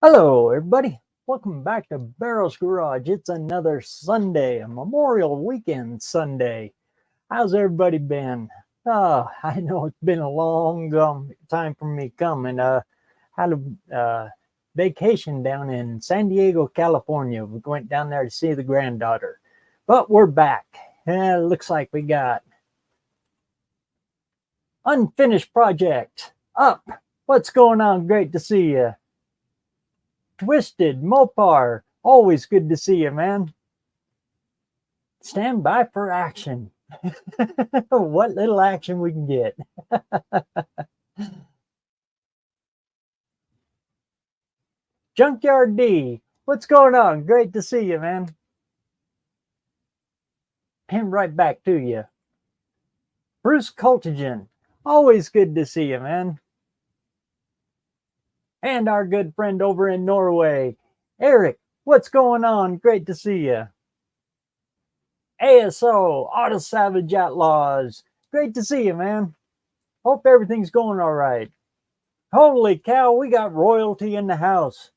Hello, everybody. Welcome back to BareRose Garage. It's another Sunday, a Memorial Weekend Sunday. How's everybody been? I know it's been a long time for me coming. Had a vacation down in San Diego, California. We went down there to see the granddaughter. But we're back. It looks like we got unfinished project up. What's going on? Great to see you. Twisted, Mopar, always good to see you, man. Stand by for action. What little action we can get. Junkyard D, what's going on? Great to see you, man. And right back to you. Bruce Cultigen, always good to see you, man. And our good friend over in Norway, Eric, what's going on? Great to see you. ASO, Auto Savage Outlaws, great to see you, man. Hope everything's going all right. Holy cow, we got royalty in the house.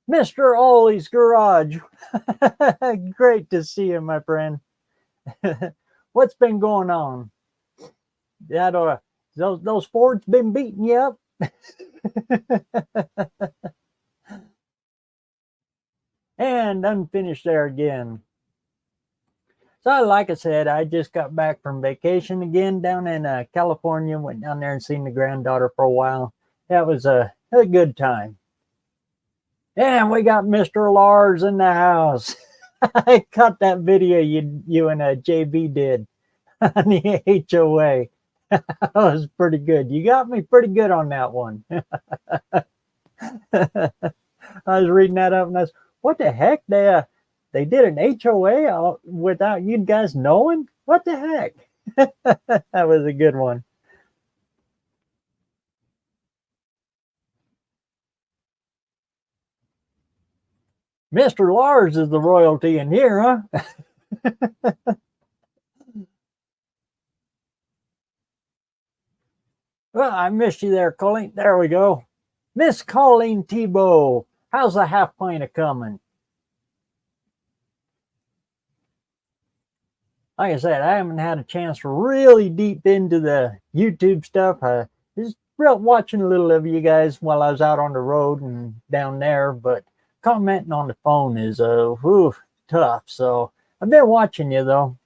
Mr. Ollie's Garage, great to see you, my friend. What's been going on? Those Fords been beating you up? And unfinished there again. So like I said, I just got back from vacation again down in California. Went down there and seen the granddaughter for a while. That was a good time. And we got Mr. Lars in the house. I caught that video you and JB did on the HOA. That was pretty good. You got me pretty good on that one. I was reading that up and I was, what the heck? They did an HOA without you guys knowing? What the heck? That was a good one. Mr. Lars is the royalty in here, huh? Well, I missed you there, Colleen. There we go. Miss Colleen Tebow. How's the half pint of coming? Like I said, I haven't had a chance to really deep into the YouTube stuff. I just watching a little of you guys while I was out on the road and down there, but commenting on the phone is tough. So I've been watching you though.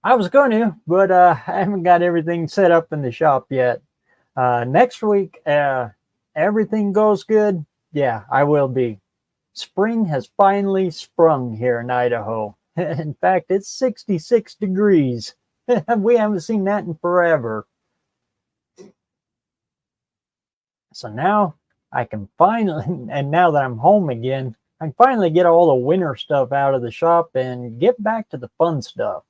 I was going to, but I haven't got everything set up in the shop yet. Next week, everything goes good. Yeah, I will be. Spring has finally sprung here in Idaho. In fact, it's 66 degrees. We haven't seen that in forever. So now I can finally, and now that I'm home again, I can finally get all the winter stuff out of the shop and get back to the fun stuff.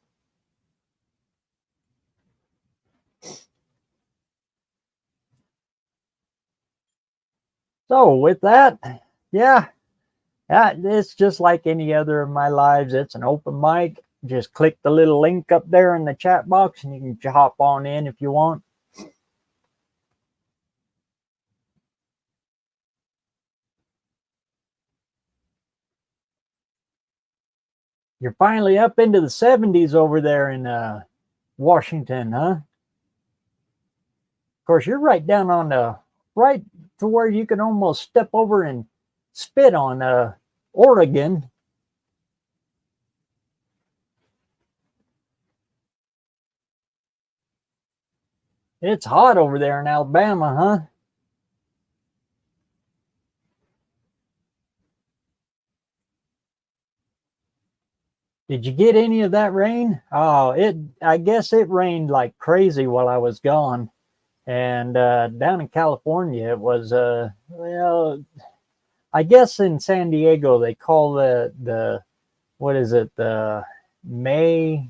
So with that, yeah, it's just like any other of my lives. It's an open mic. Just click the little link up there in the chat box and you can hop on in if you want. You're finally up into the 70s over there in Washington, huh? Of course, you're right down on right to where you can almost step over and spit on Oregon. It's hot over there in Alabama, huh? Did you get any of that rain? Oh, I guess it rained like crazy while I was gone. And down in California, it was, well, I guess in San Diego, they call the what is it, the May,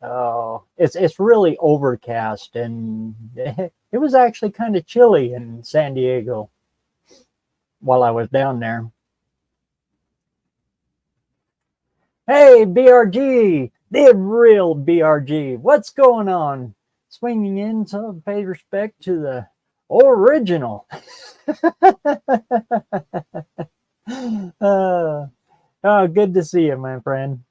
it's really overcast, and it was actually kind of chilly in San Diego while I was down there. Hey, BRG, the real BRG, what's going on? swinging in, so pay respect to the original. uh, oh, good to see you, my friend.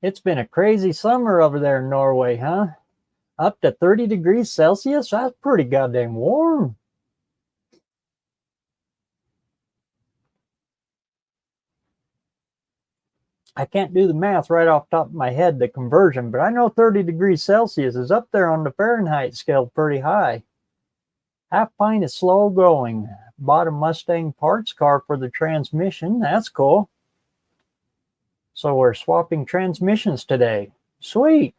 It's been a crazy summer over there in Norway, huh? Up to 30 degrees Celsius? That's pretty goddamn warm. I can't do the math right off the top of my head, the conversion, but I know 30 degrees Celsius is up there on the Fahrenheit scale pretty high. Half pint is slow going. Bought a Mustang parts car for the transmission. That's cool. So we're swapping transmissions today. Sweet.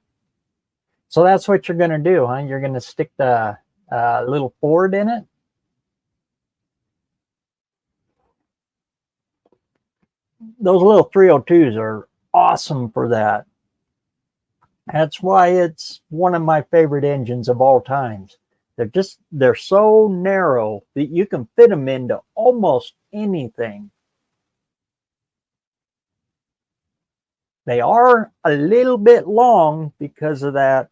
So that's what you're going to do, huh? You're going to stick the little Ford in it? Those little 302s are awesome for that. That's why it's one of my favorite engines of all times. They're so narrow that you can fit them into almost anything. They are a little bit long because of that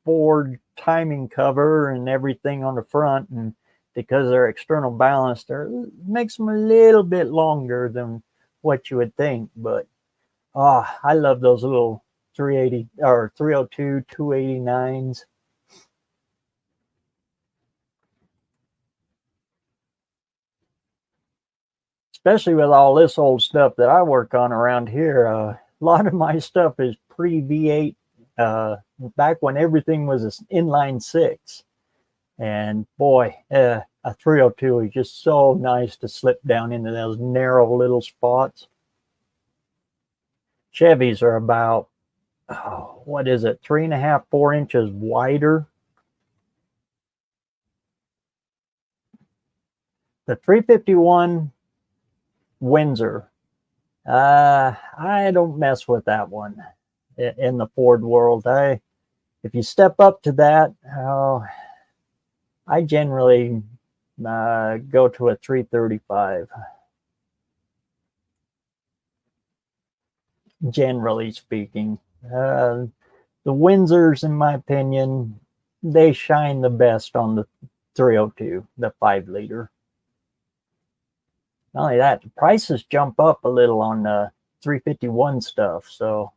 Ford timing cover and everything on the front, and because they're external balanced, it makes them a little bit longer than what you would think. But I love those little 380 or 302 289s. Especially with all this old stuff that I work on around here. A lot of my stuff is pre V8, back when everything was an inline six. And boy, a 302 is just so nice to slip down into those narrow little spots. Chevys are about, what is it, 3.5, 4 inches wider. The 351 Windsor, I don't mess with that one in the Ford world. If you step up to that, I generally go to a 335. Generally speaking, the Windsors, in my opinion, they shine the best on the 302, the 5-liter. Not only that, the prices jump up a little on the 351 stuff. So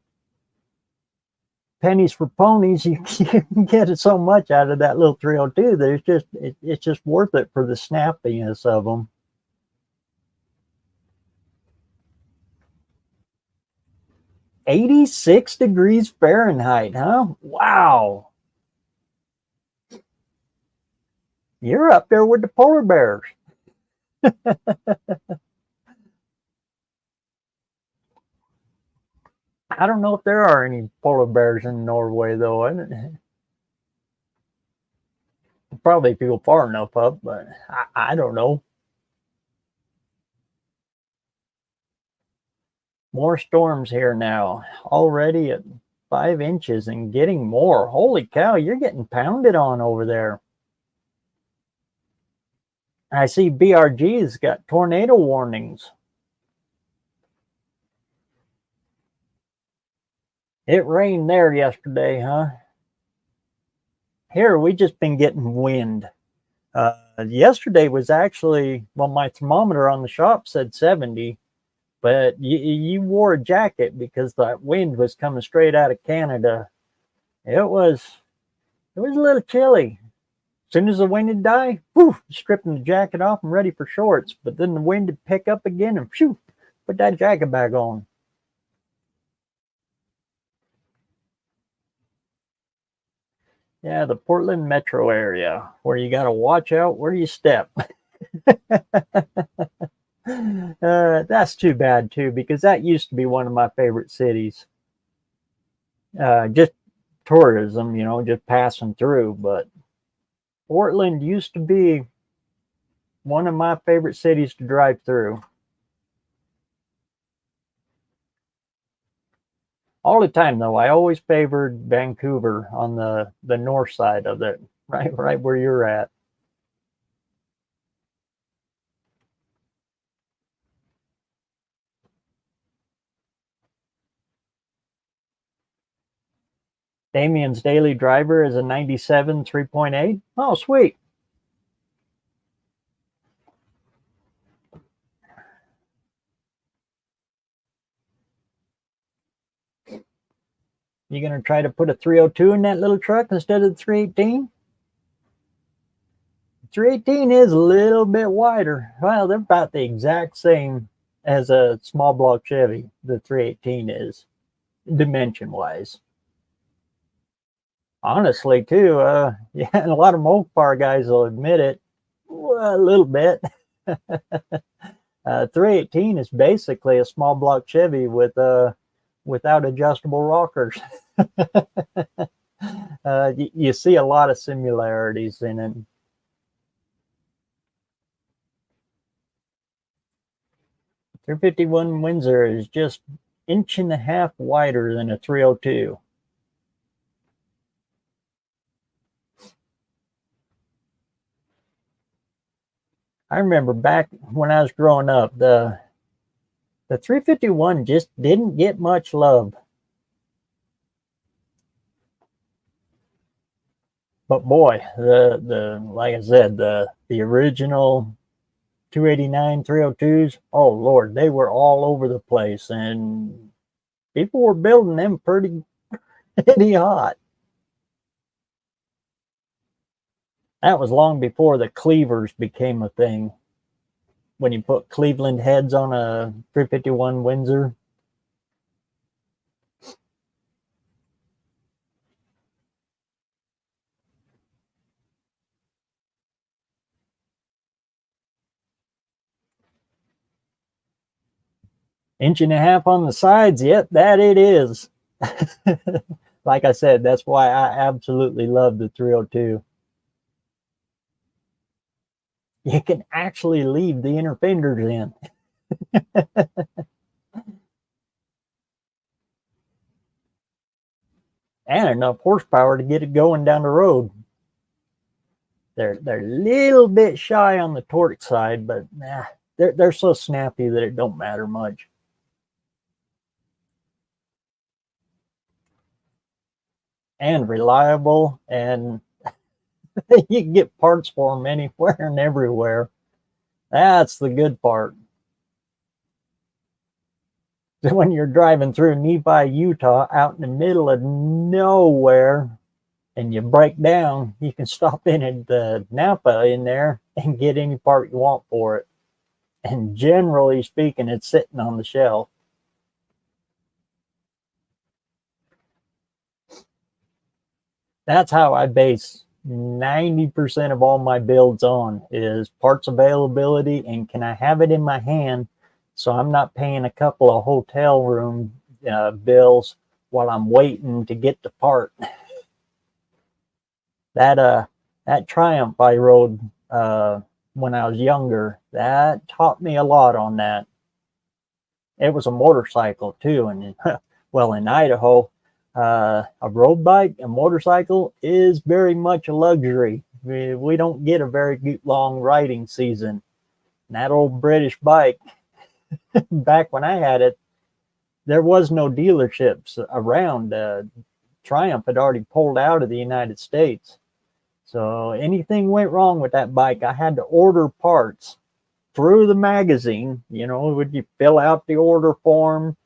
pennies for ponies, you can get so much out of that little 302 that it's just worth it for the snappiness of them. 86 degrees Fahrenheit, huh? Wow. You're up there with the polar bears. I don't know if there are any polar bears in Norway, though. Probably if you go far enough up, but I don't know. More storms here now, already at 5 inches and getting more. Holy cow, you're getting pounded on over there. I see BRG's got tornado warnings. It rained there yesterday, huh? Here, we just been getting wind. Yesterday was actually, well, my thermometer on the shop said 70, but you wore a jacket because that wind was coming straight out of Canada. It was a little chilly. As soon as the wind would die, whew, stripping the jacket off and ready for shorts. But then the wind would pick up again and phew, put that jacket back on. Yeah, the Portland metro area where you got to watch out where you step. That's too bad too, because that used to be one of my favorite cities. Just tourism, just passing through. But Portland used to be one of my favorite cities to drive through. All the time, though, I always favored Vancouver on the north side of it, right where you're at. Damien's daily driver is a 97 3.8. Oh, sweet. You going to try to put a 302 in that little truck instead of the 318? 318 is a little bit wider. Well, they're about the exact same as a small block Chevy. The 318 is, dimension wise. Honestly, too, yeah, and a lot of Mopar guys will admit it. Well, a little bit. 318 is basically a small block Chevy with without adjustable rockers. You see a lot of similarities in it. The 351 Windsor is just inch and a half wider than a 302. I remember back when I was growing up, the 351 just didn't get much love. But boy, the like I said, the original 289 302s, oh Lord, they were all over the place, and people were building them pretty hot. That was long before the cleavers became a thing. When you put Cleveland heads on a 351 Windsor. Inch and a half on the sides, yep, that it is. Like I said, that's why I absolutely love the 302. You can actually leave the inner fenders in. And enough horsepower to get it going down the road. They're a little bit shy on the torque side, but nah, they're so snappy that it don't matter much. And reliable, and you can get parts for them anywhere and everywhere. That's the good part. When you're driving through Nephi, Utah, out in the middle of nowhere, and you break down, you can stop in at the Napa in there and get any part you want for it. And generally speaking, it's sitting on the shelf. That's how I base 90% of all my builds on, is parts availability and can I have it in my hand so I'm not paying a couple of hotel room bills while I'm waiting to get the part. That Triumph I rode when I was younger, that taught me a lot on that. It was a motorcycle too, and well, in Idaho, a road bike, a motorcycle is very much a luxury. We don't get a very long riding season. And that old British bike, back when I had it, there was no dealerships around. Triumph had already pulled out of the United States. So anything went wrong with that bike, I had to order parts through the magazine. You know, would you fill out the order form,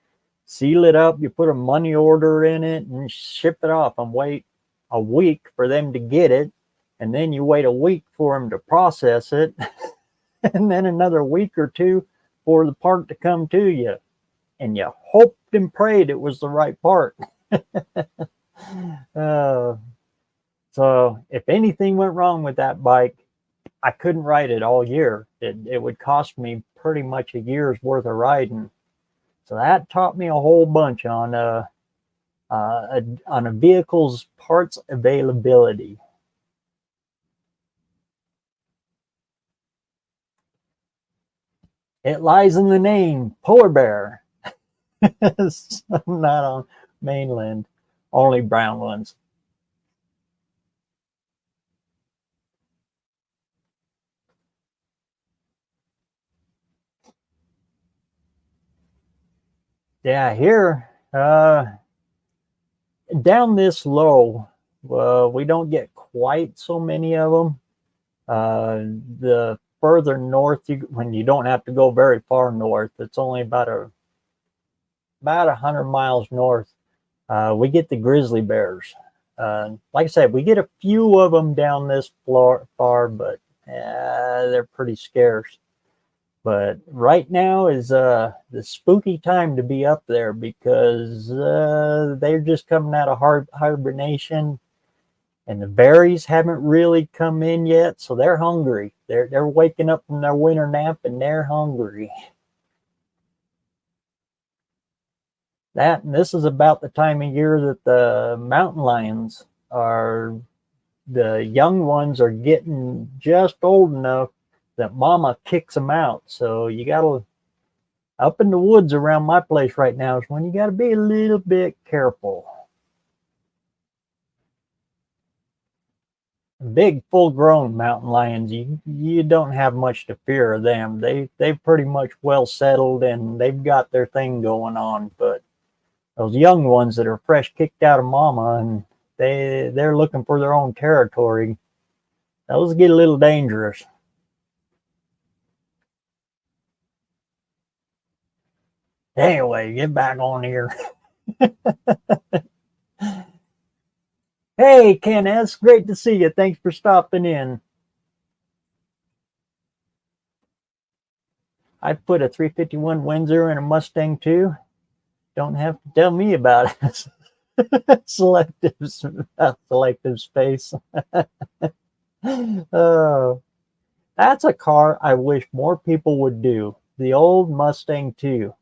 seal it up, you put a money order in it and ship it off, and wait a week for them to get it. And then you wait a week for them to process it. And then another week or two for the part to come to you. And you hoped and prayed it was the right part. So if anything went wrong with that bike, I couldn't ride it all year. It would cost me pretty much a year's worth of riding. So that taught me a whole bunch on a vehicle's parts availability. It lies in the name, polar bear. Not on mainland, only brown ones. Yeah, here, down this low, we don't get quite so many of them. The further north, when you don't have to go very far north, it's only about 100 miles north. We get the grizzly bears. Like I said, we get a few of them down this far, but they're pretty scarce. But right now is the spooky time to be up there because they're just coming out of hibernation, and the berries haven't really come in yet, so they're hungry. They're waking up from their winter nap and they're hungry. This is about the time of year that the mountain lions the young ones are getting just old enough that mama kicks them out. So you gotta, up in the woods around my place right now is when you gotta be a little bit careful. Big full-grown mountain lions, you don't have much to fear of them. They're pretty much well settled and they've got their thing going on. But those young ones that are fresh kicked out of mama and they're looking for their own territory, those get a little dangerous. Anyway, get back on here. Hey, Kenneth, great to see you. Thanks for stopping in. I put a 351 Windsor in a Mustang too. Don't have to tell me about it. selective space. Oh, that's a car I wish more people would do. The old Mustang 2.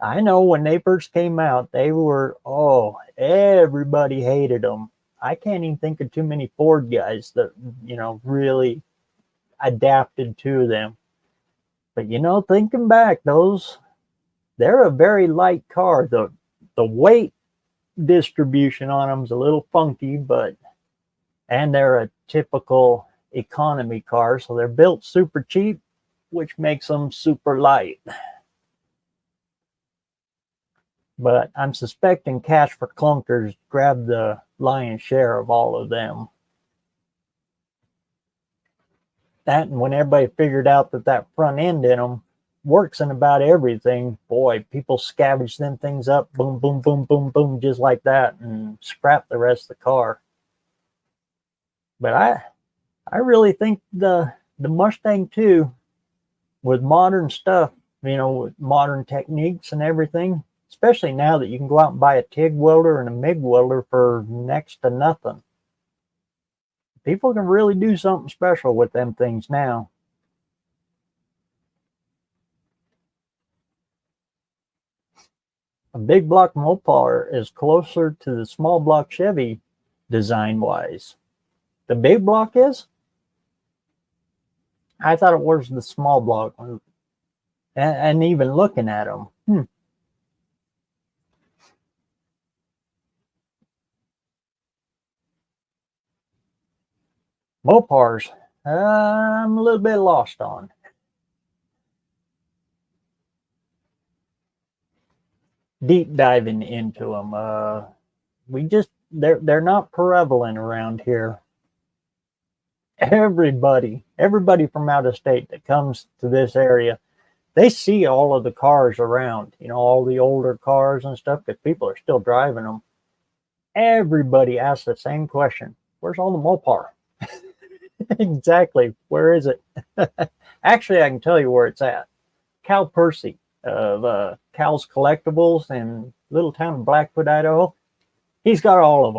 I know when they first came out, they were, everybody hated them. I can't even think of too many Ford guys that, really adapted to them. But, thinking back, they're a very light car. The weight distribution on them is a little funky, and they're a typical economy car. So they're built super cheap, which makes them super light. But I'm suspecting Cash for Clunkers grabbed the lion's share of all of them. That, and when everybody figured out that front end in them works in about everything, boy, people scavenge them things up, boom, boom, boom, boom, boom, just like that, and scrap the rest of the car. But I really think the Mustang 2, with modern stuff, with modern techniques and everything, especially now that you can go out and buy a TIG welder and a MIG welder for next to nothing. People can really do something special with them things now. A big block Mopar is closer to the small block Chevy design-wise. The big block is? I thought it was the small block. And even looking at them. Mopars, I'm a little bit lost on. Deep diving into them. They're not prevalent around here. Everybody from out of state that comes to this area, they see all of the cars around, all the older cars and stuff, because people are still driving them. Everybody asks the same question: where's all the Mopar? Exactly. Where is it? Actually, I can tell you where it's at. Cal Percy of Cal's Collectibles in little town of Blackfoot, Idaho. He's got all of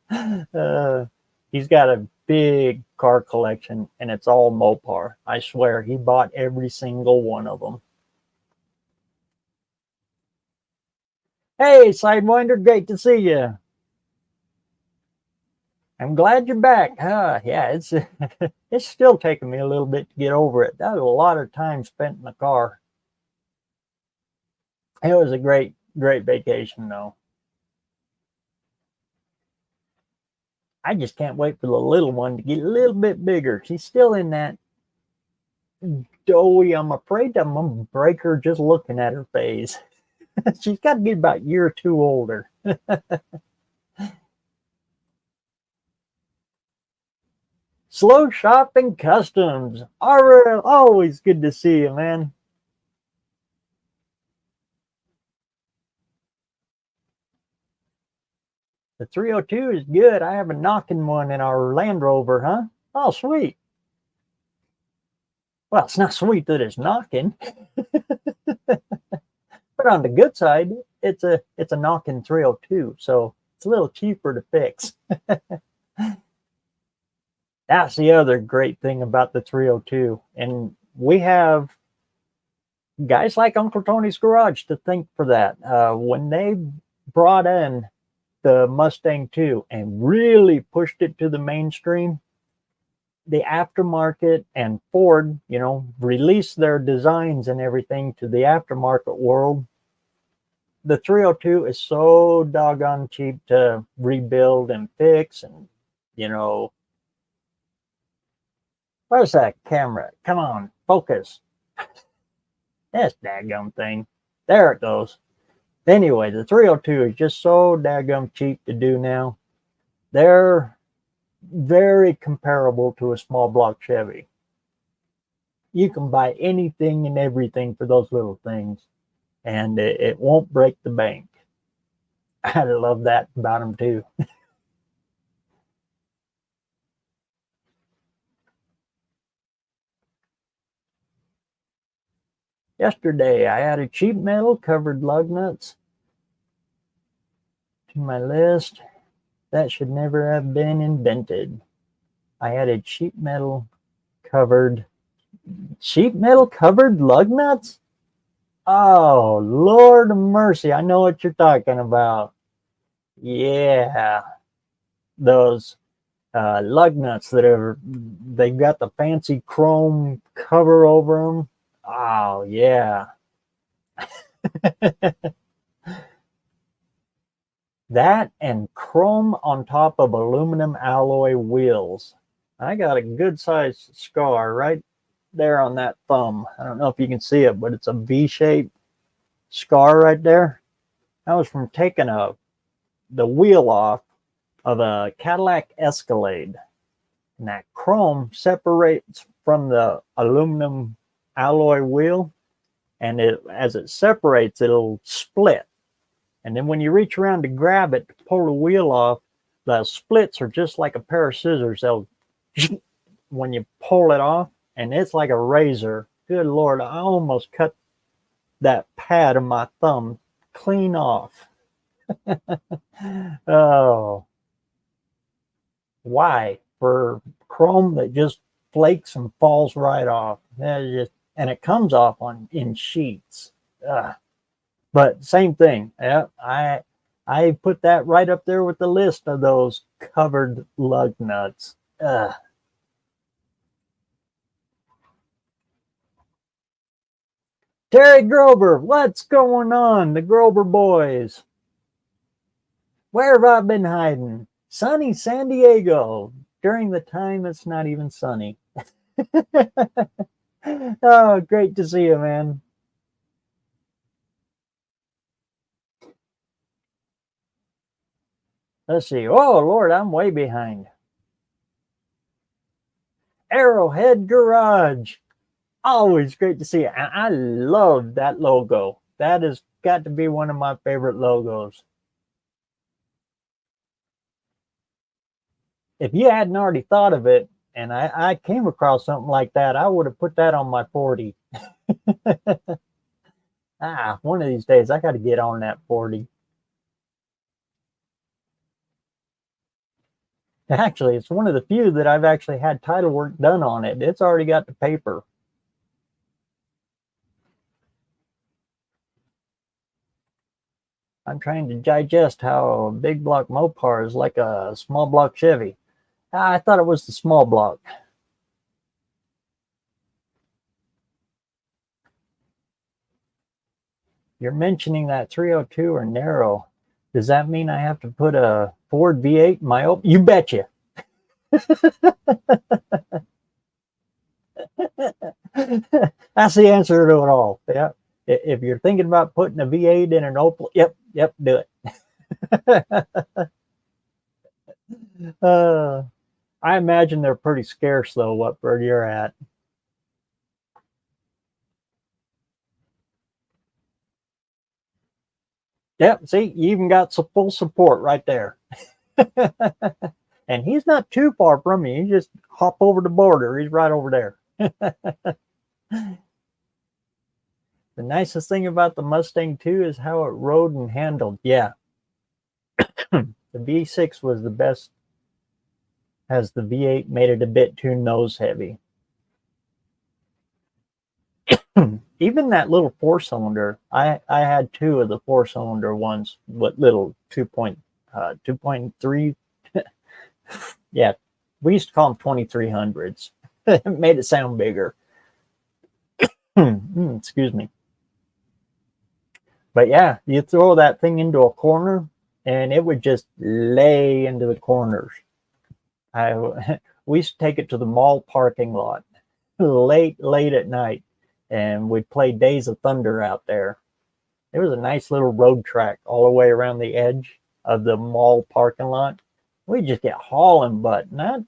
them. He's got a big car collection, and it's all Mopar. I swear, he bought every single one of them. Hey, Sidewinder, great to see you. I'm glad you're back. Yeah, it's still taking me a little bit to get over it. That was a lot of time spent in the car. It was a great vacation, though. I just can't wait for the little one to get a little bit bigger. She's still in that doughy, I'm afraid I'm going to break her just looking at her phase. She's got to be about a year or two older. Slow Shopping Customs. Always good to see you, man. The 302 is good. I have a knocking one in our Land Rover, huh? Oh, sweet. Well, it's not sweet that it's knocking. But on the good side, it's a knocking 302, so it's a little cheaper to fix. That's the other great thing about the 302. And we have guys like Uncle Tony's Garage to thank for that. When they brought in the Mustang 2 and really pushed it to the mainstream, the aftermarket and Ford, released their designs and everything to the aftermarket world. The 302 is so doggone cheap to rebuild and fix. And, where's that camera? Come on, focus. This daggum thing. There it goes. Anyway, the 302 is just so daggum cheap to do now. They're very comparable to a small block Chevy. You can buy anything and everything for those little things, and it won't break the bank. I love that about them too. Yesterday, I added sheet metal covered lug nuts to my list. That should never have been invented. I added sheet metal covered lug nuts? Oh, Lord of mercy. I know what you're talking about. Yeah. Those lug nuts they've got the fancy chrome cover over them. Oh, yeah. That and chrome on top of aluminum alloy wheels. I got a good sized scar right there on that thumb. I don't know if you can see it, but it's a V-shaped scar right there. That was from taking the wheel off of a Cadillac Escalade. And that chrome separates from the aluminum alloy wheel, and as it separates, it'll split. And then when you reach around to grab it to pull the wheel off, the splits are just like a pair of scissors. They'll when you pull it off, and it's like a razor. Good Lord, I almost cut that pad of my thumb clean off. Oh, why? For chrome that just flakes and falls right off. And it comes off in sheets. But same thing. Yeah, I put that right up there with the list of those covered lug nuts. Terry Grover, what's going on? The Grover boys. Where have I been hiding? Sunny San Diego. During the time it's not even sunny. Oh, great to see you, man. Let's see. Oh, Lord, I'm way behind. Arrowhead Garage. Always great to see you. I love that logo. That has got to be one of my favorite logos. If you hadn't already thought of it, and I came across something like that, I would have put that on my 40. One of these days, I got to get on that 40. Actually, it's one of the few that I've actually had title work done on it. It's already got the paper. I'm trying to digest how a big block Mopar is like a small block Chevy. I thought it was the small block. You're mentioning that 302 or narrow. Does that mean I have to put a Ford V8 in my open? You betcha. That's the answer to it all. Yeah. If you're thinking about putting a V8 in an Opel, yep, do it. uh, I imagine they're pretty scarce though, where you're at. Yep, see, you even got some full support right there. And he's not too far from you. You just hop over the border. He's right over there. The nicest thing about the Mustang too is how it rode and handled. Yeah. The V6 was the best, as the V8 made it a bit too nose heavy. Even that little 4-cylinder, I had 2 of the 4-cylinder ones, what little 2.3. Yeah, we used to call them 2300s. It made it sound bigger. Excuse me. But yeah, you throw that thing into a corner and it would just lay into the corners. We used to take it to the mall parking lot late at night, and we'd play Days of Thunder out there. It was a nice little road track all the way around the edge of the mall parking lot. We'd just get hauling butt. And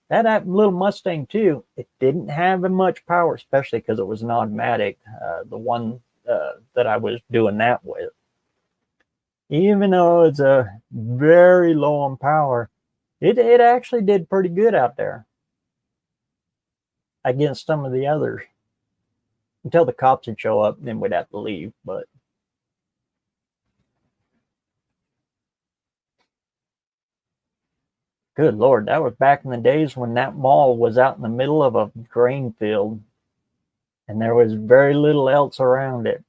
that little Mustang too, it didn't have much power, especially because it was an automatic, the one that I was doing that with. Even though it's a very low on power, it actually did pretty good out there against some of the others. Until the cops would show up, then we'd have to leave. But good Lord, that was back in the days when that mall was out in the middle of a grain field and there was very little else around it.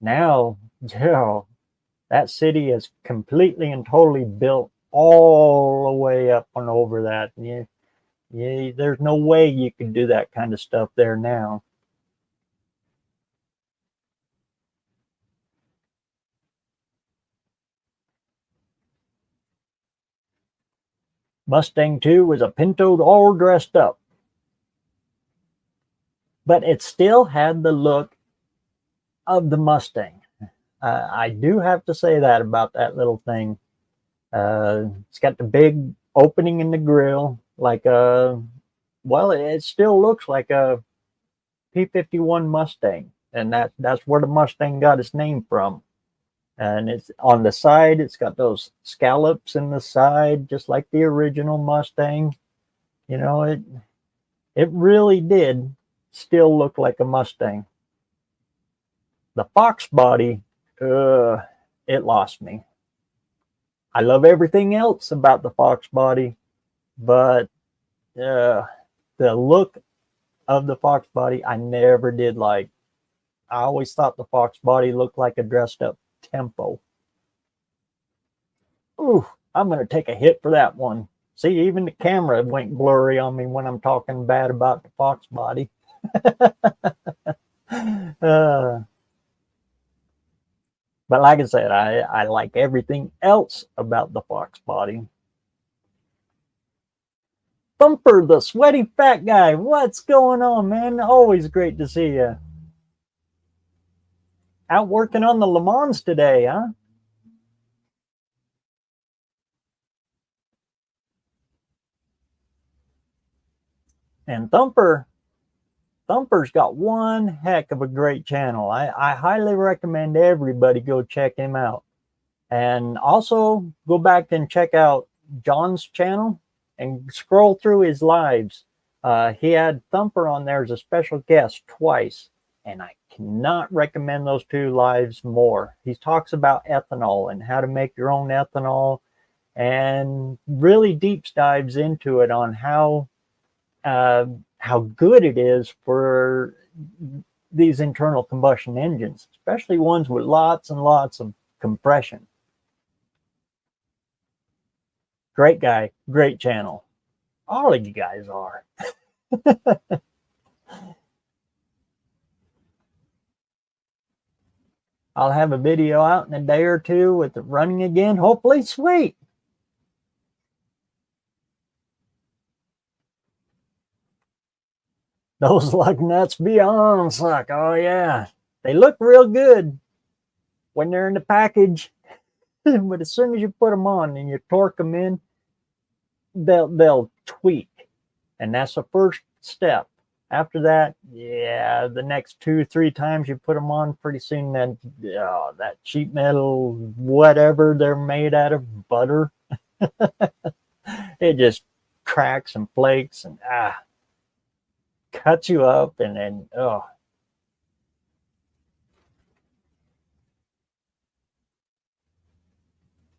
Now, that city is completely and totally built all the way up and over that. Yeah, there's no way you could do that kind of stuff there now. Mustang 2 was a Pinto all dressed up. But it still had the look of the Mustang. I do have to say that about that little thing. It's got the big opening in the grill, like well, it still looks like a P-51 Mustang, and that's where the Mustang got its name from. And it's on the side, it's got those scallops in the side, just like the original Mustang. You know, it really did still look like a Mustang. The Fox body, it lost me. I love everything else about the Fox body, but the look of the Fox body, I never did like. I always thought the Fox body looked like a dressed up Tempo. Ooh, I'm going to take a hit for that one. See, even the camera went blurry on me when I'm talking bad about the Fox body. But like I said, I like everything else about the Fox body. Thumper, the sweaty fat guy. What's going on, man? Always great to see you. Out working on the Le Mans today, huh? And Thumper's got one heck of a great channel. I highly recommend everybody go check him out. And also go back and check out John's channel and scroll through his lives. He had Thumper on there as a special guest twice, and I cannot recommend those 2 lives more. He talks about ethanol and how to make your own ethanol, and really deep dives into it on how good it is for these internal combustion engines, especially ones with lots and lots of compression. Great guy, great channel. All of you guys are. I'll have a video out in a day or 2 with it running again. Hopefully, sweet. Those lug nuts beyond suck. Oh, yeah. They look real good when they're in the package, but as soon as you put them on and you torque them in, they'll tweak, and that's the first step. After that, yeah, the next 2 3 times you put them on, pretty soon that sheet metal, whatever they're made out of, butter, it just cracks and flakes and cuts you up, and then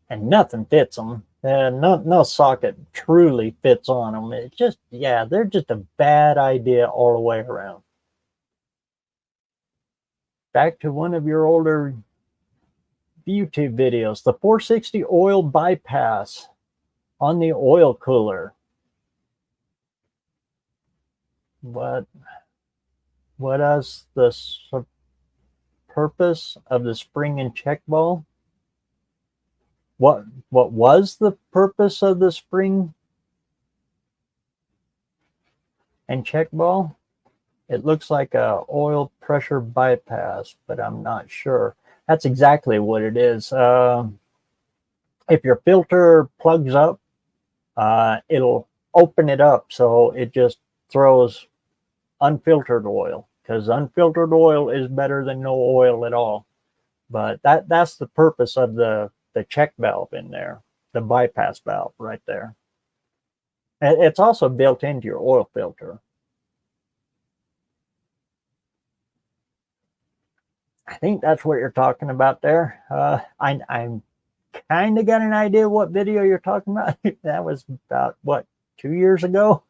and nothing fits them. No socket truly fits on them. It's just, yeah, they're just a bad idea all the way around. Back to one of your older YouTube videos, the 460 oil bypass on the oil cooler. What is the purpose of the spring and check ball? What was the purpose of the spring and check ball? It looks like a oil pressure bypass, but I'm not sure. That's exactly what it is. If your filter plugs up, it'll open it up so it just throws unfiltered oil, because unfiltered oil is better than no oil at all. But that's the purpose of the check valve in there, the bypass valve right there. It's also built into your oil filter. I think that's what you're talking about there. I'm kind of got an idea what video you're talking about. That was about, what, 2 years ago?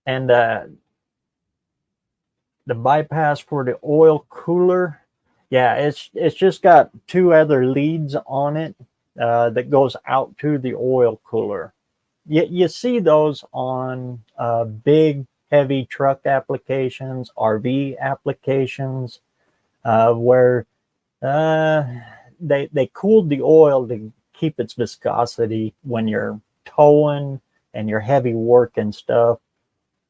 And the bypass for the oil cooler, yeah, it's just got 2 other leads on it that goes out to the oil cooler. You see those on big, heavy truck applications, RV applications, where they cooled the oil to keep its viscosity when you're towing and your heavy work and stuff.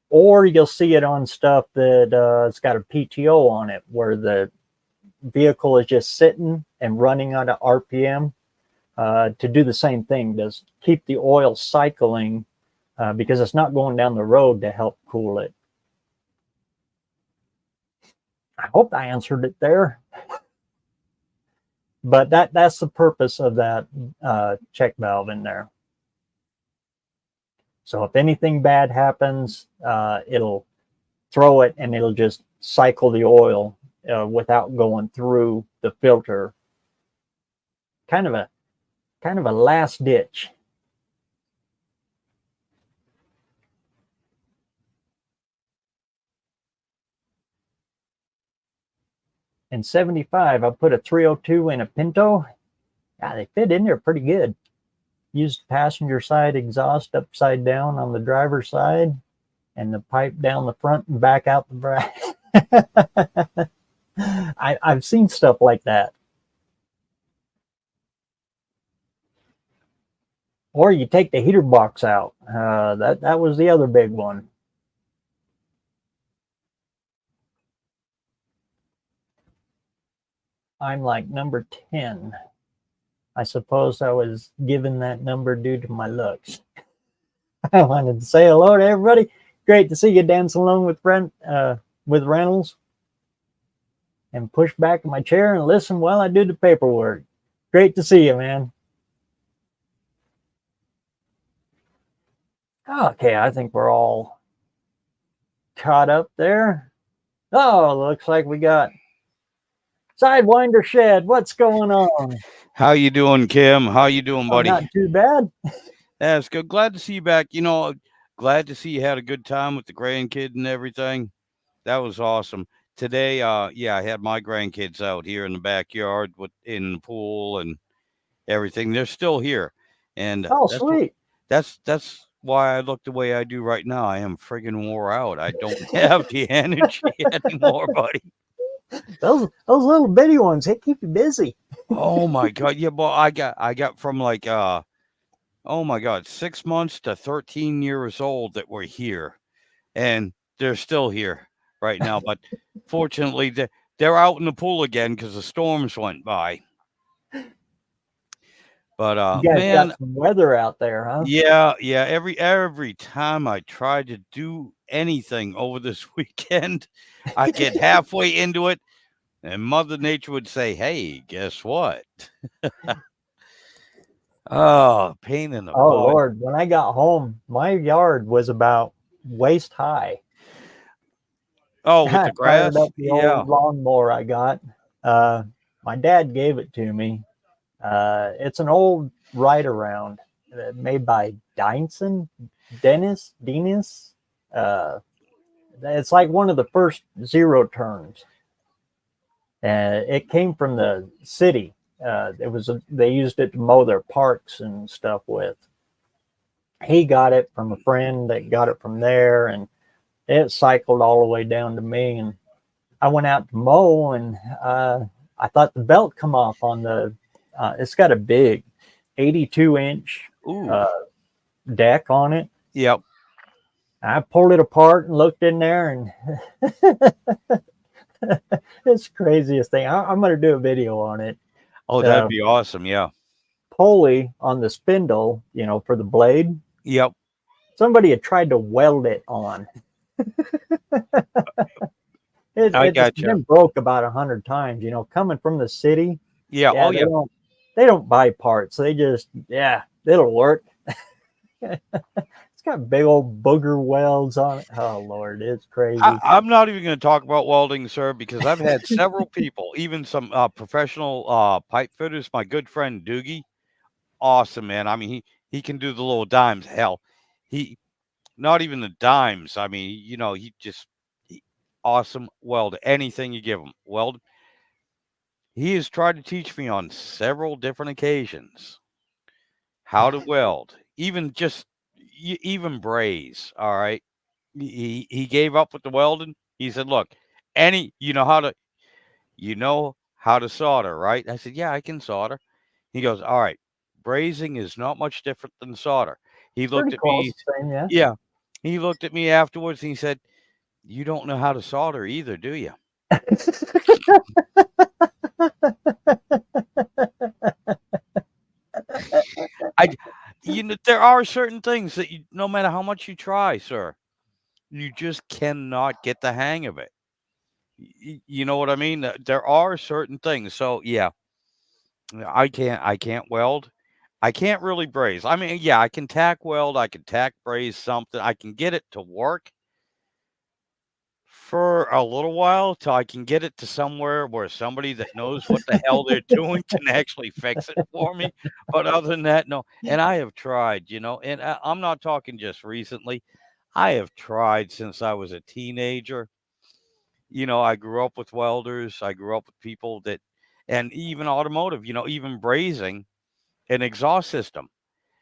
Or you'll see it on stuff that it's got a PTO on it, where the vehicle is just sitting and running on an RPM to do the same thing, to keep the oil cycling, because it's not going down the road to help cool it. I hope I answered it there. But that's the purpose of that check valve in there. So if anything bad happens, it'll throw it and it'll just cycle the oil without going through the filter. Kind of a last ditch. In 75, I put a 302 in a Pinto. Yeah, they fit in there pretty good. Used passenger side exhaust upside down on the driver's side, and the pipe down the front and back out the back. I've seen stuff like that. Or you take the heater box out. That was the other big one. I'm like number 10. I suppose I was given that number due to my looks. I wanted to say hello to everybody. Great to see you dancing along with Reynolds. And push back in my chair and listen while I do the paperwork. Great to see you, man. Okay, I think we're all caught up there. Oh, looks like we got Sidewinder Shed. What's going on? How you doing, Kim? How you doing, buddy? Not too bad. That's good. Glad to see you back. Glad to see you had a good time with the grandkid and everything. That was awesome. Today, I had my grandkids out here in the backyard in the pool and everything. They're still here, and Sweet. That's why I look the way I do right now. I am friggin' wore out. I don't have the energy anymore, buddy. Those little bitty ones, they keep you busy. Oh my god, yeah, but I got from like oh my god, 6 months to 13 years old that were here. and they're still here right now. But fortunately, they're out in the pool again because the storms went by. But You guys got man, some weather out there, huh? yeah, yeah. Every time I try to do anything over this weekend, I get halfway into it, and Mother Nature would say, "Hey, guess what? Oh, pain in the Oh butt." Lord, when I got home, my yard was about waist high. Oh, with I the fired grass, up the yeah. old lawnmower I got. Uh, my dad gave it to me. It's an old ride around made by Dennis. Uh, it's like one of the first zero turns. It came from the city. They used it to mow their parks and stuff with. He got it from a friend that got it from there, and it cycled all the way down to me. And I went out to mow, and I thought the belt come off on the. It's got a big 82-inch Ooh, uh, deck on it. yep. I pulled it apart and looked in there, and it's the craziest thing. I'm going to do a video on it. Oh, that'd The be awesome. Yeah. pulley on the spindle, for the blade, Yep. somebody had tried to weld it on. I It's gotcha. been broke about 100 times. Coming from the city, Yeah. yeah, Oh, they yeah. don't buy parts. They just it'll work. It's got big old booger welds on it. Oh Lord, it's crazy. I'm not even going to talk about welding, sir, because I've had several people, even some professional pipe fitters. My good friend Doogie, awesome man. I mean, he can do the little dimes. Hell, he not even the dimes. I mean, he, awesome weld. Anything you give him, weld. He has tried to teach me on several different occasions how to weld, even just even braze. All right, he gave up with the welding. He said, "Look, you know how to solder, right?" I said, "Yeah, I can solder." He goes, "All right, brazing is not much different than solder." He looked Pretty at me, close, same, yeah. yeah. He looked at me afterwards and he said, "You don't know how to solder either, do you?" I, there are certain things that no matter how much you try, sir, you just cannot get the hang of it. You know what I mean? There are certain things. So yeah, I can't weld. I can't really braze. I mean, yeah, I can tack weld, I can tack braze something. I can get it to work for a little while till I can get it to somewhere where somebody that knows what the hell they're doing can actually fix it for me. But other than that, no. And I have tried, and I'm not talking just recently. I have tried since I was a teenager. I grew up with welders. I grew up with people and even automotive, even brazing an exhaust system.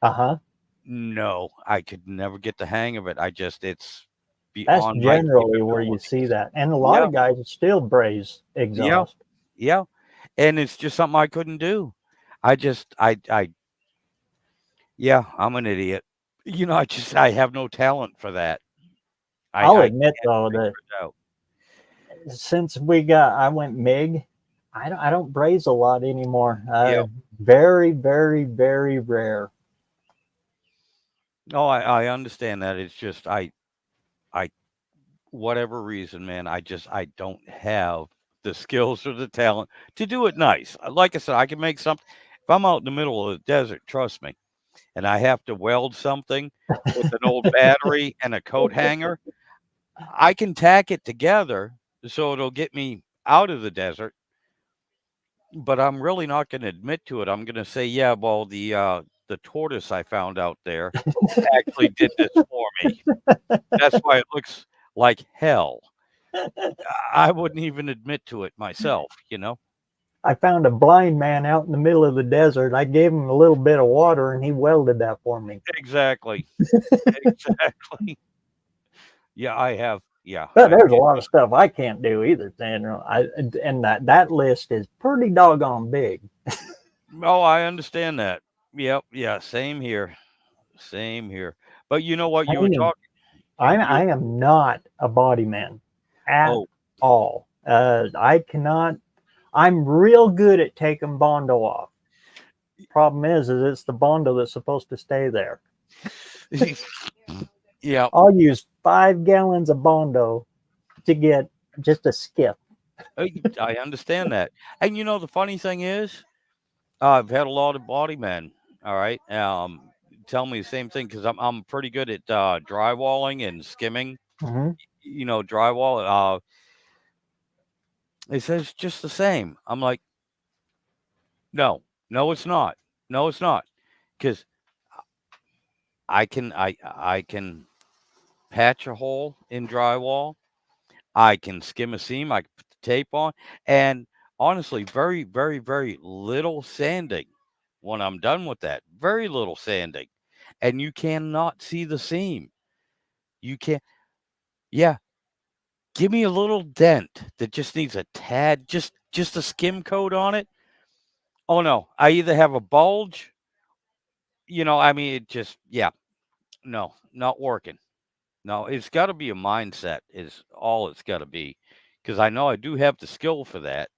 Uh-huh. No, I could never get the hang of it. It's That's beyond my generally where you see capabilities. that. And a lot Yeah, of guys still braze yeah, exhaust. yeah. And it's just something I couldn't do. I just, yeah, I'm an idiot. I have no talent for that. I'll I admit can't though figure that it out. since I went MIG, I don't braze a lot anymore. Yeah. Very, very, very rare. No, I understand that. It's just, I, whatever reason, man, I don't have the skills or the talent to do it nice. Like I said, I can make something. If I'm out in the middle of the desert, trust me, and I have to weld something with an old battery and a coat hanger, I can tack it together so it'll get me out of the desert, but I'm really not going to admit to it. I'm going to say, yeah, well, the tortoise I found out there actually did this for me. That's why it looks like hell. I wouldn't even admit to it myself. I found a blind man out in the middle of the desert. I gave him a little bit of water and he welded that for me. Exactly. Exactly. Yeah, I have. Yeah, But I there's a can't. lot of stuff I can't do either, Sandra. And that list is pretty doggone big. Oh, I understand that. Yep. Yeah. Same here. Same here. But you know what? You were Painting. talking. I am not a body man at Oh, all. I cannot. I'm real good at taking Bondo off. Problem is it's the Bondo that's supposed to stay there. yeah, I'll use 5 gallons of Bondo to get just a skiff. I understand that. And the funny thing is, I've had a lot of body men. All right, tell me the same thing because I'm pretty good at drywalling and skimming. Hmm. Drywall. It says just the same. I'm like, no, no, it's not. No, it's not. Because I can patch a hole in drywall. I can skim a seam. I can put the tape on, and honestly, very, very, very little sanding. When I'm done with that, very little sanding, and you cannot see the seam. You can't. Yeah, give me a little dent that just needs a tad, just a skim coat on it. Oh no, I either have a bulge. I mean, it just yeah, no, not working. No, it's got to be a mindset. Is all it's got to be, because I know I do have the skill for that,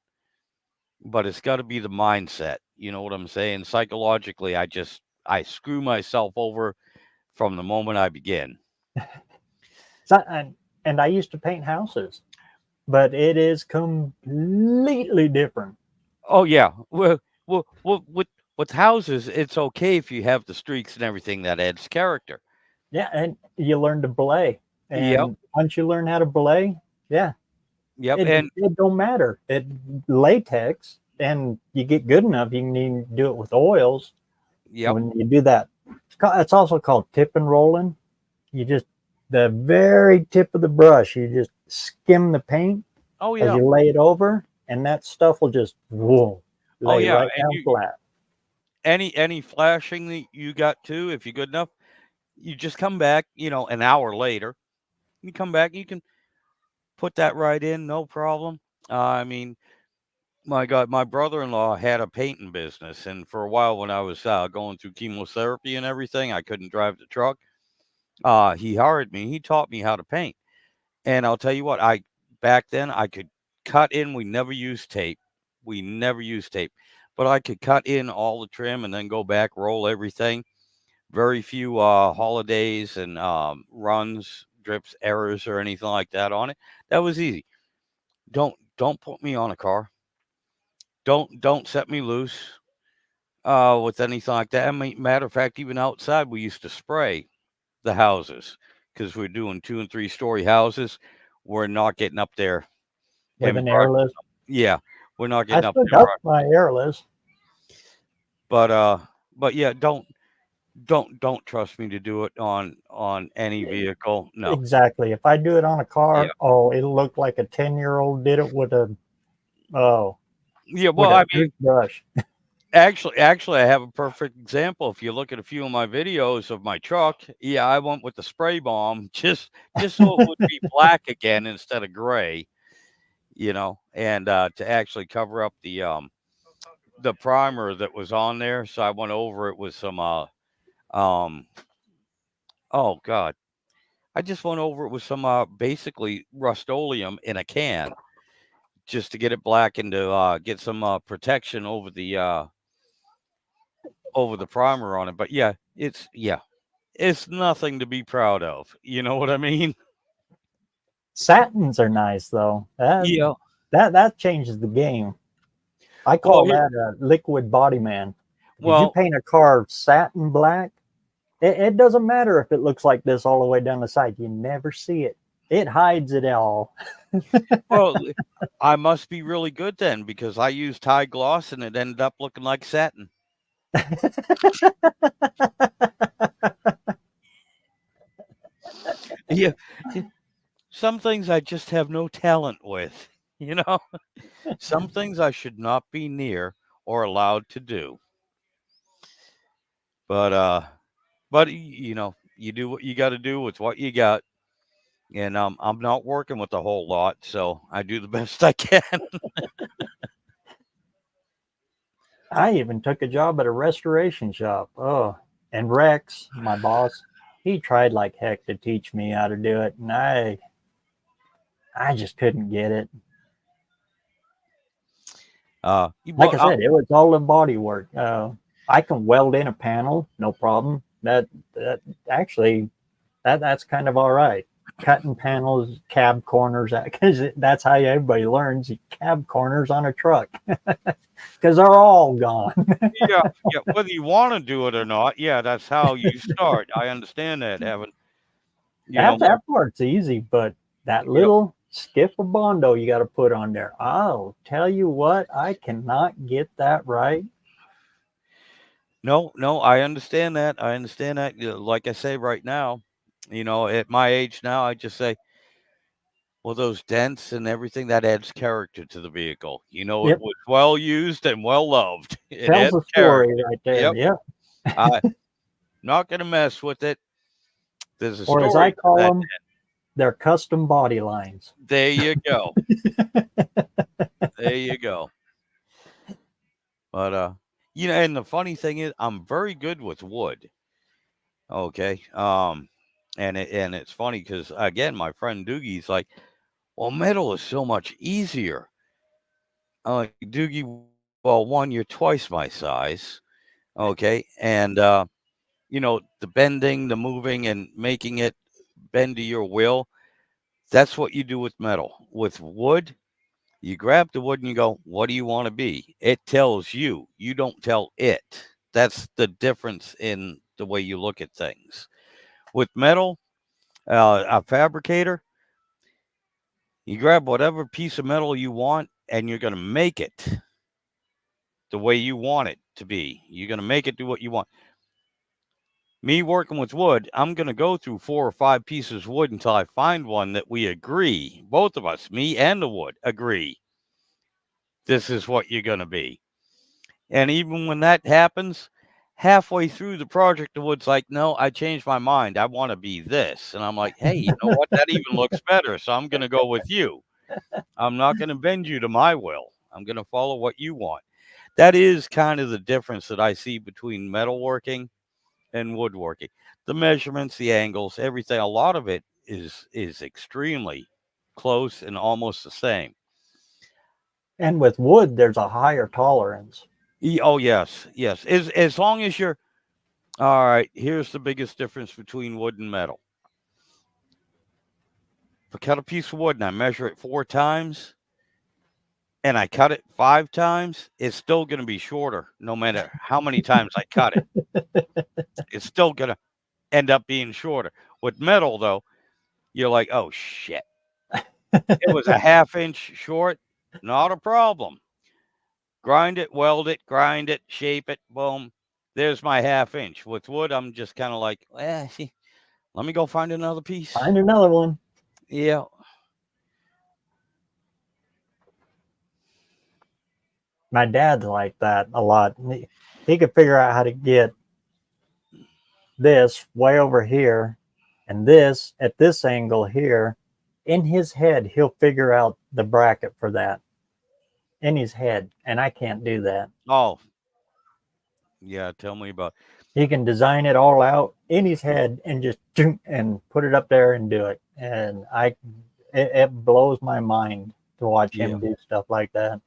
but it's got to be the mindset. You know what I'm saying? Psychologically, I screw myself over from the moment I begin. So, and I used to paint houses, but it is completely different. Oh yeah, with houses, it's okay if you have the streaks and everything that adds character. Yeah, and you learn to belay. Yep, And once you learn how to belay, yeah, yep, it, and it don't matter. It latex, and you get good enough, you can even do it with oils. yep. When you do that, it's also called tip and rolling. You just the very tip of the brush, you just skim the paint Oh as yeah, you lay it over, and that stuff will just whoa, oh lay yeah, right and down flat. any flashing that you got too, if you're good enough, you just come back. An hour later, you come back, you can put that right in, no problem. I mean, my God, my brother-in-law had a painting business, and for a while when I was going through chemotherapy and everything, I couldn't drive the truck. He hired me. He taught me how to paint, and I'll tell you what, I back then I could cut in. We never used tape. We never used tape, but I could cut in all the trim and then go back, roll everything. Very few holidays and runs, drips, errors, or anything like that on it. That was easy. Don't put me on a car. Don't set me loose with anything like that. I mean, matter of fact, even outside, we used to spray the houses because we're doing 2 and 3 story houses. We're not getting up there With and an brush. airless. Yeah, we're not I getting up still there and got brush. my airless. But yeah, don't trust me to do it on any vehicle. No. Exactly. If I do it on a Yeah. car, oh, it'll look like a 10-year-old did it with a oh Yeah. with Well, a I mean, toothbrush. actually, I have a perfect example. If you look at a few of my videos of my truck, yeah, I went with the spray bomb just so it would be black again instead of gray. And to actually cover up the primer that was on there. So I went over it with some um oh god. I just went over it with some basically Rust-Oleum in a can just to get it black and to get some protection over the primer on it. But yeah, it's nothing to be proud of. You know what I mean? Satins are nice though. Yeah. That changes the game. I Well, call that a liquid body man. Because you well, paint a car satin black, it doesn't matter if it looks like this all the way down the side. You never see it. It hides it all. well, I must be really good then because I used high gloss and it ended up looking like satin. Yeah. Some things I just have no talent with, you know? Some things I should not be near or allowed to do. But you do what you got to do with what you got, and I'm not working with a whole lot, so I do the best I can. I even took a job at a restoration shop. Oh, and Rex, my boss. he tried like heck to teach me how to do it, and I just couldn't get it. Like Well, I said, it was all in body work. I can weld in a panel, no problem. That actually that's kind of all right. Cutting panels, cab corners, because that's how everybody learns cab corners on a truck, because they're all gone. yeah, yeah. Whether you want to do it or not, yeah, that's how you start. I understand that, Evan. You know, That part's easy, but that you know, little skiff of bondo you got to put on there. I'll tell you what, I cannot get that right. no, no, I understand that. I understand that. Like I say right now, at my age now, I just say, well, those dents and everything that adds character to the vehicle. It Yep, was well used and well loved. It tells adds a story character. right there. Yep. Yep. I'm not gonna mess with it. There's a Or as I story to call that. them, they're custom body lines. There you go. There you go. But and the funny thing is, I'm very good with wood. Okay. And it's funny because again, my friend Doogie's like, well, metal is so much easier. I'm like, Doogie, well, one, you're twice my size. Okay. And the bending, the moving, and making it bend to your will. That's what you do with metal. With wood, you grab the wood and you go, what do you want to be? It tells you. You don't tell it. That's the difference in the way you look at things. With metal, a fabricator, you grab whatever piece of metal you want and you're going to make it the way you want it to be. You're going to make it do what you want. Me working with wood, I'm going to go through 4 or 5 pieces of wood until I find one that we agree, both of us, me and the wood, agree this is what you're going to be. And even when that happens, halfway through the project, the wood's like, no, I changed my mind. I want to be this. And I'm like, hey, you know what? That even looks better. So I'm going to go with you. I'm not going to bend you to my will. I'm going to follow what you want. That is kind of the difference that I see between metalworking and woodworking. The measurements, the angles, everything, a lot of it is extremely close and almost the same. And with wood, there's a higher tolerance. Oh yes, yes. As long as you're all right, here's the biggest difference between wood and metal. If I cut a piece of wood and I measure it 4 times and I cut it 5 times, it's still going to be shorter no matter how many times I cut it. It's still going to end up being shorter. With metal, though, you're like, oh shit, it was a half inch short. Not a problem. Grind it, weld it, grind it, shape it, boom. There's my half inch. With wood, I'm just kind of like, let me go find another piece. Find another one. Yeah. My dad's like that a lot. He could figure out how to get this way over here and this at this angle here. In his head, he'll figure out the bracket for that in his head, and I can't do that. Oh, yeah. Tell me about. He can design it all out in his head and just and put it up there and do it. And it blows my mind to watch Yeah. him do stuff like that.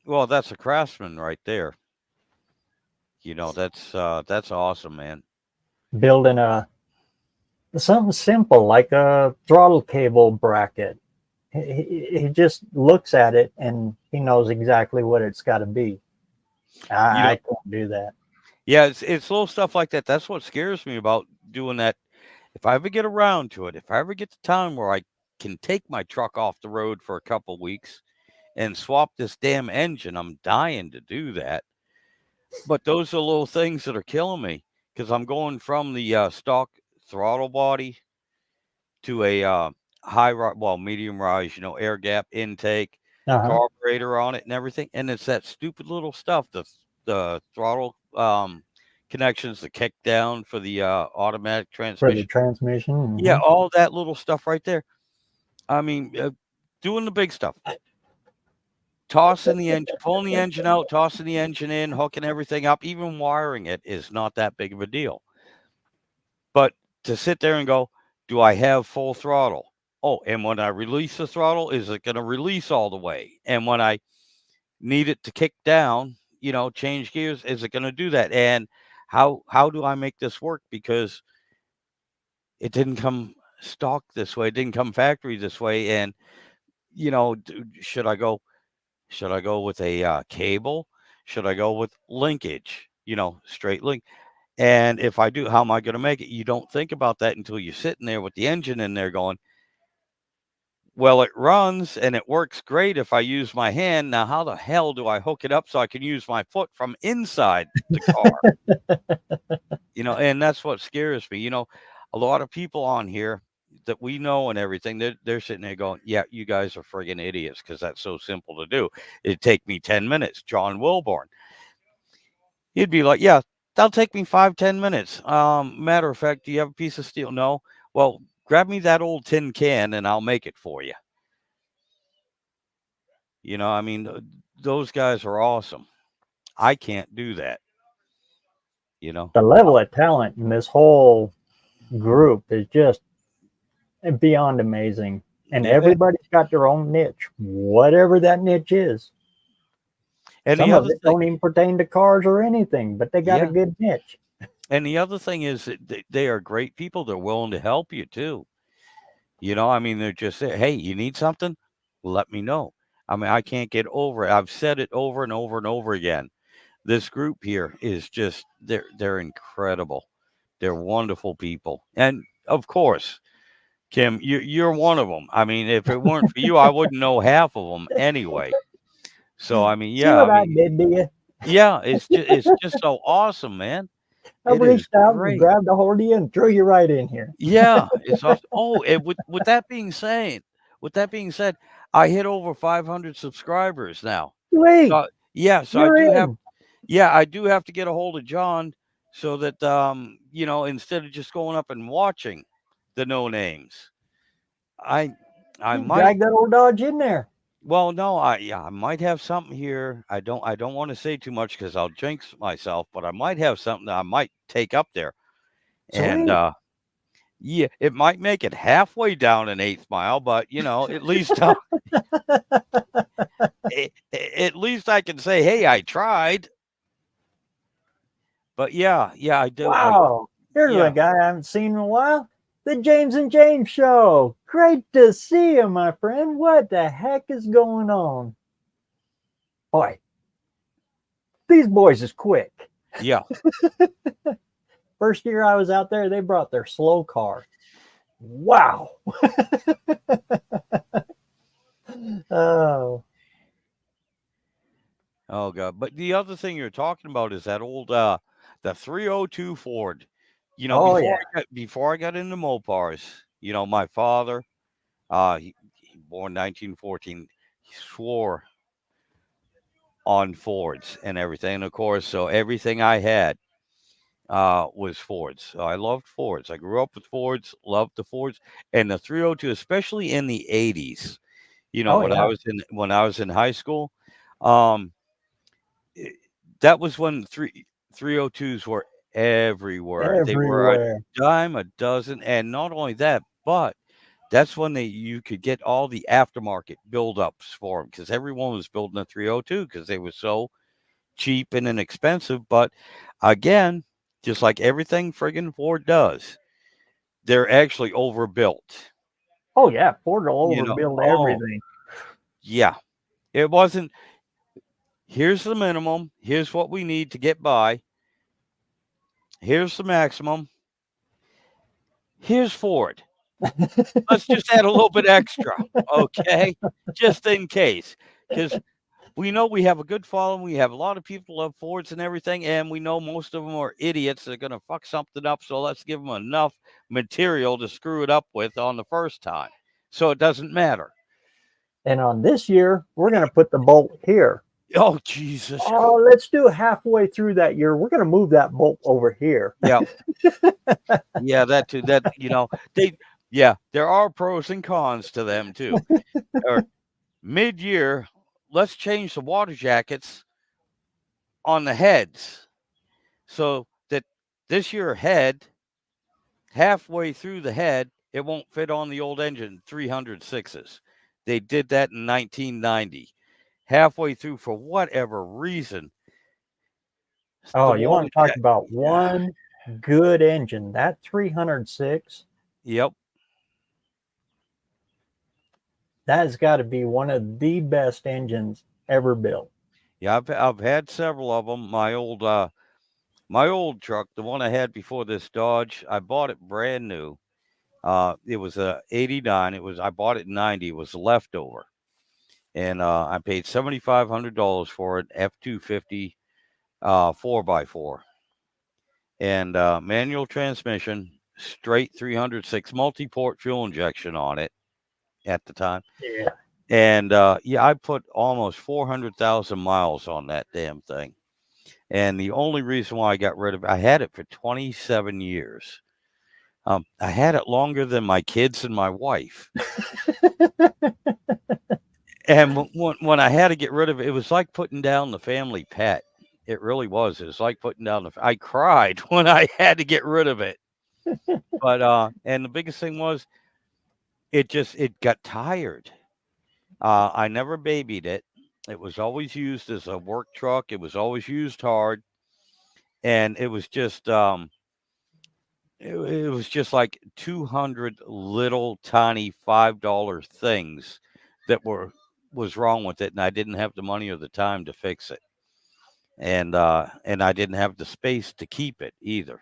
Well, that's a craftsman right there. That's awesome, man. Building a something simple like a throttle cable bracket. He just looks at it and he knows exactly what it's got to be. You know, I can't do that. yeah, it's little stuff like that. That's what scares me about doing that. If I ever get around to it, if I ever get the time where I can take my truck off the road for a couple weeks and swap this damn engine, I'm dying to do that. But those are little things that are killing me because I'm going from the stock throttle body to a medium rise, air gap intake, Uh-huh. carburetor on it, and everything. And it's that stupid little stuff, the throttle connections, the kick down for the automatic For the transmission. transmission. Yeah, Mm-hmm. all that little stuff right there. I mean, doing the big stuff, tossing the engine, pulling the engine out, tossing the engine in, hooking everything up, even wiring it is not that big of a deal. But to sit there and go, do I have full throttle? Oh, and when I release the throttle, is it going to release all the way? And when I need it to kick down, change gears, is it going to do that? And how do I make this work? Because it didn't come stock this way, it didn't come factory this way. And should I go with a cable? Should I go with linkage? Straight link. And if I do, how am I going to make it? You don't think about that until you're sitting there with the engine in there going, well, it runs and it works great if I use my hand. Now, how the hell do I hook it up so I can use my foot from inside the car? And that's what scares me. A lot of people on here that we know and everything, they're sitting there going, yeah, you guys are friggin' idiots because that's so simple to do. It'd take me 10 minutes. John Wilborn, he'd be like, yeah, that'll take me 5-10 minutes. Matter of fact, do you have a piece of steel? No. Well, grab me that old tin can and I'll make it for you. I mean, those guys are awesome. I can't do that. The level of talent in this whole group is just beyond amazing. And Yeah. everybody's got their own niche, whatever that niche is. And Some the of other it thing, don't even pertain to cars or anything, but they got a yeah. good niche. And the other thing is that they are great people. They're willing to help you too. I mean, they're just there. Hey, you need something? Let me know. I mean, I can't get over it. I've said it over and over and over again. This group here is just they're incredible. They're wonderful people. And of course, Kim, you're one of them. I mean, if it weren't for you, I wouldn't know half of them anyway. So I mean, See yeah, I what I mean, did to you? yeah, it's just so awesome, man. I It is reached out and great. grabbed a hold of you and threw you right in here. Yeah, it's awesome. Oh, and with that being said, I hit over 500 subscribers now. Sweet, Yeah, so you're in. I do have to get a hold of John so that instead of just going up and watching the no names, I I might Drag that old Dodge in there. well no, I might have something here. I don't want to say too much because I'll jinx myself, but I might have something that I might take up there. And Sweet. yeah, it might make it halfway down an eighth mile, but at least at least I can say, hey, I tried. But yeah, I do. Wow. Here's a Yeah. guy I haven't seen in a while. The James and James Show. Great to see you, my friend. What the heck is going on? Boy, these boys is quick. Yeah. First year I was out there, they brought their slow car. Wow. Oh, Oh god. But the other thing you're talking about is that old the 302 Ford. oh yeah. Before I got into Mopars, my father, he born 1914, he swore on Fords and everything. And of course, so everything I had was Fords. So I loved Fords. I grew up with Fords, loved the Fords, and the 302, especially in the 80s. Oh When yeah. when I was in high school, um, i- that was when 302s were everywhere. They were a Everywhere. dime a dozen, and not only that, but that's when you could get all the aftermarket buildups for them because everyone was building a 302 because they were so cheap and inexpensive. But again, just like everything friggin' Ford does, they're actually overbuilt. Oh yeah. Ford will overbuild Oh everything. yeah, it wasn't. Here's the minimum. Here's what we need to get by. Here's the maximum. Here's Ford. Let's just add a little bit extra, okay? Just in case, because we know we have a good following. We have a lot of people love Fords and everything, and we know most of them are idiots. They're going to fuck something up. So let's give them enough material to screw it up with on the first time, so it doesn't matter. And on this year, we're going to put the bolt here. Oh Jesus! Oh, let's do halfway through that year. We're going to move that bolt over here. Yeah, yeah, that too. That they. Yeah, there are pros and cons to them too. Or mid-year, let's change the water jackets on the heads so that this year head halfway through the head, it won't fit on the old engine 306s. They did that in 1990. Halfway through, for whatever reason, Oh, the you want woman to talk had, about yeah, one good engine? That 306, yep, that has got to be one of the best engines ever built. yeah. I've had several of them. My old truck, the one I had before this Dodge, I bought it brand new. It was a '89. I bought it in '90. It was a leftover, and I paid $7,500 for it. F-250 4x4, and manual transmission, straight 306, multi-port fuel injection on it at the time. Yeah. And yeah, I put almost 400,000 miles on that damn thing. And the only reason why I got rid of it, I had it for 27 years. I had it longer than my kids and my wife. And when I had to get rid of it, it was like putting down the family pet. It really was. It was like putting down I cried when I had to get rid of it. But and the biggest thing was it got tired. I never babied it. It was always used as a work truck. It was always used hard, and it was just it was just like 200 little tiny $5 things that was wrong with it, and I didn't have the money or the time to fix it, and I didn't have the space to keep it either.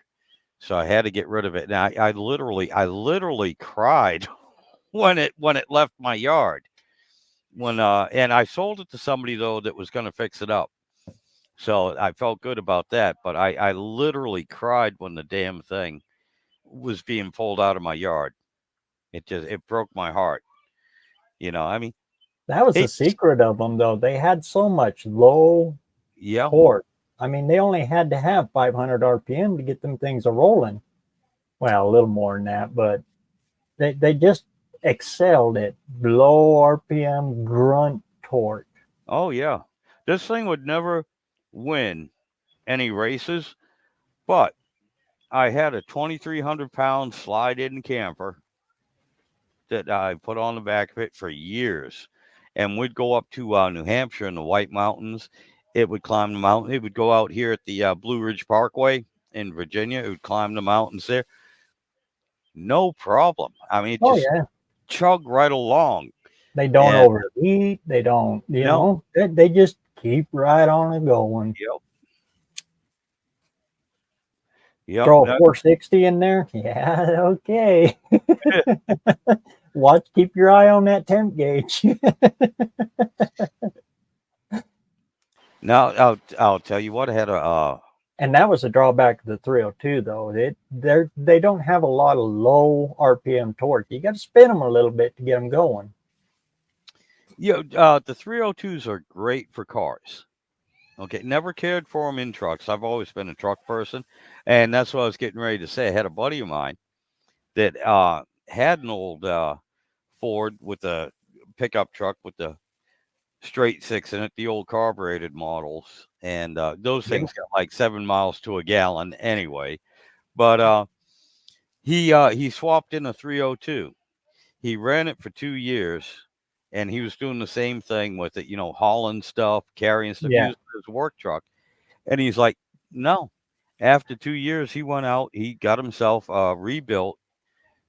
So I had to get rid of it. And I literally cried when it left my yard. When and I sold it to somebody though that was going to fix it up. So I felt good about that, but I literally cried when the damn thing was being pulled out of my yard. It broke my heart. I mean, That was the hey, secret of them, though. They had so much low yeah, torque. I mean, they only had to have 500 RPM to get them things a rolling. Well, a little more than that, but they just excelled at low RPM grunt torque. oh yeah, this thing would never win any races, but I had a 2,300 pound slide-in camper that I put on the back of it for years. And we'd go up to New Hampshire in the White Mountains. It would climb the mountain. It would go out here at the Blue Ridge Parkway in Virginia. It would climb the mountains there. No problem. I mean, it Oh just yeah, chug right along. they don't And overheat. They don't, no, they just keep right on and going. yep, yep. Throw a 460 in there. Yeah, okay. Watch, keep your eye on that temp gauge. Now I'll tell you what. I had a And that was a drawback of the 302, though. They don't have a lot of low RPM torque. You got to spin them a little bit to get them going. the 302s are great for cars. Okay, never cared for them in trucks. I've always been a truck person, and that's what I was getting ready to say. I had a buddy of mine that had an old Ford with a pickup truck with the straight six in it, the old carbureted models, and those Yeah. things got like 7 miles to a gallon anyway. But he swapped in a 302. He ran it for 2 years, and he was doing the same thing with it, hauling stuff, carrying stuff, Yeah. using his work truck. And he's like, no. After 2 years, he went out, he got himself rebuilt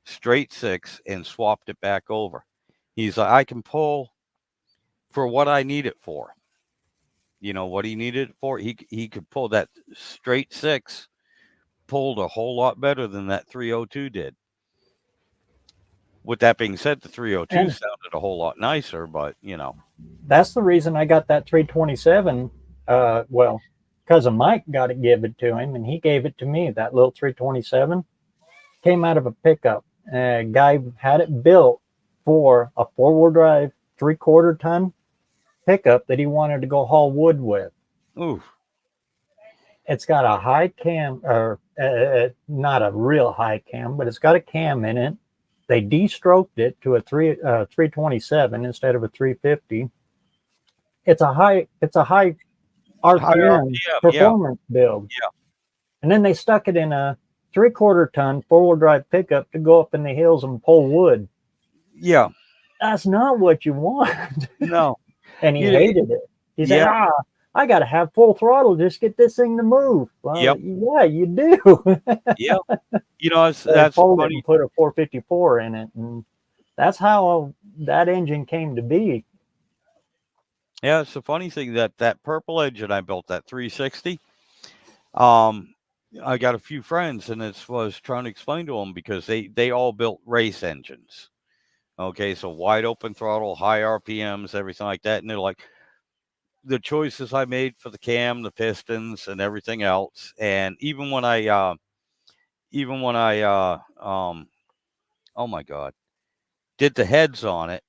straight six and swapped it back over. He's like, I can pull for what I need it for. What he needed it for? He could pull that straight six, pulled a whole lot better than that 302 did. With that being said, the 302 And sounded a whole lot nicer, but that's the reason I got that 327. Well, cousin Mike got it given to him, and he gave it to me. That little 327 came out of a pickup. A guy had it built for a 4-wheel drive, 3/4 ton pickup that he wanted to go haul wood with. ooh, It's got a high cam, or not a real high cam, but it's got a cam in it. They de-stroked it to a 327 instead of a 350. It's a high high RPM RPM, yeah, performance build. yeah. And then they stuck it in a 3/4 ton 4-wheel drive pickup to go up in the hills and pull wood. Yeah. That's not what you want. No. And he You, hated it. He said, yeah. I got to have full throttle just get this thing to move. Well, Yep. yeah, you do. Yeah. They That's pulled it funny. and put a 454 in it. And that's how that engine came to be. Yeah, it's a funny thing that purple engine I built, that 360. Um, I got a few friends, and it was trying to explain to them because they all built race engines. Okay, so wide open throttle, high RPMs, everything like that, and they're like the choices I made for the cam, the pistons, and everything else. And even when I oh my god, did the heads on it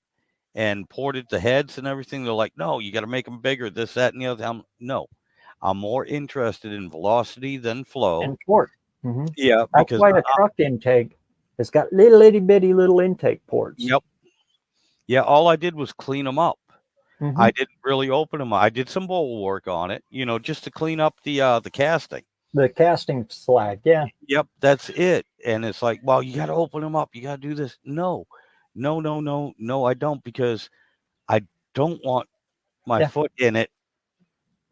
and ported the heads and everything, they're like, no, you got to make them bigger, this, that, and the other. No, I'm more interested in velocity than flow. And torque. Mm-hmm. Yeah, That's because why a truck intake has got little itty bitty little intake ports. yep, yeah. All I did was clean them up. Mm-hmm. I didn't really open them. I did some bowl work on it, just to clean up the casting. The casting slag, yeah. Yep, that's it. And it's like, well, you got to open them up. You got to do this. No, no, no, no, no. I don't, because I don't want my Yeah. foot in it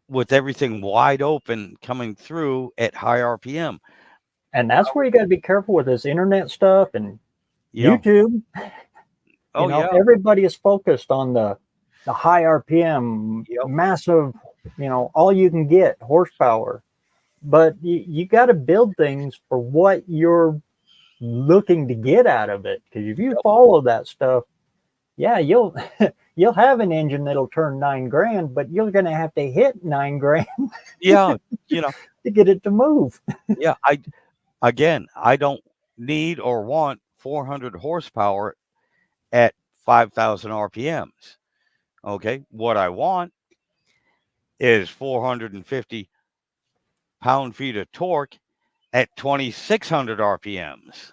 with everything wide open coming through at high RPM. And that's where you got to be careful with this internet stuff and Yeah. YouTube. Oh yeah. Everybody is focused on the high RPM, Yep. massive, all you can get horsepower. But you got to build things for what you're looking to get out of it. Because if you follow that stuff, yeah, you'll you'll have an engine that'll turn $9,000, but you're going to have to hit $9,000 Yeah. to get it to move. Yeah. I don't need or want 400 horsepower at 5,000 RPMs. Okay. What I want is 450 pound-feet of torque at 2,600 RPMs.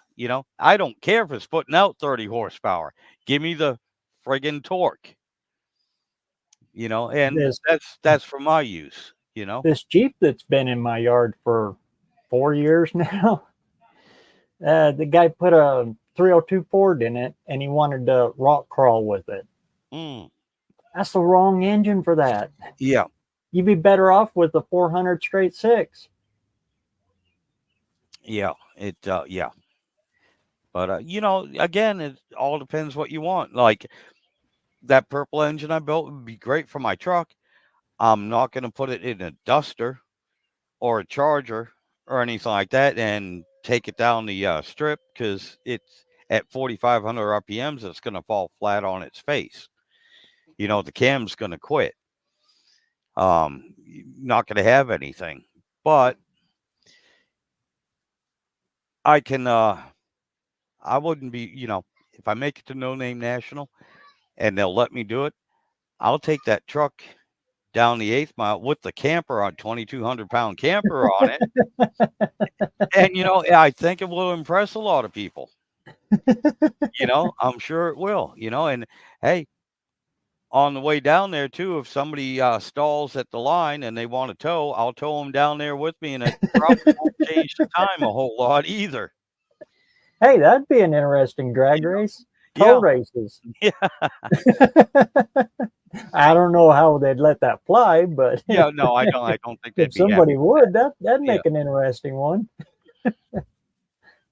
I don't care if it's putting out 30 horsepower. Give me the friggin' torque. And This that's for my use. this Jeep that's been in my yard for 4 years now. The guy put a 302 Ford in it, and he wanted to rock crawl with it. Mm, That's the wrong engine for that. yeah. You'd be better off with the 400 straight six. Yeah. Yeah. But again, it all depends what you want. Like that purple engine I built would be great for my truck. I'm not going to put it in a duster or a charger or anything like that and take it down the strip, because it's at 4,500 RPMs. It's going to fall flat on its face. The cam's going to quit. Not going to have anything. But I can. I wouldn't be. If I make it to No Name National and they'll let me do it, I'll take that truck down the 8th mile with the camper on 2,200-pound camper on it. And, I think it will impress a lot of people. I'm sure it will, and hey, on the way down there too, if somebody stalls at the line and they want to tow, I'll tow them down there with me, and it probably won't change the time a whole lot either. Hey, that'd be an interesting drag race. Tow Yeah. races. Yeah. I don't know how they'd let that fly, but Yeah, no, I don't think they'd if be happy somebody with would, that'd make an interesting one.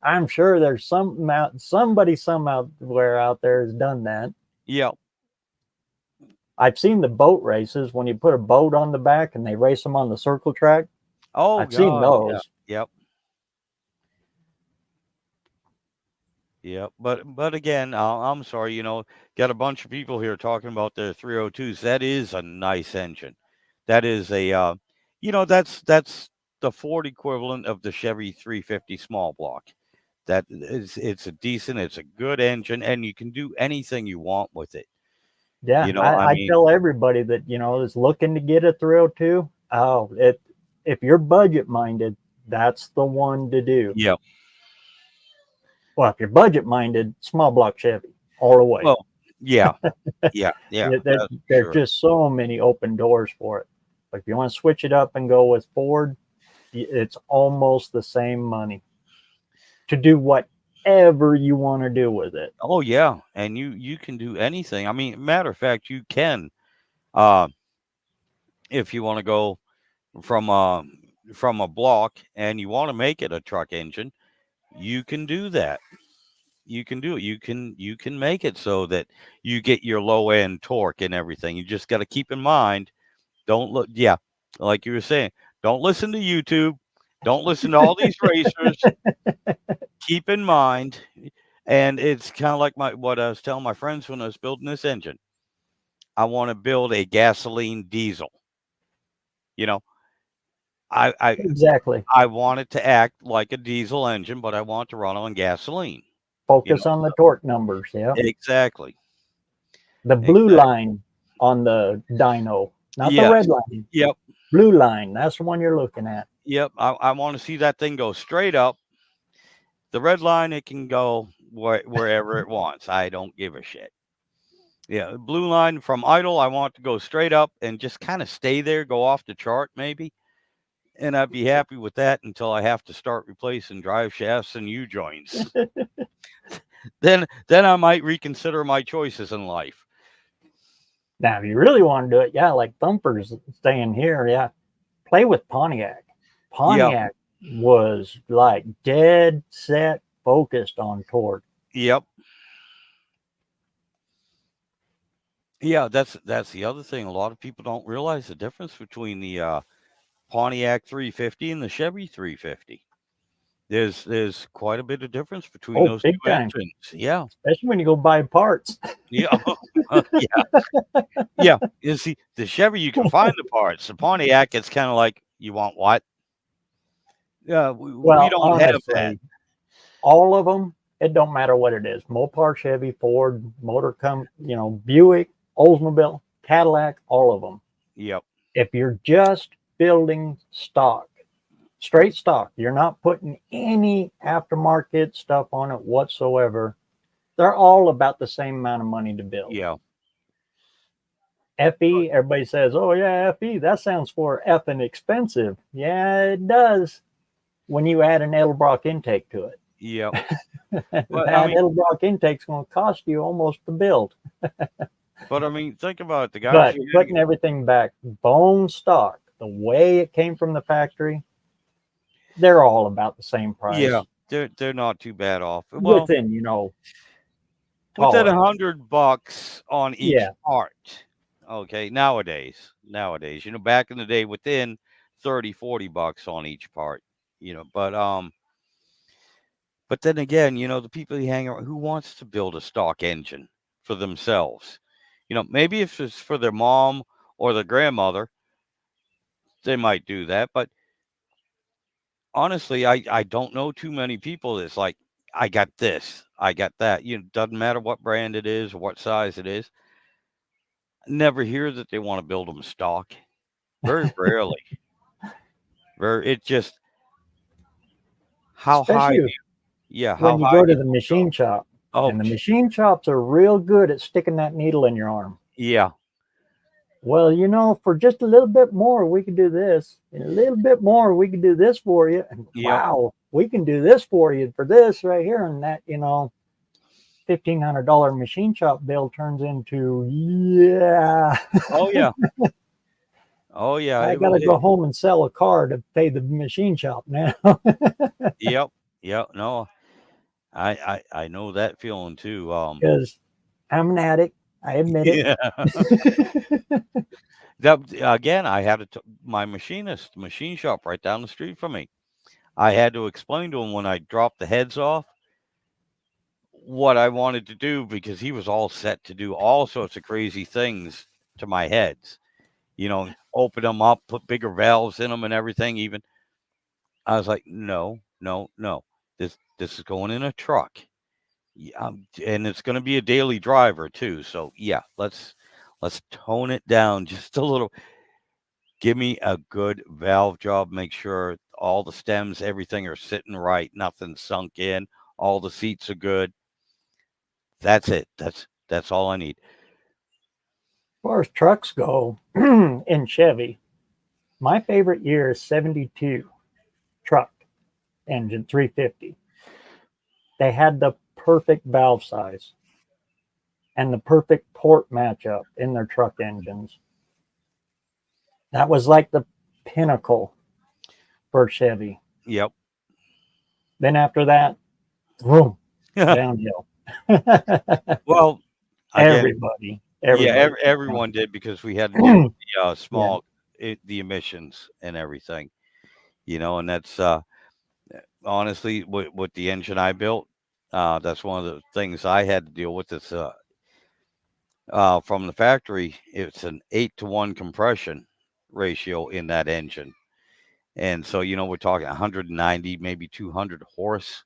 I'm sure there's somebody somewhere out there has done that. Yeah. I've seen the boat races when you put a boat on the back and they race them on the circle track. Oh, I've seen God. those. Yeah. Yep. Yeah, but again, I'm sorry, got a bunch of people here talking about their 302s. That is a nice engine. That is that's the Ford equivalent of the Chevy 350 small block. It's a good engine, and you can do anything you want with it. Yeah, I tell everybody that is looking to get a 302. If you're budget minded, that's the one to do. Yeah. Well, if you're budget minded, small block Chevy all the way. Well, yeah, yeah. There's just so many open doors for it. But if you want to switch it up and go with Ford, it's almost the same money. to do whatever you want to do with it. Oh yeah, and you can do anything. I mean, matter of fact, you can uh if you want to go from a from a block and you want to make it a truck engine, you can do that. You can do it. You can make it so that you get your low end torque and everything. You just got to keep in mind, don't look, yeah, like you were saying, don't listen to YouTube, don't listen to all these racers. Keep in mind, and it's kind of like my what I was telling my friends when I was building this engine. I want to build a gasoline diesel. You know, I I Exactly. I want it to act like a diesel engine, but I want to run on gasoline. You know, Focus on the torque numbers. Yeah. exactly, The blue exactly. line on the dyno, not the red Yes. line. Yep. Blue line. That's the one you're looking at. Yep. I want to see that thing go straight up. The red line, it can go wherever it wants. I don't give a shit. Yeah. Blue line from idle, I want to go straight up and just kind of stay there, go off the chart maybe. And I'd be happy with that until I have to start replacing drive shafts and U joints. Then I might reconsider my choices in life. Now, if you really want to do it, yeah, like Thumper's saying here, yeah, play with Pontiac. Yeah. Pontiac was like dead set focused on torque. Yep. Yeah, that's the other thing. A lot of people don't realize the difference between the Pontiac 350 and the Chevy 350. There's quite a bit of difference between Oh, those big two time, engines. Yeah. especially when you go buy parts. Yeah. Yeah. Yeah. You see, the Chevy you can find the parts. The Pontiac, it's kind of like, you want what? Yeah, we Well, don't have that. honestly, all of them, it don't matter what it is. Mopar, Chevy, Ford, Buick, Oldsmobile, Cadillac, all of them. Yep. If you're just building stock, straight stock, you're not putting any aftermarket stuff on it whatsoever. They're all about the same amount of money to build. Yeah. FE, everybody says, oh yeah, FE, that sounds for effing expensive. Yeah, it does when you add an Edelbrock intake to it. Yep. That But I mean, Edelbrock intake's going to cost you almost to build. think about it. The guys But you putting everything back bone stock, the way it came from the factory, they're all about the same yeah, price they're not too bad off. Well, within, within tolerance. $100 on each Yeah. part. Okay, nowadays, back in the day, within 30-40 bucks on each part. But then again, the people you hang around, who wants to build a stock engine for themselves? Maybe if it's for their mom or their grandmother, they might do that. But honestly, I don't know too many people that's like, I got this, I got that. Doesn't matter what brand it is or what size it is. Never hear that they want to build them stock. Very rarely. It just, how high do Especially how when you high go do to you the go? machine shop. Oh, And the machine shops are real good at sticking that needle in your arm. yeah, Well, for just a little bit more, we could do this. And a little bit more, we could do this for you. And yep, wow, we can do this for you for this right here. And that, $1,500 machine shop bill turns into, yeah, oh yeah, oh yeah. I got to go home and sell a car to pay the machine shop now. Yep, yep. No, I know that feeling too. Because I'm an addict. I admit it. Yeah. That again, I had my machine shop right down the street from me. I had to explain to him when I dropped the heads off what I wanted to do because he was all set to do all sorts of crazy things to my heads. Open them up, put bigger valves in them and everything. Even I was like, no, no, no. This is going in a truck. Yeah, and it's going to be a daily driver too. So yeah, let's tone it down just a little. Give me a good valve job. Make sure all the stems, everything are sitting right. Nothing sunk in. All the seats are good. That's it. That's all I need. As far as trucks go, in Chevy, my favorite year is 72 truck engine 350. They had the perfect valve size and the perfect port matchup in their truck engines. That was like the pinnacle for Chevy. Yep. Then after that, boom, downhill. Well, again, everybody, yeah, everybody. everyone did because we had to deal with the Yeah. the emissions and everything, and that's honestly with the engine I built. That's one of the things I had to deal with. It's from the factory. It's an 8-to-1 compression ratio in that engine, and so we're talking 190, maybe 200 horse.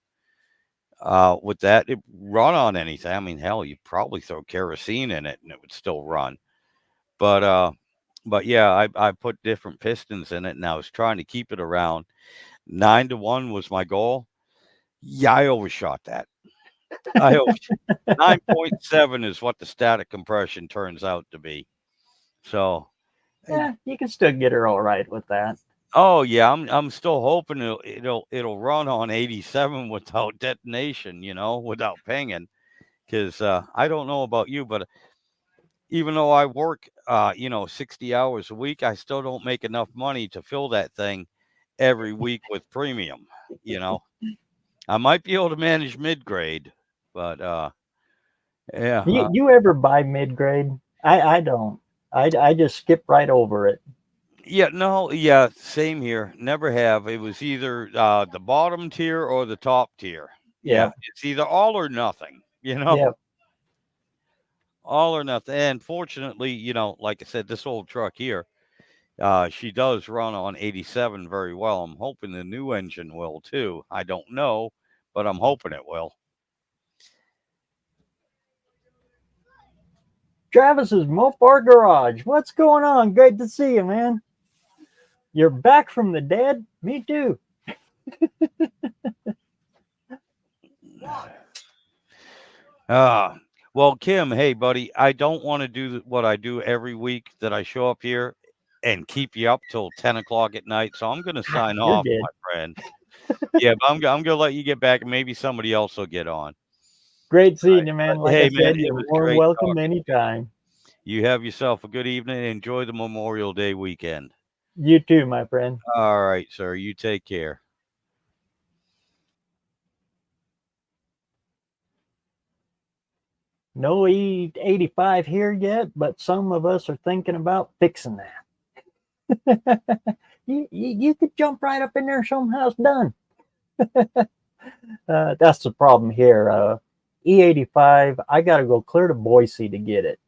With that, it run on anything. I mean, hell, you probably throw kerosene in it and it would still run. But yeah, I put different pistons in it, and I was trying to keep it around 9-to-1 was my goal. Yeah, I overshot that. I over 9.7 is what the static compression turns out to be. So, Yeah, you can still get her all right with that. oh yeah, I'm still hoping it'll run on 87 without detonation, without pinging. Because I don't know about you, but even though I work, 60 hours a week, I still don't make enough money to fill that thing every week with premium. You know, I might be able to manage mid grade, but yeah, You ever buy mid grade? I don't. I just skip right over it. yeah, no, yeah, same here. Never have. It was either the bottom tier or the top tier. Yeah, Yep. it's either all or nothing. Yep. All or nothing. And fortunately, like I said, this old truck here. She does run on 87 very well. I'm hoping the new engine will too. I don't know, but I'm hoping it will. Travis's Mopar Garage. What's going on? Great to see you, man. You're back from the dead? Me too. Well, Kim, hey, buddy, I don't want to do what I do every week that I show up here and keep you up till 10 o'clock at night. So I'm going to sign You're off, good. my friend. Yeah, but I'm going to let you get back and maybe somebody else will get on. Great All seeing right. you, man. But Like I hey, man, said, it you're was more than great welcome talking. anytime. You have yourself a good evening. Enjoy the Memorial Day weekend. You too, my friend. All right, sir. You take care. No E85 here yet, but some of us are thinking about fixing that. You could jump right up in there and show them how it's done. That's the problem here. E85, I got to go clear to Boise to get it.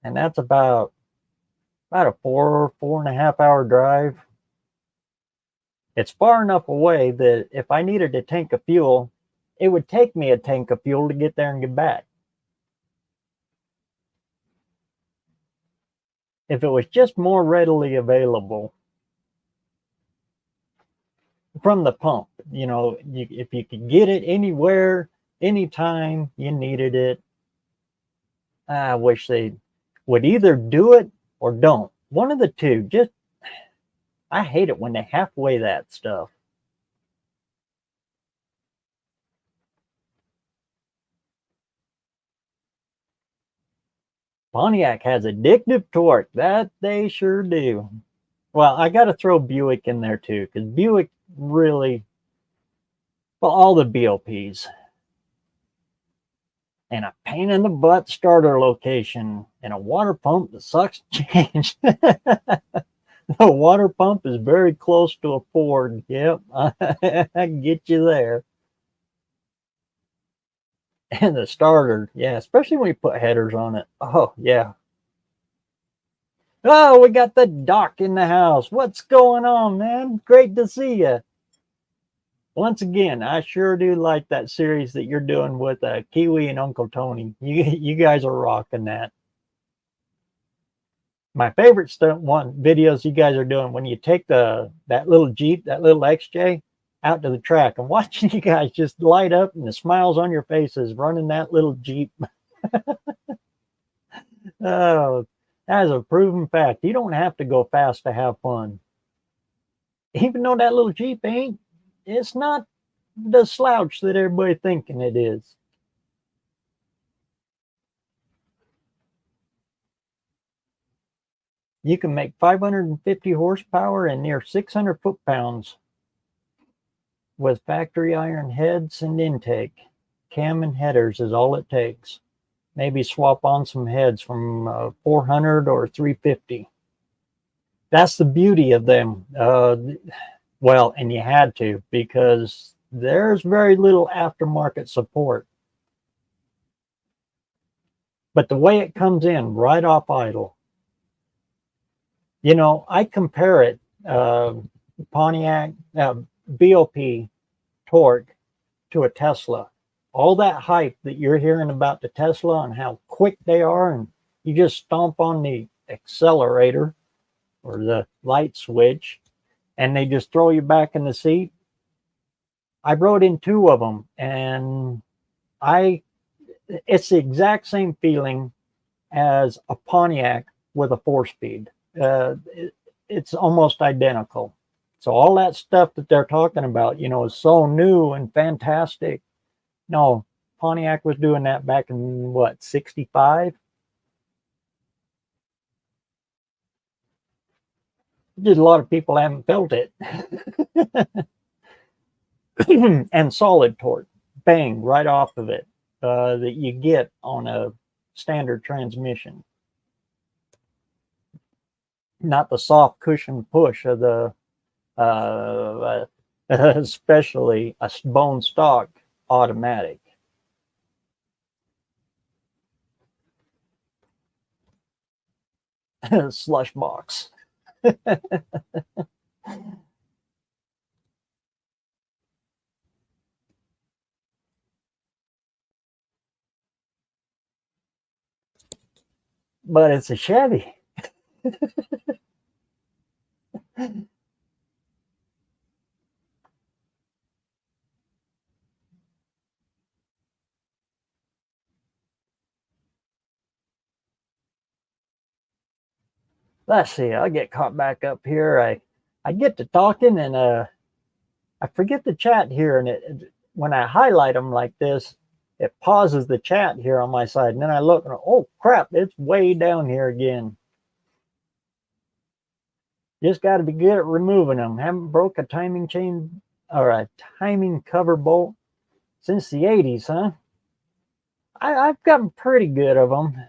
And that's about a 4.5 hour drive. It's far enough away that if I needed a tank of fuel, it would take me a tank of fuel to get there and get back. If it was just more readily available from the pump, if you could get it anywhere, anytime you needed it, I wish they would either do it or don't. One of the two. Just, I hate it when they halfway that stuff. Pontiac has addictive torque. That they sure do. Well, I got to throw Buick in there too, because Buick really, well, all the BOPs, and a pain in the butt starter location, and a water pump that sucks to change. The water pump is very close to a Ford. Yep, I can get you there. And the starter, yeah, especially when you put headers on it. Oh, yeah. Oh, we got the doc in the house. What's going on, man? Great to see you. Once again, I sure do like that series that you're doing with Kiwi and Uncle Tony. You guys are rocking that. My favorite videos you guys are doing when you take that little Jeep, that little XJ, out to the track and watching you guys just light up and the smiles on your faces running that little Jeep. Oh, that is a proven fact. You don't have to go fast to have fun. Even though that little Jeep it's not the slouch that everybody thinking it is. You can make 550 horsepower and near 600 foot-pounds with factory iron heads and intake. Cam and headers is all it takes. Maybe swap on some heads from 400 or 350. That's the beauty of them. Well, and you had to, because there's very little aftermarket support. But the way it comes in right off idle, you know, I compare it, Pontiac, BOP torque to a Tesla. All that hype that you're hearing about the Tesla and how quick they are, and you just stomp on the accelerator or the light switch and they just throw you back in the seat. I rode in two of them, and it's the exact same feeling as a Pontiac with a 4-speed. It's almost identical. So all that stuff that they're talking about, you know, is so new and fantastic. No, Pontiac was doing that back in what, 65? Just a lot of people haven't felt it. And solid torque, bang, right off of it, that you get on a standard transmission. Not the soft cushion push of the, especially a bone stock automatic. Slush box. But it's a Chevy. Let's see, I'll get caught back up here. I get to talking and I forget the chat here, and when I highlight them like this, it pauses the chat here on my side, and then I look and oh crap, it's way down here again. Just got to be good at removing them. Haven't broke a timing chain or a timing cover bolt since the 80s, huh? I've gotten pretty good of them,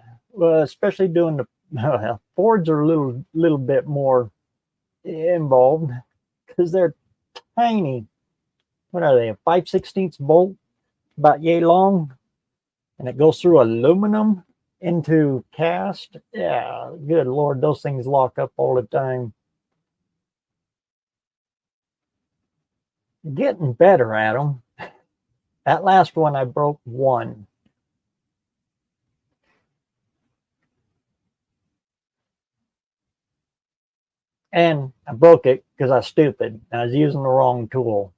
especially doing the Fords are a little bit more involved because they're tiny. What are they? A 5/16 bolt, about yay long, and it goes through aluminum into cast. Yeah, good Lord, those things lock up all the time. Getting better at them. That last one I broke one. And I broke it because I was stupid. I was using the wrong tool.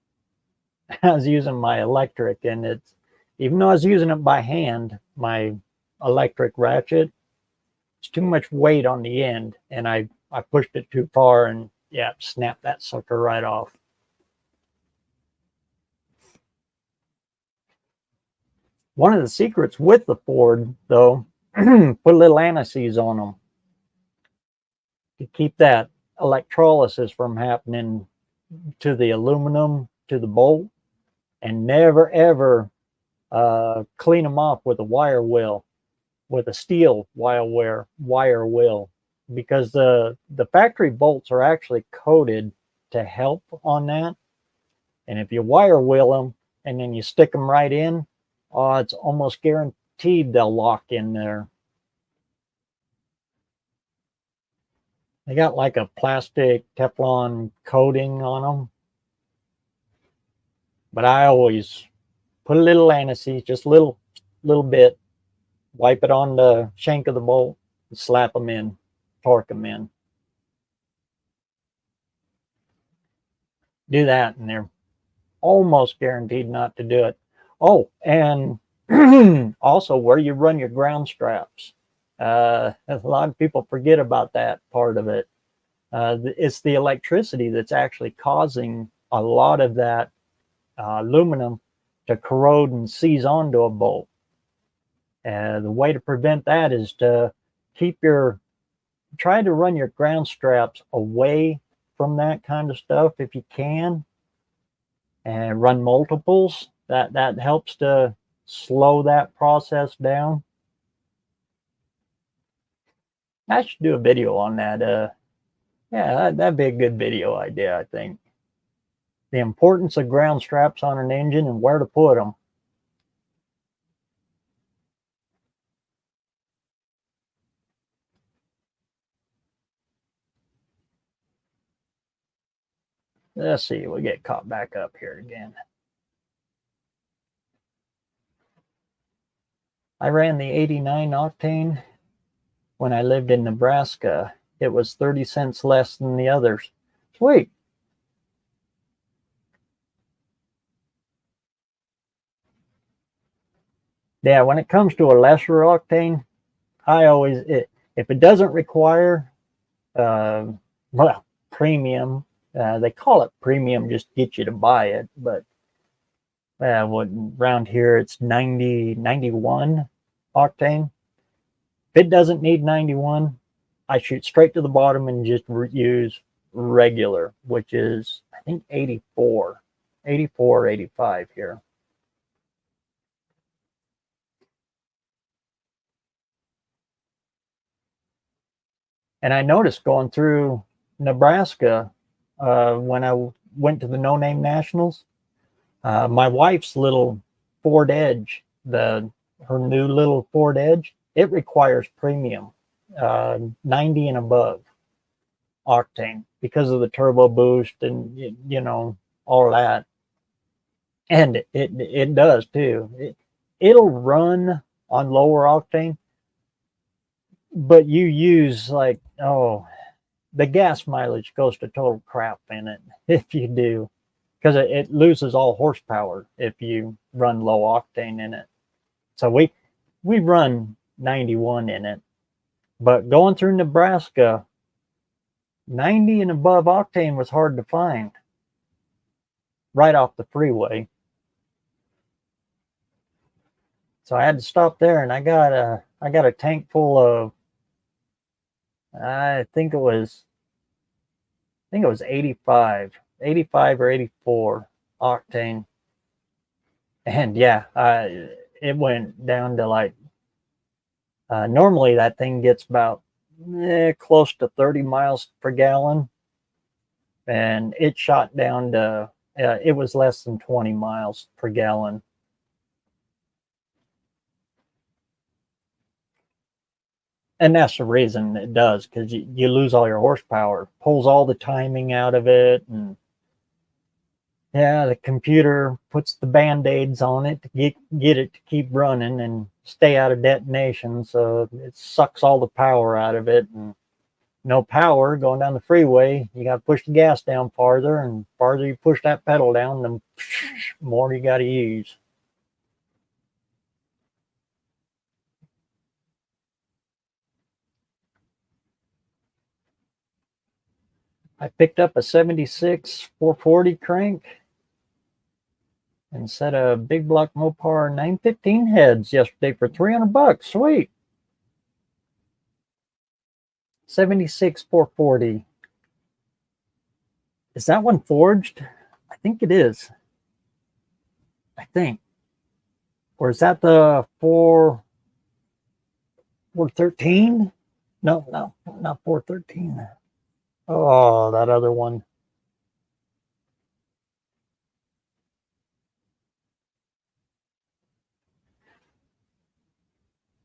I was using my electric, and it's, even though I was using it by hand, my electric ratchet, it's too much weight on the end, and I pushed it too far, and yeah, snapped that sucker right off. One of the secrets with the Ford, though, put a little anti-seize on them to keep that electrolysis from happening to the aluminum, to the bolt, and never ever clean them off with a wire wheel, with a steel wire wheel, because the factory bolts are actually coated to help on that. And if you wire wheel them and then you stick them right in, oh, it's almost guaranteed they'll lock in there. They got like a plastic Teflon coating on them. But I always put a little anti-seize, just a little bit, wipe it on the shank of the bolt, and slap them in, torque them in. Do that, and they're almost guaranteed not to do it. Oh, and also where you run your ground straps. A lot of people forget about that part of it. It's the electricity that's actually causing a lot of that aluminum to corrode and seize onto a bolt. The way to prevent that is to try to run your ground straps away from that kind of stuff if you can, and run multiples. That helps to slow that process down. I should do a video on that. Yeah, that'd be a good video idea, I think. The importance of ground straps on an engine and where to put them. Let's see, we get caught back up here again. I ran the 89 octane when I lived in Nebraska. It was 30 cents less than the others. Sweet. Yeah, when it comes to a lesser octane, if it doesn't require, well, premium, they call it premium just to get you to buy it, but around here it's 91 octane. If it doesn't need 91, I shoot straight to the bottom and just use regular, which is, I think, 84, 85 here. And I noticed going through Nebraska, when I went to the No Name Nationals, my wife's little Ford Edge, her new little Ford Edge, it requires premium, 90 and above octane because of the turbo boost and, you know, all that. And it does too. It'll run on lower octane, but you use like, the gas mileage goes to total crap in it if you do, because it loses all horsepower if you run low octane in it. So we run 91 in it, but going through Nebraska, 90 and above octane was hard to find right off the freeway. So I had to stop there, and I got a tank full of, I think it was 85 or 84 octane. And yeah, it went down to like, normally that thing gets about close to 30 miles per gallon. And it shot down to, it was less than 20 miles per gallon. And that's the reason it does, because you lose all your horsepower, pulls all the timing out of it. And yeah, the computer puts the band-aids on it to get it to keep running and stay out of detonation. So it sucks all the power out of it. And no power going down the freeway, you got to push the gas down farther, and farther you push that pedal down, the more you got to use. I picked up a 76 440 crank and set a big block Mopar 915 heads yesterday for $300. Sweet. 76 440. Is that one forged? I think it is. I think. Or is that the 413? No, not 413. Oh, that other one.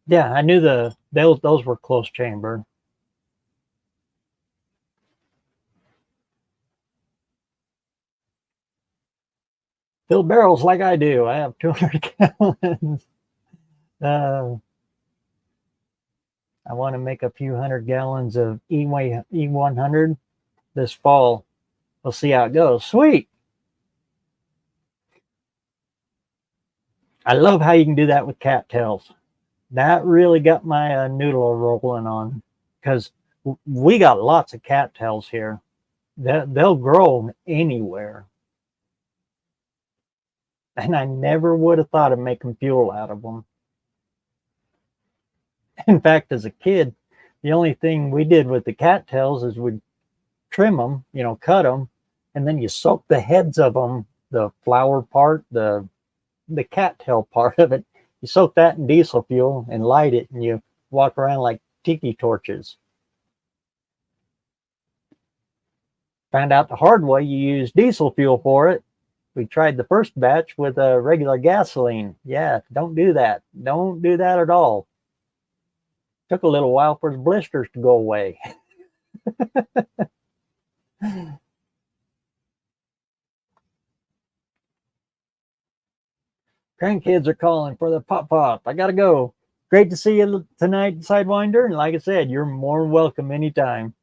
Yeah, I knew those were close chamber. Fill barrels like I do. I have 200 gallons. I want to make a few hundred gallons of E100 this fall. We'll see how it goes. Sweet. I love how you can do that with cattails. That really got my noodle rolling on, because we got lots of cattails here. They'll grow anywhere. And I never would have thought of making fuel out of them. In fact, as a kid, the only thing we did with the cattails is we'd trim them, cut them, and then you soak the heads of them, the flower part, the cattail part of it. You soak that in diesel fuel and light it, and you walk around like tiki torches. Found out the hard way you use diesel fuel for it. We tried the first batch with regular gasoline. Yeah, don't do that. Don't do that at all. Took a little while for the blisters to go away. Grandkids are calling for the pop. I gotta go. Great to see you tonight, Sidewinder. And like I said, you're more welcome anytime.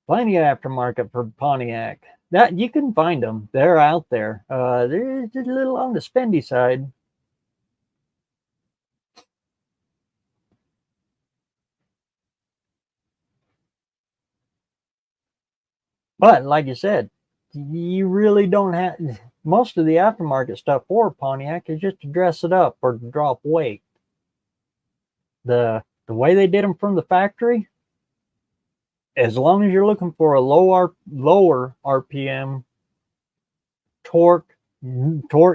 Plenty of aftermarket for Pontiac. That you can find them. They're out there. They're just a little on the spendy side. But like you said, you really don't have most of the aftermarket stuff for Pontiac is just to dress it up or to drop weight. The way they did them from the factory, as long as you're looking for a lower RPM torque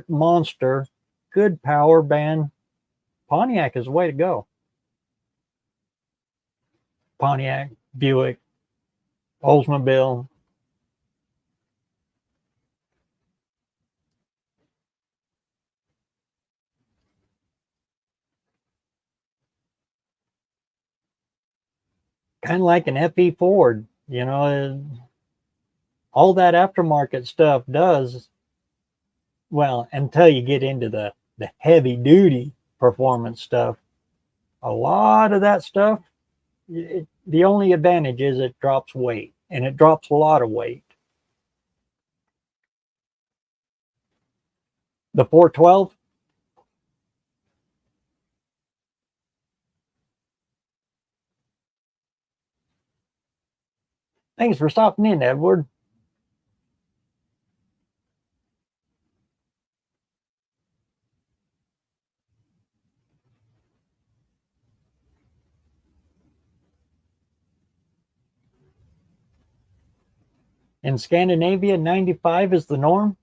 monster, good power band, Pontiac is the way to go. Pontiac, Buick, Oldsmobile. Kind of like an FE Ford, all that aftermarket stuff does, well, until you get into the heavy duty performance stuff, a lot of that stuff, the only advantage is it drops weight, and it drops a lot of weight. The 412, thanks for stopping in, Edward. In Scandinavia, 95 is the norm.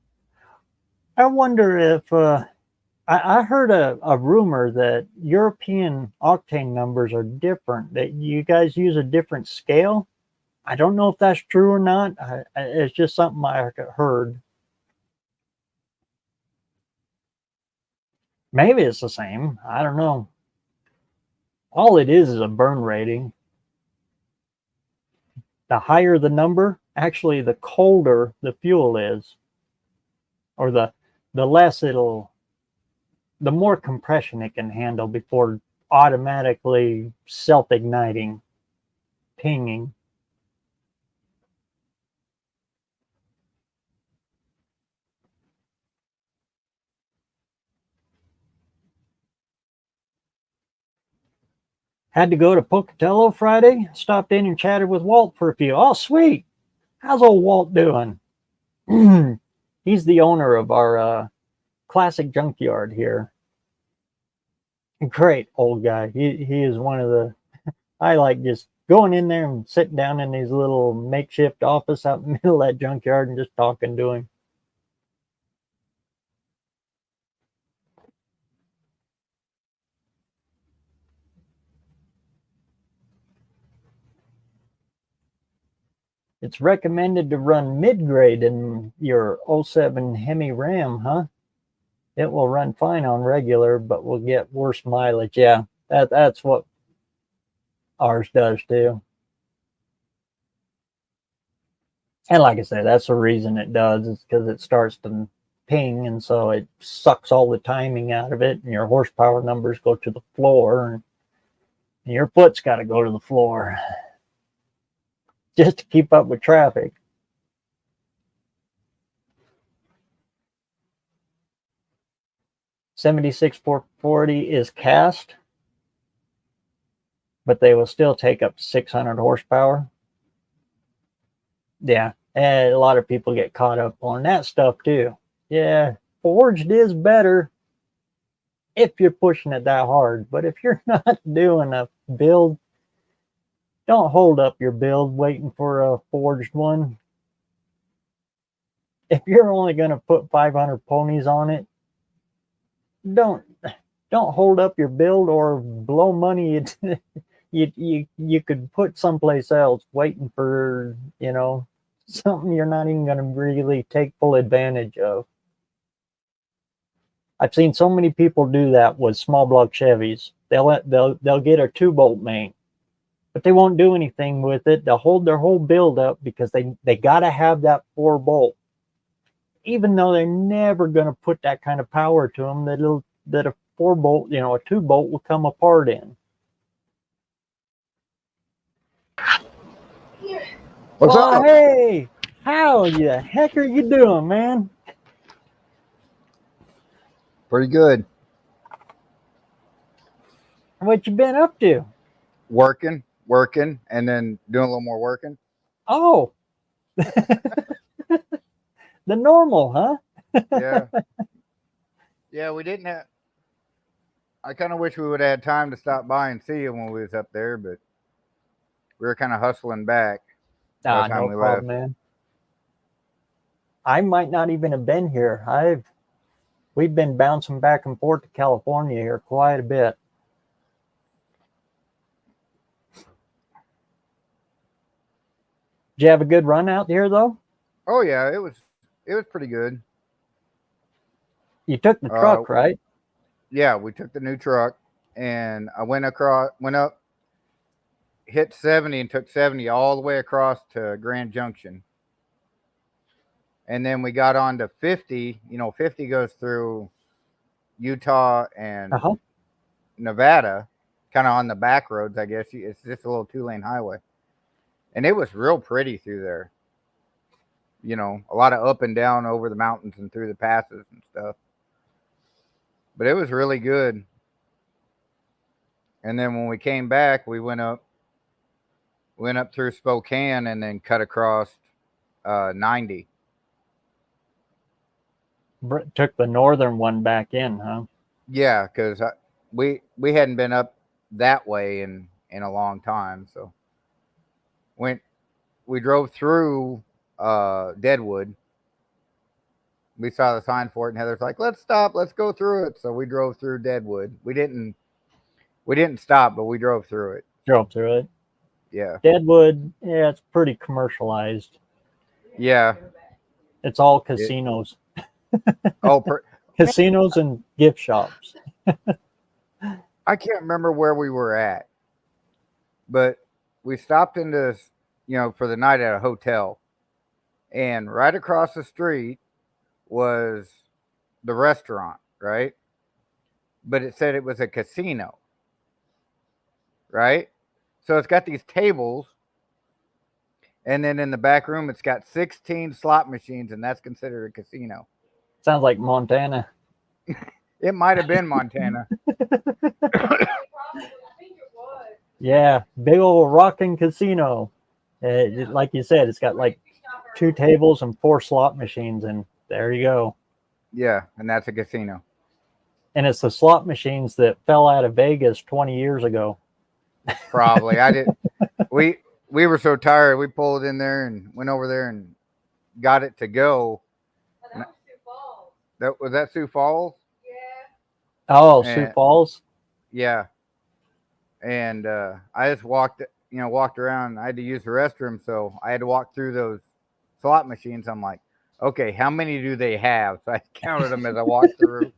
I wonder if I heard a rumor that European octane numbers are different, that you guys use a different scale. I don't know if that's true or not. It's just something I heard. Maybe it's the same. I don't know. All it is a burn rating. The higher the number, actually, the colder the fuel is, or the less the more compression it can handle before automatically self-igniting, pinging. Had to go to Pocatello Friday. Stopped in and chatted with Walt for a few. Oh, sweet. How's old Walt doing? He's the owner of our classic junkyard here. Great old guy. He is one of the, I like just going in there and sitting down in his little makeshift office out in the middle of that junkyard and just talking to him. It's recommended to run mid-grade in your '07 Hemi Ram, huh? It will run fine on regular, but will get worse mileage. Yeah, that's what ours does too. And like I said, that's the reason it does, is because it starts to ping, and so it sucks all the timing out of it, and your horsepower numbers go to the floor, and your foot's got to go to the floor just to keep up with traffic. 76 440 is cast. but they will still take up to 600 horsepower. Yeah, and a lot of people get caught up on that stuff too. Yeah, forged is better if you're pushing it that hard, but if you're not doing a build, don't hold up your build waiting for a forged one. If you're only going to put 500 ponies on it, don't hold up your build or blow money you could put someplace else waiting for, something you're not even going to really take full advantage of. I've seen so many people do that with small block Chevys. They'll get a 2-bolt main, but they won't do anything with it. They'll hold their whole build up because they got to have that 4-bolt, even though they're never going to put that kind of power to them that a 4-bolt, a 2-bolt will come apart in. What's up? Hey, how the heck are you doing, man? Pretty good. What you been up to? Working, and then doing a little more working. Oh, the normal, huh? Yeah. Yeah, we didn't have. I kind of wish we would have had time to stop by and see you when we was up there, but we were kind of hustling back. No problem, man. I might not even have been here. We've been bouncing back and forth to California here quite a bit. Did you have a good run out here, though? Oh yeah, it was pretty good. You took the truck, right? Yeah, we took the new truck, and I went up, hit 70, and took 70 all the way across to Grand Junction. And then we got on to 50. 50 goes through Utah and Nevada, kind of on the back roads, I guess. It's just a little 2-lane highway. And it was real pretty through there. A lot of up and down over the mountains and through the passes and stuff. But it was really good. And then when we came back, we went up through Spokane and then cut across 90. Took the northern one back in, huh? Yeah, because we hadn't been up that way in a long time. So we drove through Deadwood. We saw the sign for it, and Heather's like, "Let's stop. Let's go through it." So we drove through Deadwood. We didn't stop, but we drove through it. Drove through it. Yeah. Deadwood, yeah, it's pretty commercialized. Yeah. It's all casinos. Casinos and gift shops. I can't remember where we were at, but we stopped into, for the night at a hotel, and right across the street was the restaurant, right? But it said it was a casino, right? So it's got these tables, and then in the back room, it's got 16 slot machines, and that's considered a casino. Sounds like Montana. It might have been Montana. Yeah, big old rocking casino. Like you said, it's got like 2 tables and 4 slot machines, and there you go. Yeah, and that's a casino. And it's the slot machines that fell out of Vegas 20 years ago. Probably. I didn't. We were so tired. We pulled in there and went over there and got it to go. That was Sioux Falls. Was that Sioux Falls? Yeah. Oh, Sioux Falls. Yeah. And I just walked around. I had to use the restroom, so I had to walk through those slot machines. I'm like, okay, how many do they have? So I counted them as I walked through.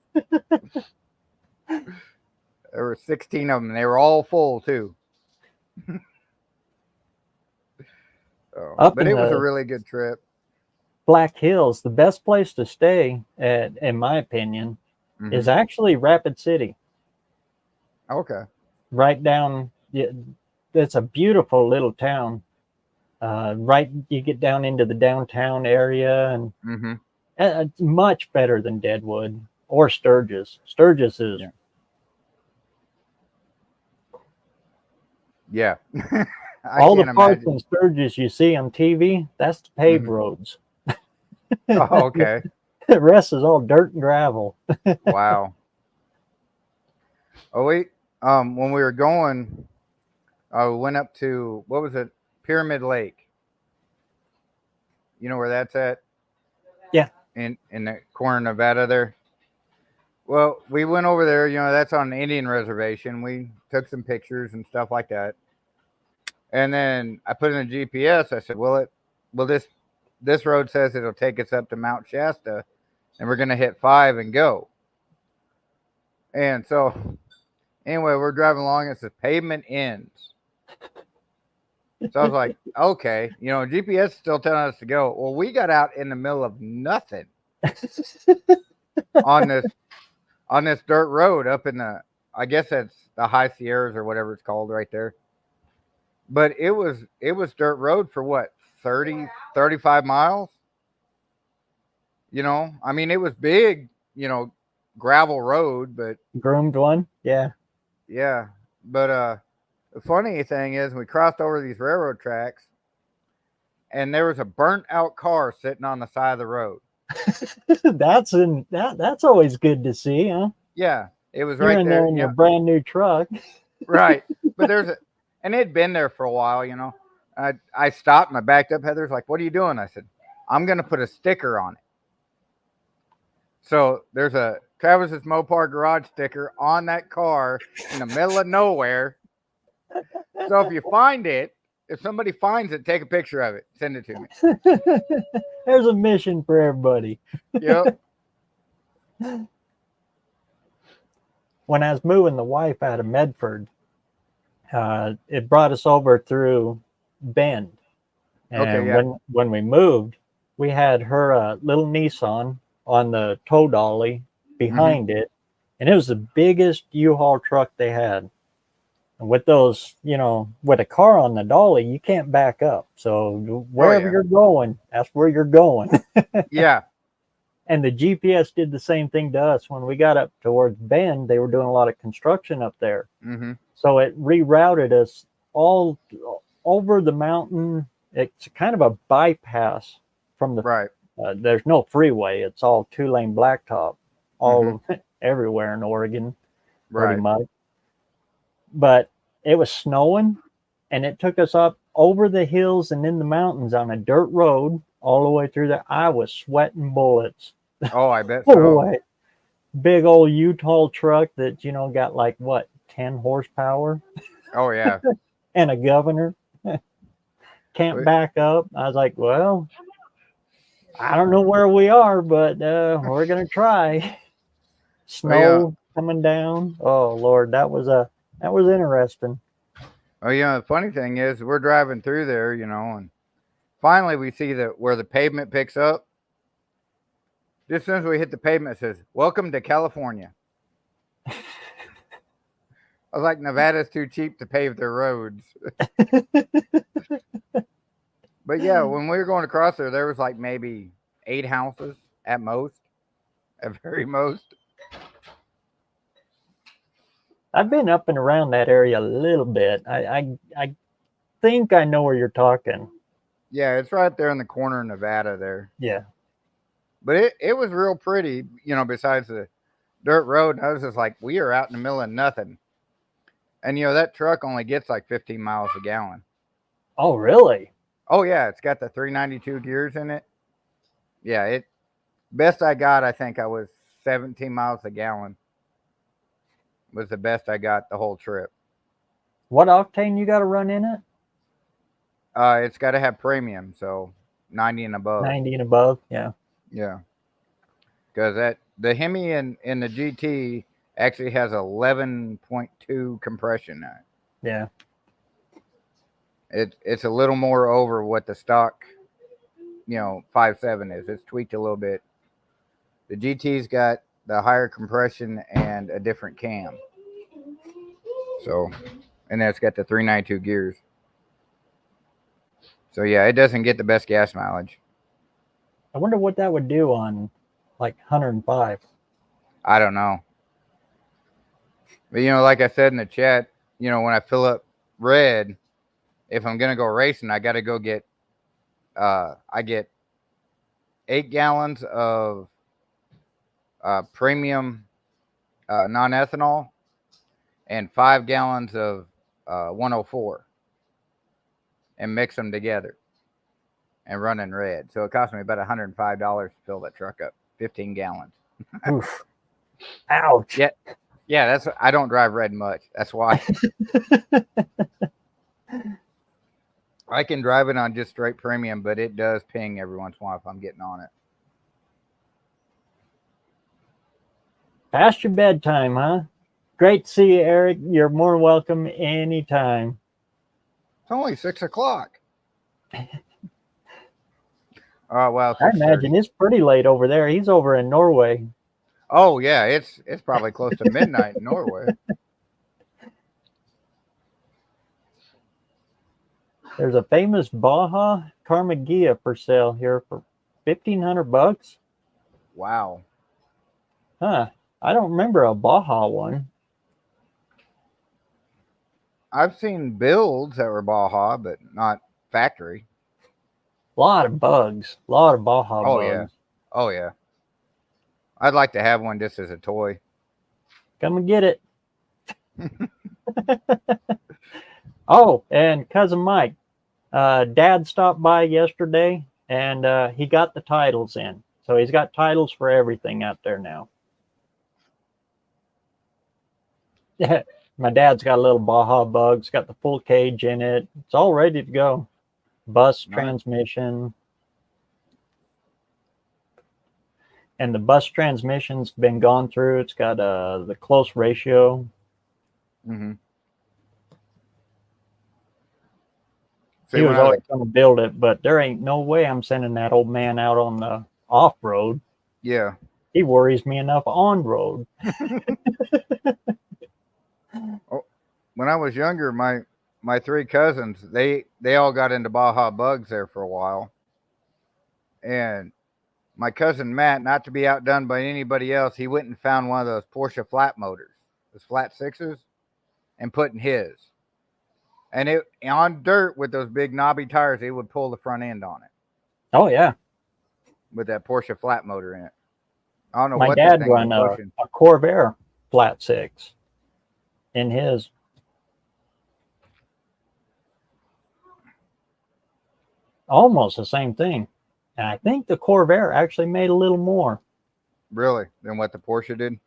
There were 16 of them, and they were all full too. But it was a really good trip. Black Hills, the best place to stay, in my opinion, is actually Rapid City. Okay. Right down, it's a beautiful little town. You get down into the downtown area, and it's much better than Deadwood or Sturgis. Sturgis is Yeah. I All the can't parks imagine. and surges you see on TV, that's the paved Mhm. roads. Oh, okay. The rest is all dirt and gravel. Wow. Oh wait. When we were going, we went up to, what was it? Pyramid Lake. You know where that's at? Yeah. In the corner of Nevada there. Well, we went over there. You know, that's on an Indian reservation. We took some pictures and stuff like that. And then I put in the GPS. I said, well, this road says it'll take us up to Mount Shasta, and we're gonna hit 5 and go. And so, anyway, we're driving along. It says pavement ends. So I was like, okay, you know, GPS is still telling us to go. Well, we got out in the middle of nothing on this dirt road up in the, I guess that's the High Sierras or whatever it's called right there. But it was dirt road for what, 30, 35 miles? You know, I mean, it was big, you know, gravel road, but Groomed one. Yeah. yeah. But the funny thing is, we crossed over these railroad tracks, and there was a burnt out car sitting on the side of the road. That's always good to see, huh? Yeah, it was You're right in there. there in Yeah, your brand new truck. right. But and it'd been there for a while, you know. I stopped and I backed up. Heather's like, "What are you doing?" I said, "I'm gonna put a sticker on it." So there's a Travis's Mopar garage sticker on that car in the middle of nowhere. So if somebody finds it, take a picture of it, send it to me. There's a mission for everybody. Yep. When I was moving the wife out of Medford, it brought us over through Bend. And Okay, yeah. when we moved, we had her little Nissan on the tow dolly behind it. And it was the biggest U-Haul truck they had. And with those, you know, with a car on the dolly, you can't back up. So wherever you're going, that's where you're going. Yeah. And the GPS did the same thing to us. When we got up towards Bend, they were doing a lot of construction up there. Mm-hmm. So it rerouted us all over the mountain. It's kind of a bypass from the, Right. There's no freeway. It's all 2-lane blacktop all everywhere in Oregon, pretty Right. much. But it was snowing, and it took us up over the hills and in the mountains on a dirt road all the way through there. I was sweating bullets. Oh, I bet so. Boy, big old U-Haul truck that, you know, got like what, 10 horsepower Oh, yeah. and a governor. Can't back up. I was like, well, I don't know where we are, but we're gonna try. Snow coming down. Oh Lord, that was interesting. Oh, you know, the funny thing is, we're driving through there, you know, and finally we see that where the pavement picks up. Just as soon as we hit the pavement, it says, "Welcome to California." I was like, Nevada's too cheap to pave their roads. But yeah, when we were going across there was like maybe 8 houses at most, at very most. I've been up and around that area a little bit. I think I know where you're talking. Yeah, it's right there in the corner of Nevada there. Yeah. But it was real pretty, you know, besides the dirt road. And I was just like, we are out in the middle of nothing. And, you know, that truck only gets like 15 miles a gallon. Oh, really? Oh, yeah. It's got the 392 gears in it. Yeah, best I got, I think I was 17 miles a gallon. Was the best I got the whole trip. What octane you got to run in it? It's got to have premium, so 90 and above. 90 and above, yeah. Yeah. Because the Hemi in the GT actually has 11.2 compression on it. Yeah. It's a little more over what the stock, you know, 5.7 is. It's tweaked a little bit. The GT's got the higher compression and a different cam. So, and then it's got the 392 gears. So yeah, it doesn't get the best gas mileage. I wonder what that would do on like 105. I don't know. But, you know, like I said in the chat, you know, when I fill up red, if I'm gonna go racing, I got to go get. I get 8 gallons of premium non-ethanol and 5 gallons of 104, and mix them together and run in red. So it cost me about $105 to fill that truck up, 15 gallons. Oof. Ouch. Yeah, that's I don't drive red much. That's why. I can drive it on just straight premium, but it does ping every once in a while if I'm getting on it. Past your bedtime, huh? Great to see you, Eric. You're more welcome anytime. It's only 6 o'clock. Oh well, I imagine it's pretty late over there. He's over in Norway. Oh yeah, it's probably close to midnight in Norway. There's a famous Baja Carmagia for sale here for $1,500. Wow. Huh. I don't remember a Baja one. I've seen builds that were Baja, but not factory. A lot of bugs. A lot of Baja Oh bugs. yeah. Oh yeah. I'd like to have one just as a toy. Come and get it. Oh, and Cousin Mike. Dad stopped by yesterday, and he got the titles in. So he's got titles for everything out there now. My dad's got a little Baja bug. It's got the full cage in it. It's all ready to go. Bus transmission. And the bus transmission's been gone through. It's got the close ratio. Mm-hmm. He was always going to build it, but there ain't no way I'm sending that old man out on the off-road. Yeah. He worries me enough on-road. Oh, when I was younger, my 3 cousins, they all got into Baja bugs there for a while. And my cousin Matt, not to be outdone by anybody else, he went and found one of those Porsche flat motors, those flat 6s, and put in his. And it on dirt with those big knobby tires, it would pull the front end on it. Oh yeah, with that Porsche flat motor in it. I don't know my what dad this thing run was a Corvair flat 6 in his. Almost the same thing. And I think the Corvair actually made a little more. Really? Than what the Porsche did?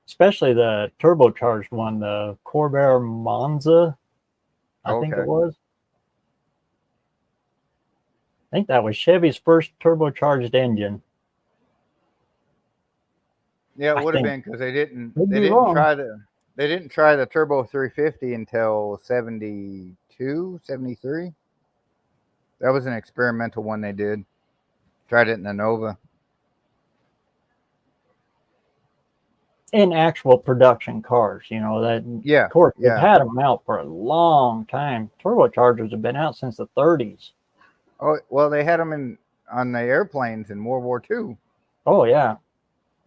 Especially the turbocharged one, the Corvair Monza, I think it was. I think that was Chevy's first turbocharged engine. Yeah, it would have been because they didn't try the Turbo 350 until 72, 73. That was an experimental one they did. Tried it in the Nova. In actual production cars, you know, that, yeah, of course, yeah. they've had them out for a long time. Turbochargers have been out since the 30s. Oh, well, they had them on the airplanes in World War II. Oh, yeah.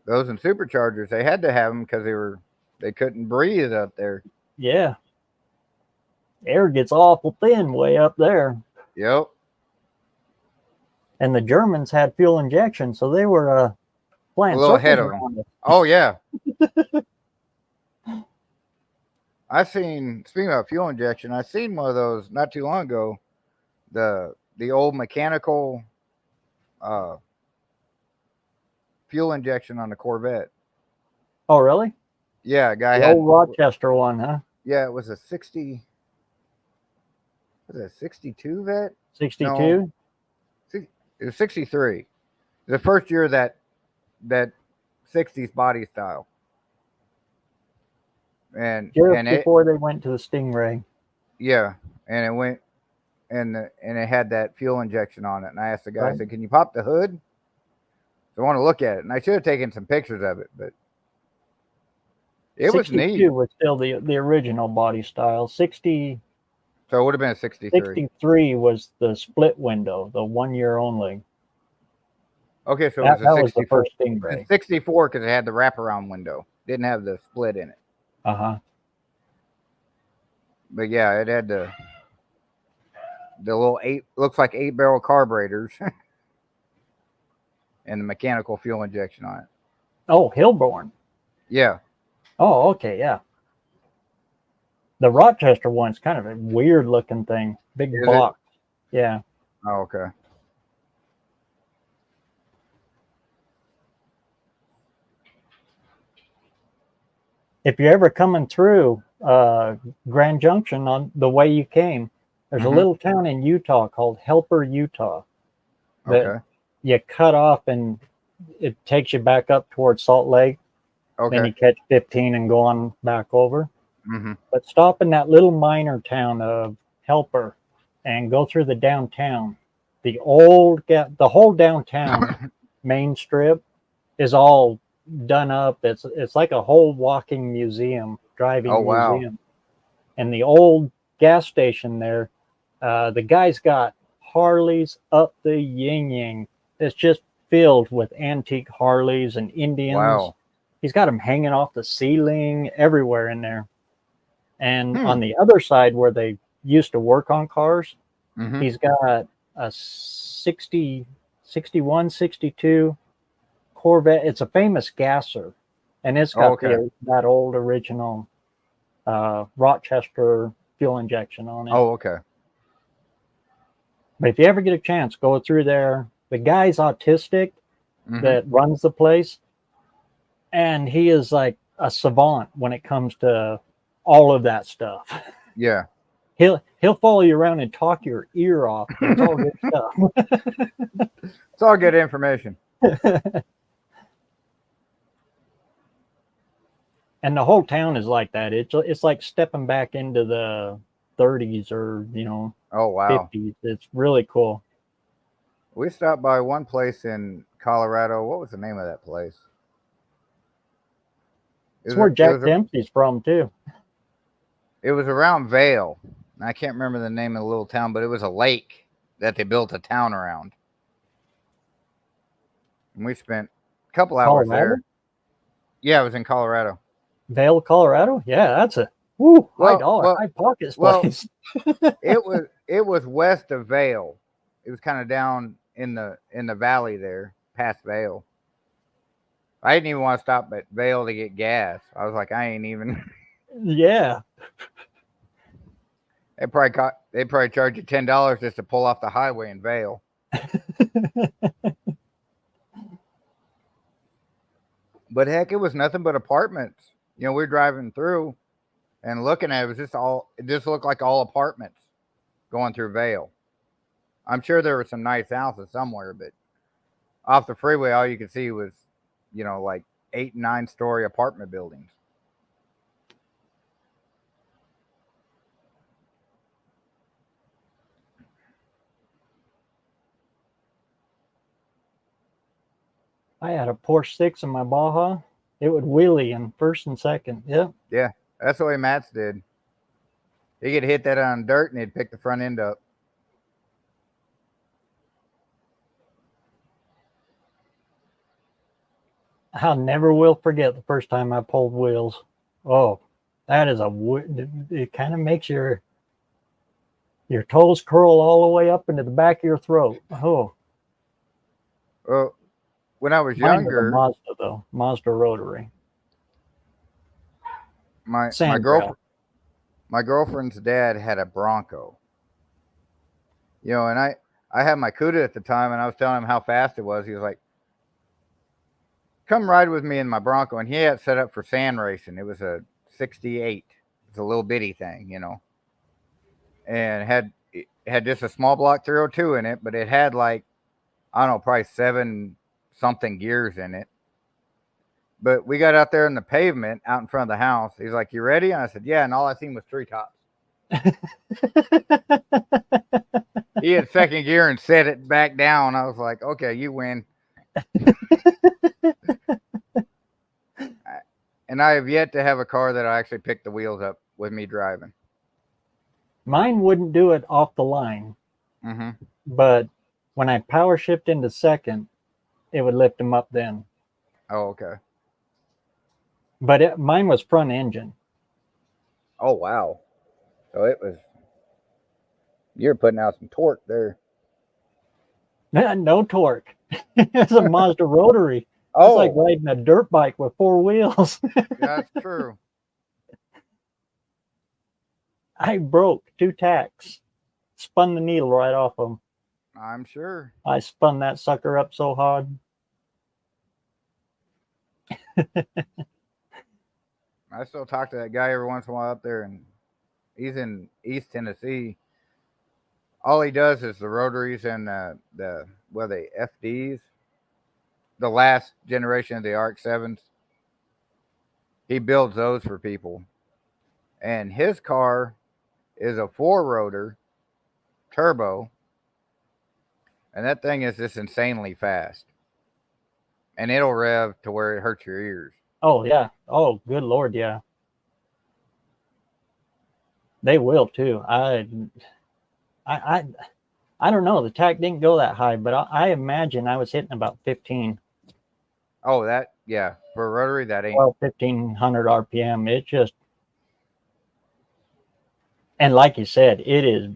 Those and superchargers, they had to have them because they couldn't breathe up there. Yeah. Air gets awful thin way up there. Yep. And the Germans had fuel injection, so they were flying a little ahead of them. Oh, yeah. Speaking of fuel injection, I seen one of those not too long ago. The old mechanical fuel injection on the Corvette. Oh, really? Yeah, a guy the had old Rochester one, huh? Yeah, it was a 60. Was it a 62 vet? 62? No, it was 63. The first year that 60s body style. And before they went to the Stingray. Yeah, and it went and it had that fuel injection on it. And I asked the guy, I said, "Can you pop the hood?" So I want to look at it. And I should have taken some pictures of it, but it was neat. 62 was still the original body style. 60. So it would have been a 63. 63 was the split window, the 1 year only. Okay, so it That was a was the 64. first Stingray. 64 because it had the wraparound window. Didn't have the split in it. Uh-huh. But yeah, it had the little looks like 8-barrel carburetors and the mechanical fuel injection on it. Oh, Hillborn. Yeah. Oh, okay, yeah. The Rochester one's kind of a weird looking thing. Big Is box. Yeah. Oh, okay. If you're ever coming through Grand Junction on the way you came, there's a little town in Utah called Helper, Utah, that Okay. you cut off and it takes you back up towards Salt Lake. Then Okay. you catch 15 and go on back over. Mm-hmm. But stop in that little minor town of Helper and go through the downtown. The whole downtown main strip is all done up. It's like a whole walking museum, driving Oh, wow. museum. And the old gas station there, the guy's got Harleys up the yin yang. It's just filled with antique Harleys and Indians. Wow. He's got them hanging off the ceiling everywhere in there. And on the other side where they used to work on cars, he's got a 61, 62 Corvette. It's a famous gasser. And it's got that old original Rochester fuel injection on it. Oh, okay. But if you ever get a chance, go through there. The guy's autistic that runs the place. And he is like a savant when it comes to all of that stuff. Yeah. He'll follow you around and talk your ear off. It's all good stuff. It's all good information. And the whole town is like that. It's like stepping back into the 30s or, Oh, wow. 50s. It's really cool. We stopped by one place in Colorado. What was the name of that place? It's where Jack Dempsey's from, too. It was around Vail. I can't remember the name of the little town, but it was a lake that they built a town around. And we spent a couple hours there. Yeah, it was in Colorado. Vail, Colorado? Yeah, that's a high pockets place. It was west of Vail. It was kind of down in the valley there, past Vail. I didn't even want to stop at Vail to get gas. I was like, I ain't even. Yeah. They probably charge you $10 just to pull off the highway in Vail. But heck, it was nothing but apartments. We're driving through and looking at it. It just looked like all apartments going through Vail. I'm sure there were some nice houses somewhere, but off the freeway, all you could see was, like 8 and 9 story apartment buildings. I had a Porsche 6 in my Baja. It would wheelie in first and second. Yep. Yeah, that's the way Matt's did. He could hit that on dirt and he'd pick the front end up. I never will forget the first time I pulled wheels. Oh, that is it kind of makes your toes curl all the way up into the back of your throat. Oh. Well, when I was Mine younger, was a Mazda though, Mazda rotary. My girlfriend's dad had a Bronco. And I had my Cuda at the time, and I was telling him how fast it was. He was like, "Come ride with me in my Bronco," and he had it set up for sand racing. It was a '68. It's a little bitty thing, and it had just a small block 302 in it, but it had like, I don't know, probably 7 something gears in it. But we got out there in the pavement out in front of the house. He's like, "You ready?" And I said, "Yeah." And all I seen was treetops. He had second gear and set it back down. I was like, "Okay, you win." And I have yet to have a car that I actually picked the wheels up with me driving. Mine wouldn't do it off the line. But when I power shift into second, it would lift them up then. Oh, okay. But mine was front engine. Oh, wow. So it was, you're putting out some torque there. No torque. It's a Mazda rotary. It's like Oh, riding a dirt bike with 4 wheels. that's true. I broke 2 tacks. Spun the needle right off them. I'm sure. I spun that sucker up so hard. I still talk to that guy every once in a while up there, and he's in East Tennessee. All he does is the rotaries and the FDs, the last generation of the RX-7s. He builds those for people, and his car is a 4-rotor turbo, and that thing is just insanely fast, and it'll rev to where it hurts your ears. Oh yeah. Oh, good Lord, yeah. They will too. I don't know. The tack didn't go that high, but I imagine I was hitting about 15. Oh, that, yeah, for a rotary, that ain't. 1,500 RPM. It just, and like you said, it is,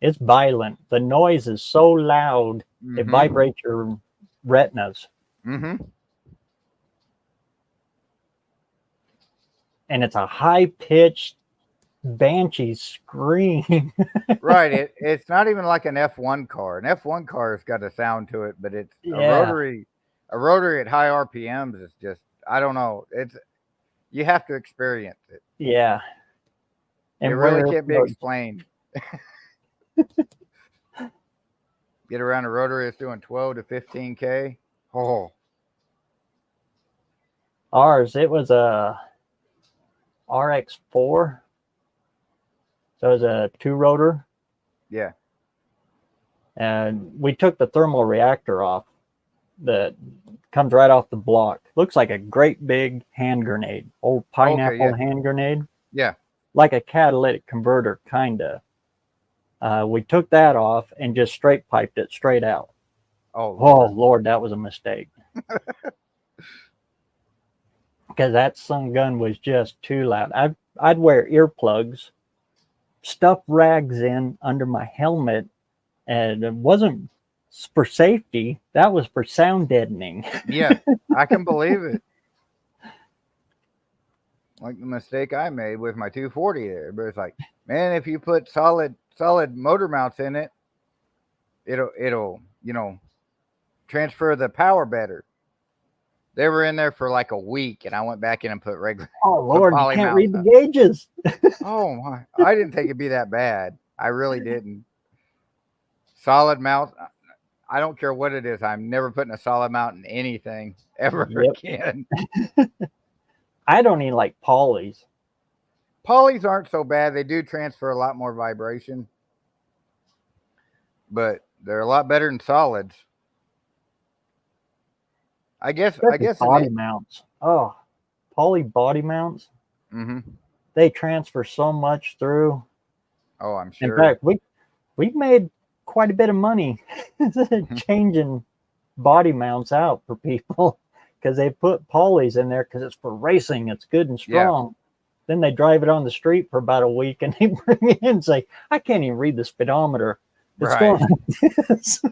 it's violent. The noise is so loud, it vibrates your retinas. Mm-hmm. And it's a high-pitched banshee scream. Right. It's not even like an F1 car. An F1 car has got a sound to it, but it's a rotary. A rotary at high RPMs is just, I don't know. You have to experience it. Yeah. And it really can't be explained. Get around a rotary that's doing 12 to 15K. Oh. Ours, it was a RX-4. So it was a 2-rotor. Yeah. And we took the thermal reactor off that comes right off the block. Looks like a great big hand grenade, old pineapple hand grenade. Yeah. Like a catalytic converter, kind of. We took that off and just straight piped it straight out. Oh, Lord, that was a mistake. Because that sun gun was just too loud. I'd wear earplugs, stuff rags in under my helmet, and it wasn't for safety. That was for sound deadening. Yeah, I can believe it. Like the mistake I made with my 240 there, but it's like, man, if you put solid motor mounts in it, it'll transfer the power better. They were in there for like a week, and I went back in and put regular. Oh Lord, you can't read the gauges. Oh my! I didn't think it'd be that bad. I really didn't. Solid mount. I don't care what it is. I'm never putting a solid mount in anything ever again. I don't even like polys. Polys aren't so bad. They do transfer a lot more vibration, but they're a lot better than solids. I guess body mounts. Oh, poly body mounts. Mm-hmm. They transfer so much through. Oh, I'm sure. In fact, we've made quite a bit of money changing body mounts out for people because they put polys in there because it's for racing. It's good and strong. Yeah. Then they drive it on the street for about a week and they bring it in and say, I can't even read the speedometer. It's going like this.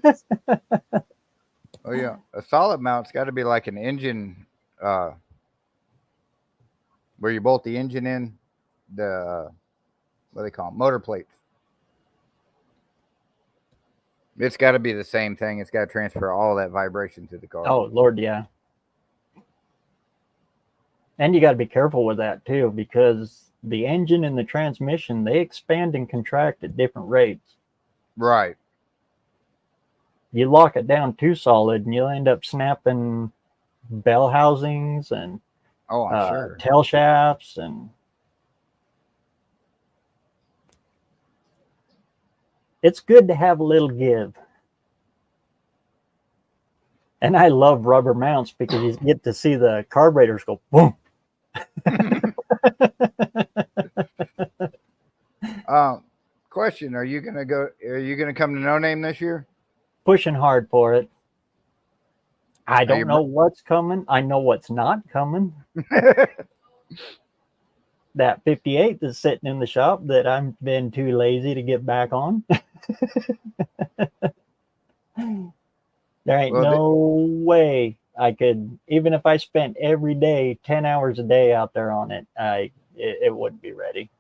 Oh yeah, a solid mount's got to be like an engine, where you bolt the engine in, the what do they call them? Motor plates. It's got to be the same thing. It's got to transfer all that vibration to the car. Oh Lord, yeah. And you got to be careful with that too, because the engine and the transmission, they expand and contract at different rates. Right. You lock it down too solid and you'll end up snapping bell housings and sure. tail shafts. And it's good to have a little give. And I love rubber mounts because you get to see the carburetors go boom. Question: Are you gonna come to No Name this year? Pushing hard for it. I Now don't know what's coming. I know what's not coming. That 58 that's sitting in the shop that I've been too lazy to get back on. There ain't Well, no way I could, even if I spent every day 10 hours a day out there on it, it wouldn't be ready.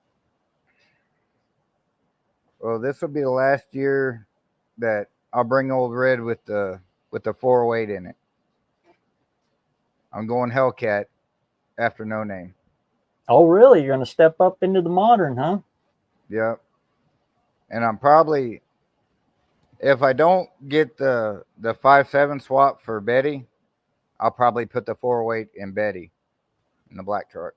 well, this will be the last year that I'll bring old Red with the 408 in it. I'm going Hellcat after No Name. Oh, really? You're going to step up into the modern, huh? Yep. And I'm probably, if I don't get the 5.7 swap for Betty, I'll probably put the 408 in Betty in the black truck.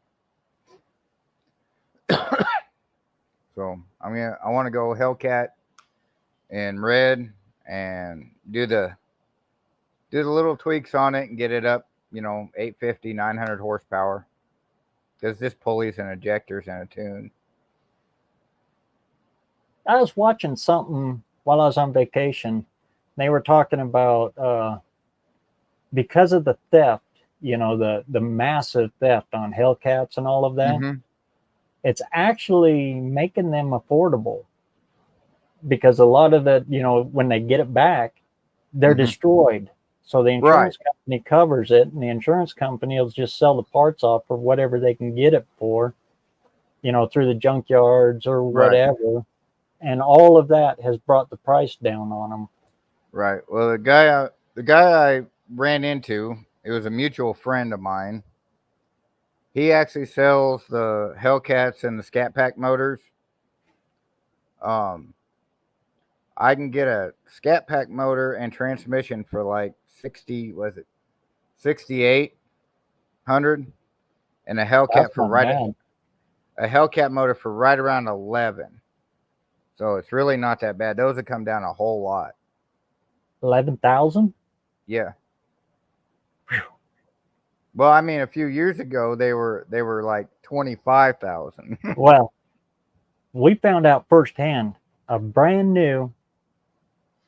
So I want to go Hellcat in red and do the little tweaks on it and get it up, 850, 900 horsepower. Because this pulleys and ejectors and a tune. I was watching something while I was on vacation. They were talking about because of the theft, the massive theft on Hellcats and all of that. Mm-hmm. It's actually making them affordable because a lot of the, when they get it back, they're Mm-hmm. destroyed. So the insurance company covers it, and the insurance company will just sell the parts off for whatever they can get it for, through the junkyards or whatever. Right. And all of that has brought the price down on them. Right. Well, the guy I ran into, it was a mutual friend of mine. He actually sells the Hellcats and the Scat Pack motors. I can get a Scat Pack motor and transmission for like 6,800, and a Hellcat for a Hellcat motor for right around 11. So it's really not that bad. Those have come down a whole lot. 11,000? Yeah. Whew. Well, I mean, a few years ago they were like 25,000. Well, we found out firsthand a brand new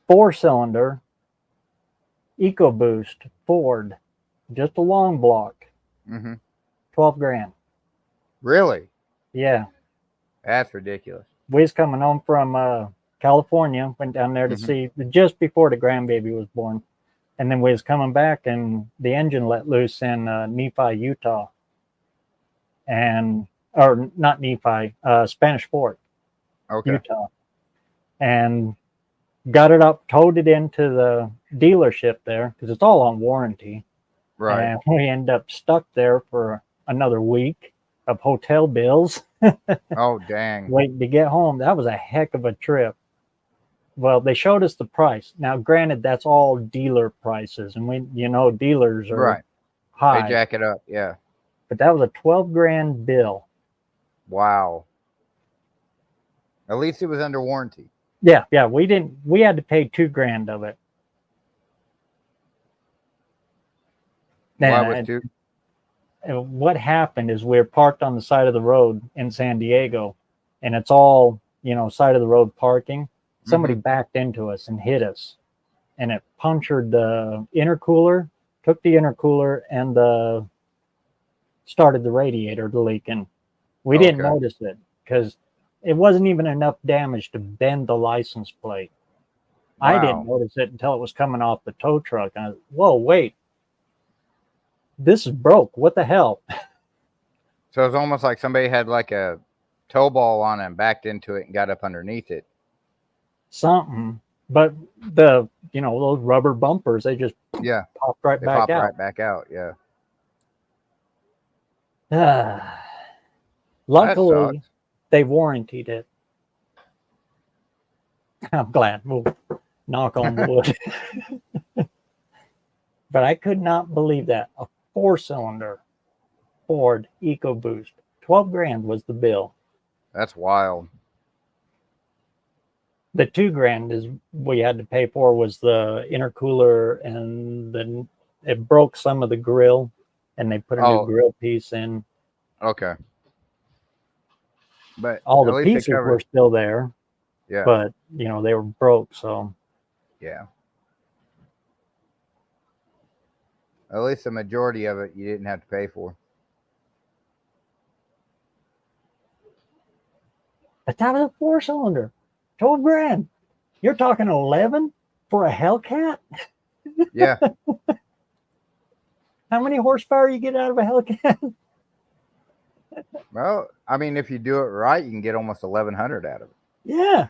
4-cylinder EcoBoost Ford, just a long block, 12 grand. Really? Yeah. That's ridiculous. We was coming home from California, went down there to see just before the grandbaby was born. And then we was coming back and the engine let loose in Nephi, Utah. Or not Nephi, Spanish Fork, Utah. And got it up, towed it into the dealership there because it's all on warranty. Right. And we end up stuck there for another week of hotel bills. Oh, dang. Waiting to get home. That was a heck of a trip. Well, they showed us the price. Now, granted, that's all dealer prices. And dealers are high. They jack it up, yeah. But that was a 12 grand bill. Wow. At least it was under warranty. Yeah. We had to pay 2 grand of it. Why was 2? What happened is we're parked on the side of the road in San Diego, and it's all, side of the road parking. Somebody backed into us and hit us, and it punctured the intercooler, took the intercooler, and started the radiator leaking. We didn't notice it because it wasn't even enough damage to bend the license plate. Wow. I didn't notice it until it was coming off the tow truck. And I was, whoa, wait. This is broke. What the hell? So it's almost like somebody had like a tow ball on it and backed into it and got up underneath it. Something. But those rubber bumpers, they just popped right back out. Right back out, yeah. Luckily, they warrantied it. I'm glad. We'll knock on wood. But I could not believe that. A 4-cylinder Ford EcoBoost. 12 grand was the bill. That's wild. The 2 grand is we had to pay for was the intercooler, and then it broke some of the grill, and they put a new grill piece in. Okay. But all the pieces were still there. Yeah. But they were broke, so yeah. At least the majority of it you didn't have to pay for. But that was a 4-cylinder, 12 grand. You're talking 11 for a Hellcat? Yeah. How many horsepower you get out of a Hellcat? Well, I mean, if you do it right, you can get almost 1,100 out of it. Yeah.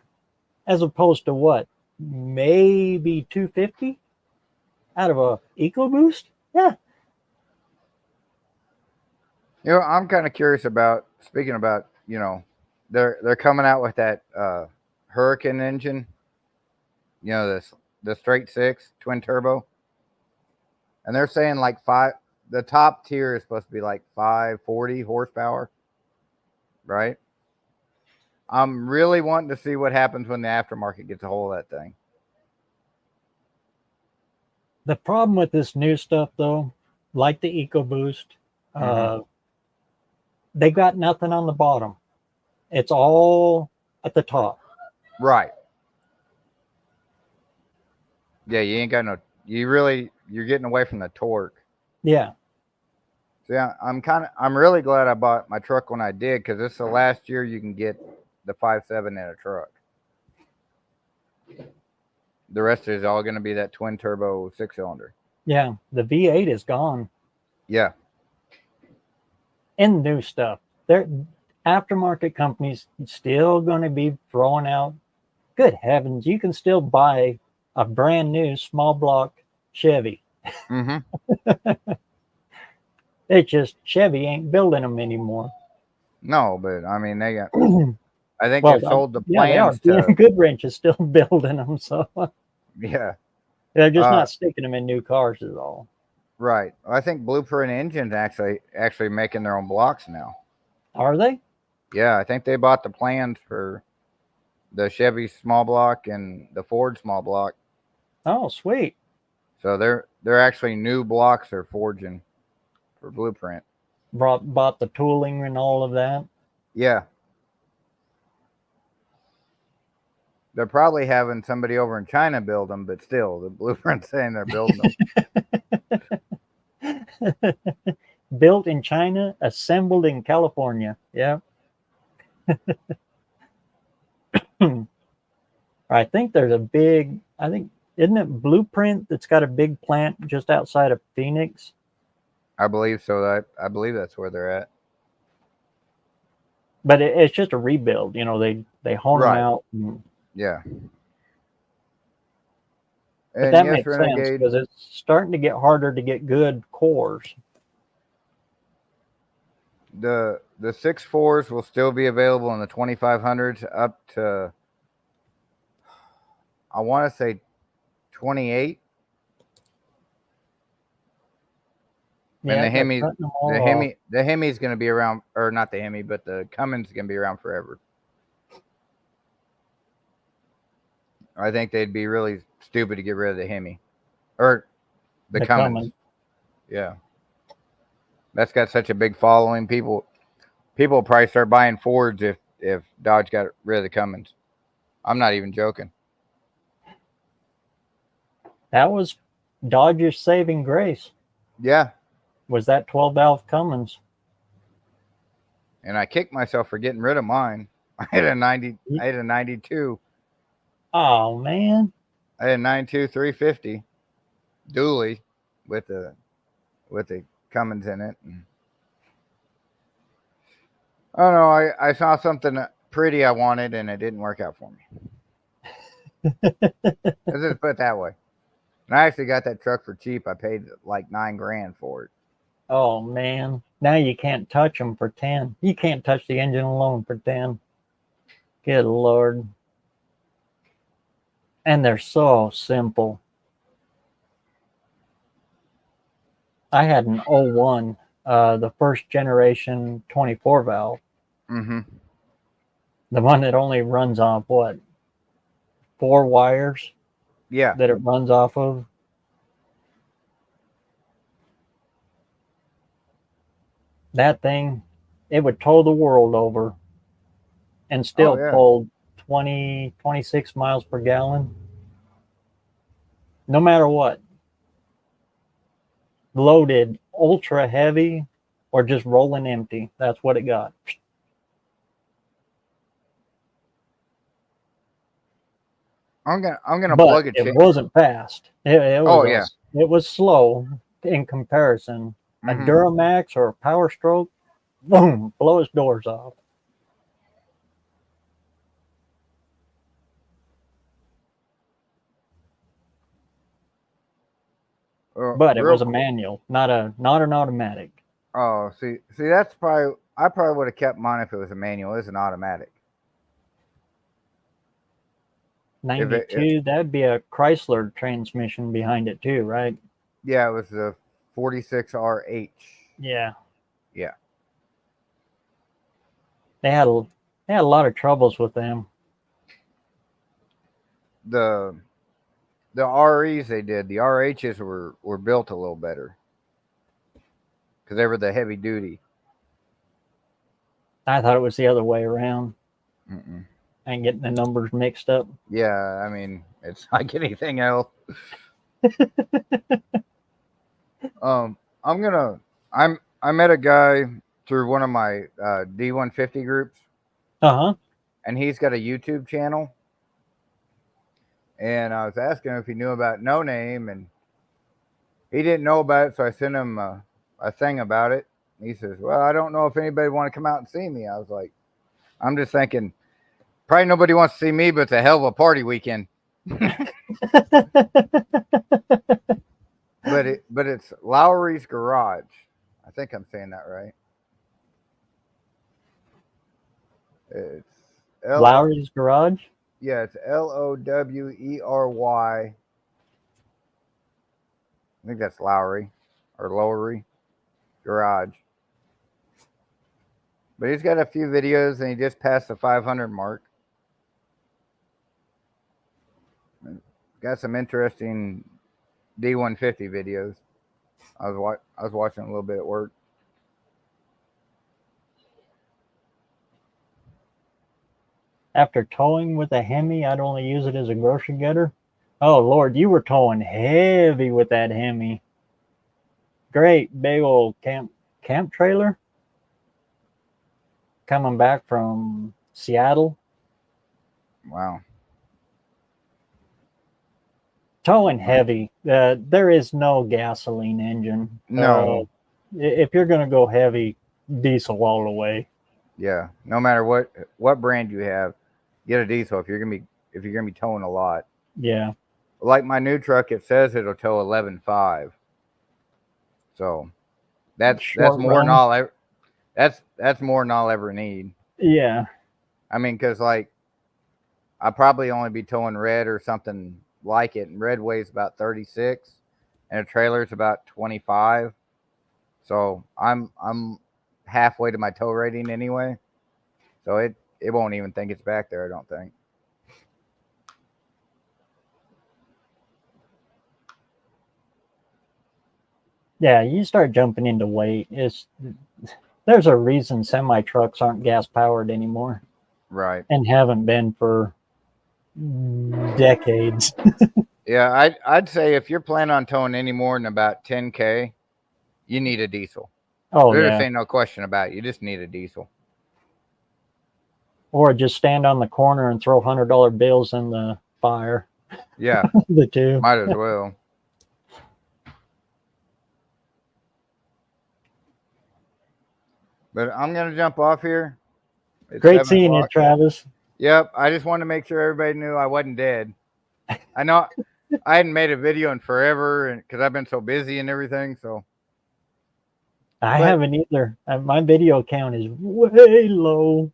As opposed to what? Maybe 250 out of a EcoBoost? Yeah. You know, I'm kind of curious about, speaking about, they're coming out with that Hurricane engine. You know, the straight six twin turbo. And they're saying like the top tier is supposed to be like 540 horsepower, right? I'm really wanting to see what happens when the aftermarket gets a hold of that thing. The problem with this new stuff, though, like the EcoBoost, they got nothing on the bottom. It's all at the top. Right. Yeah, you ain't got you're getting away from the torque. Yeah. So yeah, I'm really glad I bought my truck when I did, because this is the last year you can get the 5.7 in a truck. The rest is all going to be that twin turbo 6-cylinder. Yeah. The V8 is gone. Yeah. And new stuff. They're aftermarket companies still going to be throwing out. Good heavens, you can still buy a brand new small block Chevy. It's just Chevy ain't building them anymore. No, but I mean, they got. I think Well, they sold the yeah, they are. plans to. Goodwrench is still building them, so Yeah. they're just not sticking them in new cars is all. Right. I think Blueprint Engines actually making their own blocks now. Are they? Yeah, I think they bought the plans for the Chevy small block and the Ford small block. Oh, sweet. So they're actually new blocks they're forging for Blueprint. Bought the tooling and all of that. Yeah. They're probably having somebody over in China build them, but still, the Blueprint's saying they're building them. Built in China, assembled in California. Yeah. I think there's isn't it Blueprint that's got a big plant just outside of Phoenix? I believe so. I believe that's where they're at. But it's just a rebuild. You know, they hone them out. Yeah. But that makes sense because it's starting to get harder to get good cores. The 6.4s will still be available in the 2500s up to, I want to say, 28. Yeah, and the Hemi's going to be around, or not the Hemi, but the Cummins is going to be around forever. I think they'd be really stupid to get rid of the Hemi or the Cummins. Yeah, that's got such a big following. People will probably start buying Fords if Dodge got rid of the Cummins. I'm not even joking. That was Dodge's saving grace. Yeah. Was that 12-valve Cummins. And I kicked myself for getting rid of mine. I had a 92. Oh, man. I had a 92 350 dually with the Cummins in it. And I don't know. I saw something pretty I wanted, and it didn't work out for me. Let's just put it that way. And I actually got that truck for cheap. I paid like $9,000 for it. Oh, man. Now you can't touch them for 10. You can't touch the engine alone for 10. Good Lord. And they're so simple. I had an 01, the first generation 24 valve. Mm-hmm. The one that only runs off, 4 wires? Yeah. That it runs off of. That thing, it would tow the world over and still pulled 20, 26 miles per gallon. No matter what. loaded ultra heavy or just rolling empty. That's what it got. I'm gonna But plug a it chain. wasn't fast. It Oh, was yeah. it was slow in comparison. A Mhm. Duramax or a Power Stroke, boom, blow his doors off. But it Real was a quick. manual, not an automatic. Oh, see, that's probably I probably would have kept mine if it was a manual. It's an automatic. If it, 92, that'd be a Chrysler transmission behind it too, right? yeah, it was the 46RH. Yeah. Yeah, They had a lot of troubles with them. the REs they did. The RHs were built a little better because they were the heavy duty. I thought it was the other way around. Mm-mm. And getting the numbers mixed up. Yeah, I mean it's like anything else. I met a guy through one of my D150 groups, Uh-huh. and he's got a YouTube channel. And I was asking him if he knew about No Name, and he didn't know about it. So I sent him a thing about it. And he says, "Well, I don't know if anybody want to come out and see me." I was like, "I'm just thinking, probably nobody wants to see me, but it's a hell of a party weekend." But it's Lowry's Garage. I think I'm saying that right. It's Lowry's Garage? Yeah, it's Lowry. I think that's Lowry or Lowery Garage. But he's got a few videos, and he just passed the 500 mark. Got some interesting D150 videos. I was watching a little bit at work. After towing with a Hemi, I'd only use it as a grocery getter. Oh, Lord, you were towing heavy with that Hemi. Great big old camp trailer. Coming back from Seattle. Wow. Towing heavy. There is no gasoline engine. No. If you're going to go heavy, diesel all the way. Yeah. No matter what brand you have, get a diesel if you're gonna be towing a lot. Yeah. Like my new truck, it says it'll tow 11.5. So that's more than all. That's more than I'll ever need. Yeah. I mean, because like I probably only be towing red or something like it, and red weighs about 36, and a trailer's about 25. So I'm halfway to my tow rating anyway. So it won't even think it's back there, I don't think. Yeah, you start jumping into weight. There's a reason semi trucks aren't gas powered anymore. Right. And haven't been for decades. Yeah, I'd say if you're planning on towing any more than about 10K, you need a diesel. Oh, there yeah. just ain't no question about it. You just need a diesel. Or just stand on the corner and throw $100 bills in the fire. Yeah. The two. Might as well. But I'm going to jump off here. It's great seeing you, Travis. Yep. I just wanted to make sure everybody knew I wasn't dead. I know I hadn't made a video in forever because I've been so busy and everything. So I haven't either. My video count is way low.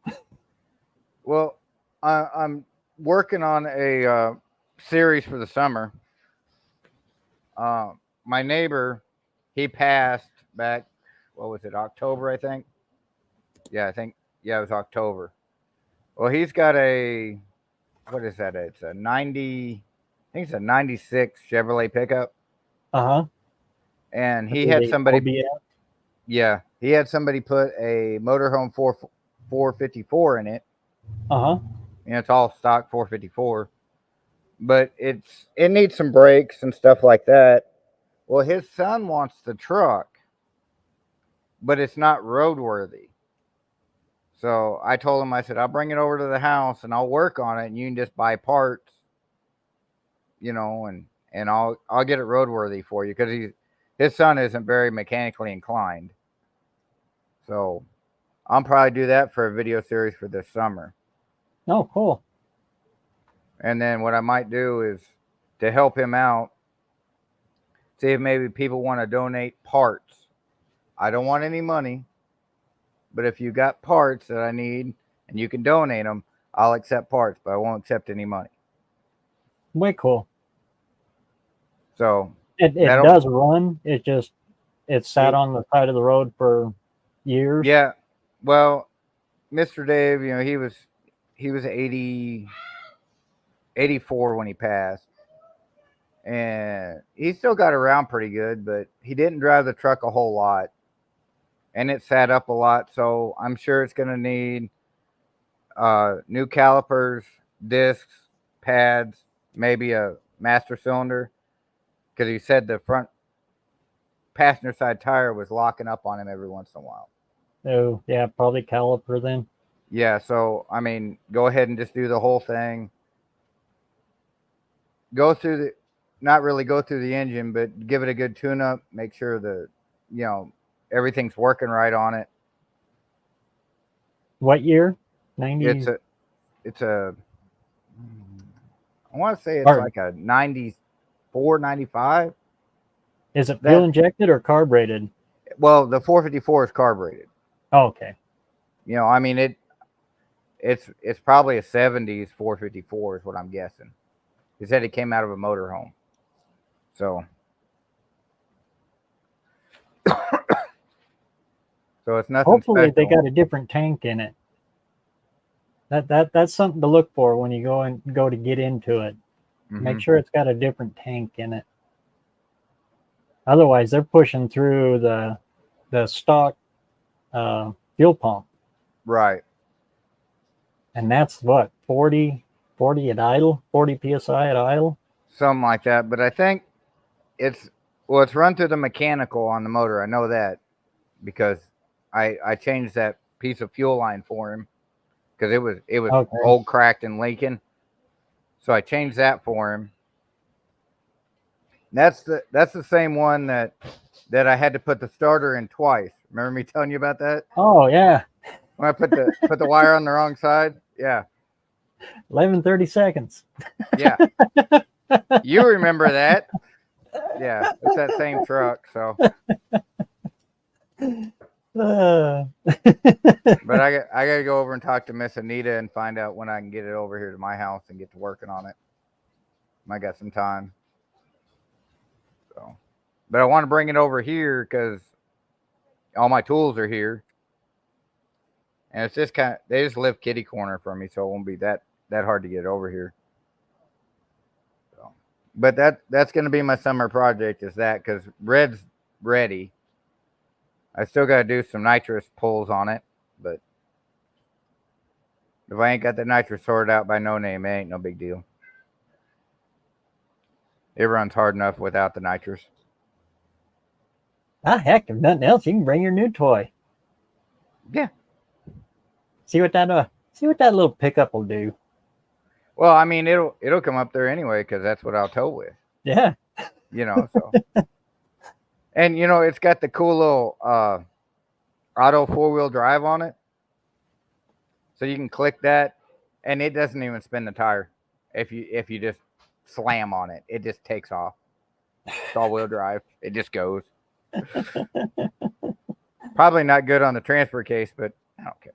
Well, I'm working on a series for the summer. My neighbor, he passed back, what was it, October, I think? Yeah, it was October. Well, he's got what is that? It's a 90, I think it's a 96 Chevrolet pickup. Uh-huh. And he had somebody, OBF? Yeah, he had somebody put a motorhome 454 in it. Uh-huh. And it's all stock 454. But it needs some brakes and stuff like that. Well, his son wants the truck, but it's not roadworthy. So I told him, I said, I'll bring it over to the house and I'll work on it, and you can just buy parts, and I'll get it roadworthy for you, because his son isn't very mechanically inclined. So I'll probably do that for a video series for this summer. Oh, cool. And then what I might do is, to help him out, see if maybe people want to donate parts. I don't want any money, but if you got parts that I need and you can donate them, I'll accept parts, but I won't accept any money. Way cool. So it does run. It's sat on the side of the road for years. Yeah. Well, Mr. Dave, he was 84 when he passed. And he still got around pretty good, but he didn't drive the truck a whole lot. And it sat up a lot, so I'm sure it's going to need new calipers, discs, pads, maybe a master cylinder, because he said the front passenger side tire was locking up on him every once in a while. Oh, yeah, probably caliper then. Yeah, so, go ahead and just do the whole thing. Not really go through the engine, but give it a good tune-up, make sure everything's working right on it. What year? 90? It's a I want to say it's like a 94, 95. Is it fuel injected or carbureted? Well, the 454 is carbureted. Oh, okay. It's probably a 70s 454 is what I'm guessing. He said it came out of a motorhome. So so it's nothing Hopefully special. they got a different tank in it. That's something to look for when you go to get into it. Mm-hmm. Make sure it's got a different tank in it. Otherwise, they're pushing through the stock fuel pump. Right. And that's what, 40 at idle, 40 psi at idle, something like that. But I think it's run through the mechanical on the motor. I know that because I changed that piece of fuel line for him, because it was okay. old, cracked, and leaking. So I changed that for him. That's the same one that I had to put the starter in twice. Remember me telling you about that? Oh yeah. When I put the wire on the wrong side? Yeah. 30 seconds. Yeah. You remember that. Yeah, it's that same truck, so. But I got to go over and talk to Miss Anita and find out when I can get it over here to my house and get to working on it. I got some time. So, but I want to bring it over here because all my tools are here. And it's just they just live kitty corner from me, so it won't be that hard to get over here. So, but that's going to be my summer project, is that, because Red's ready. I still got to do some nitrous pulls on it, but if I ain't got the nitrous sorted out by no name, it ain't no big deal. It runs hard enough without the nitrous. Ah, heck, if nothing else, you can bring your new toy. Yeah. See what that little pickup will do. Well, it'll come up there anyway, because that's what I'll tow with. Yeah. So. And it's got the cool little auto 4-wheel drive on it. So you can click that, and it doesn't even spin the tire. If you just slam on it, it just takes off. It's all-wheel drive. It just goes. Probably not good on the transfer case, but I don't care.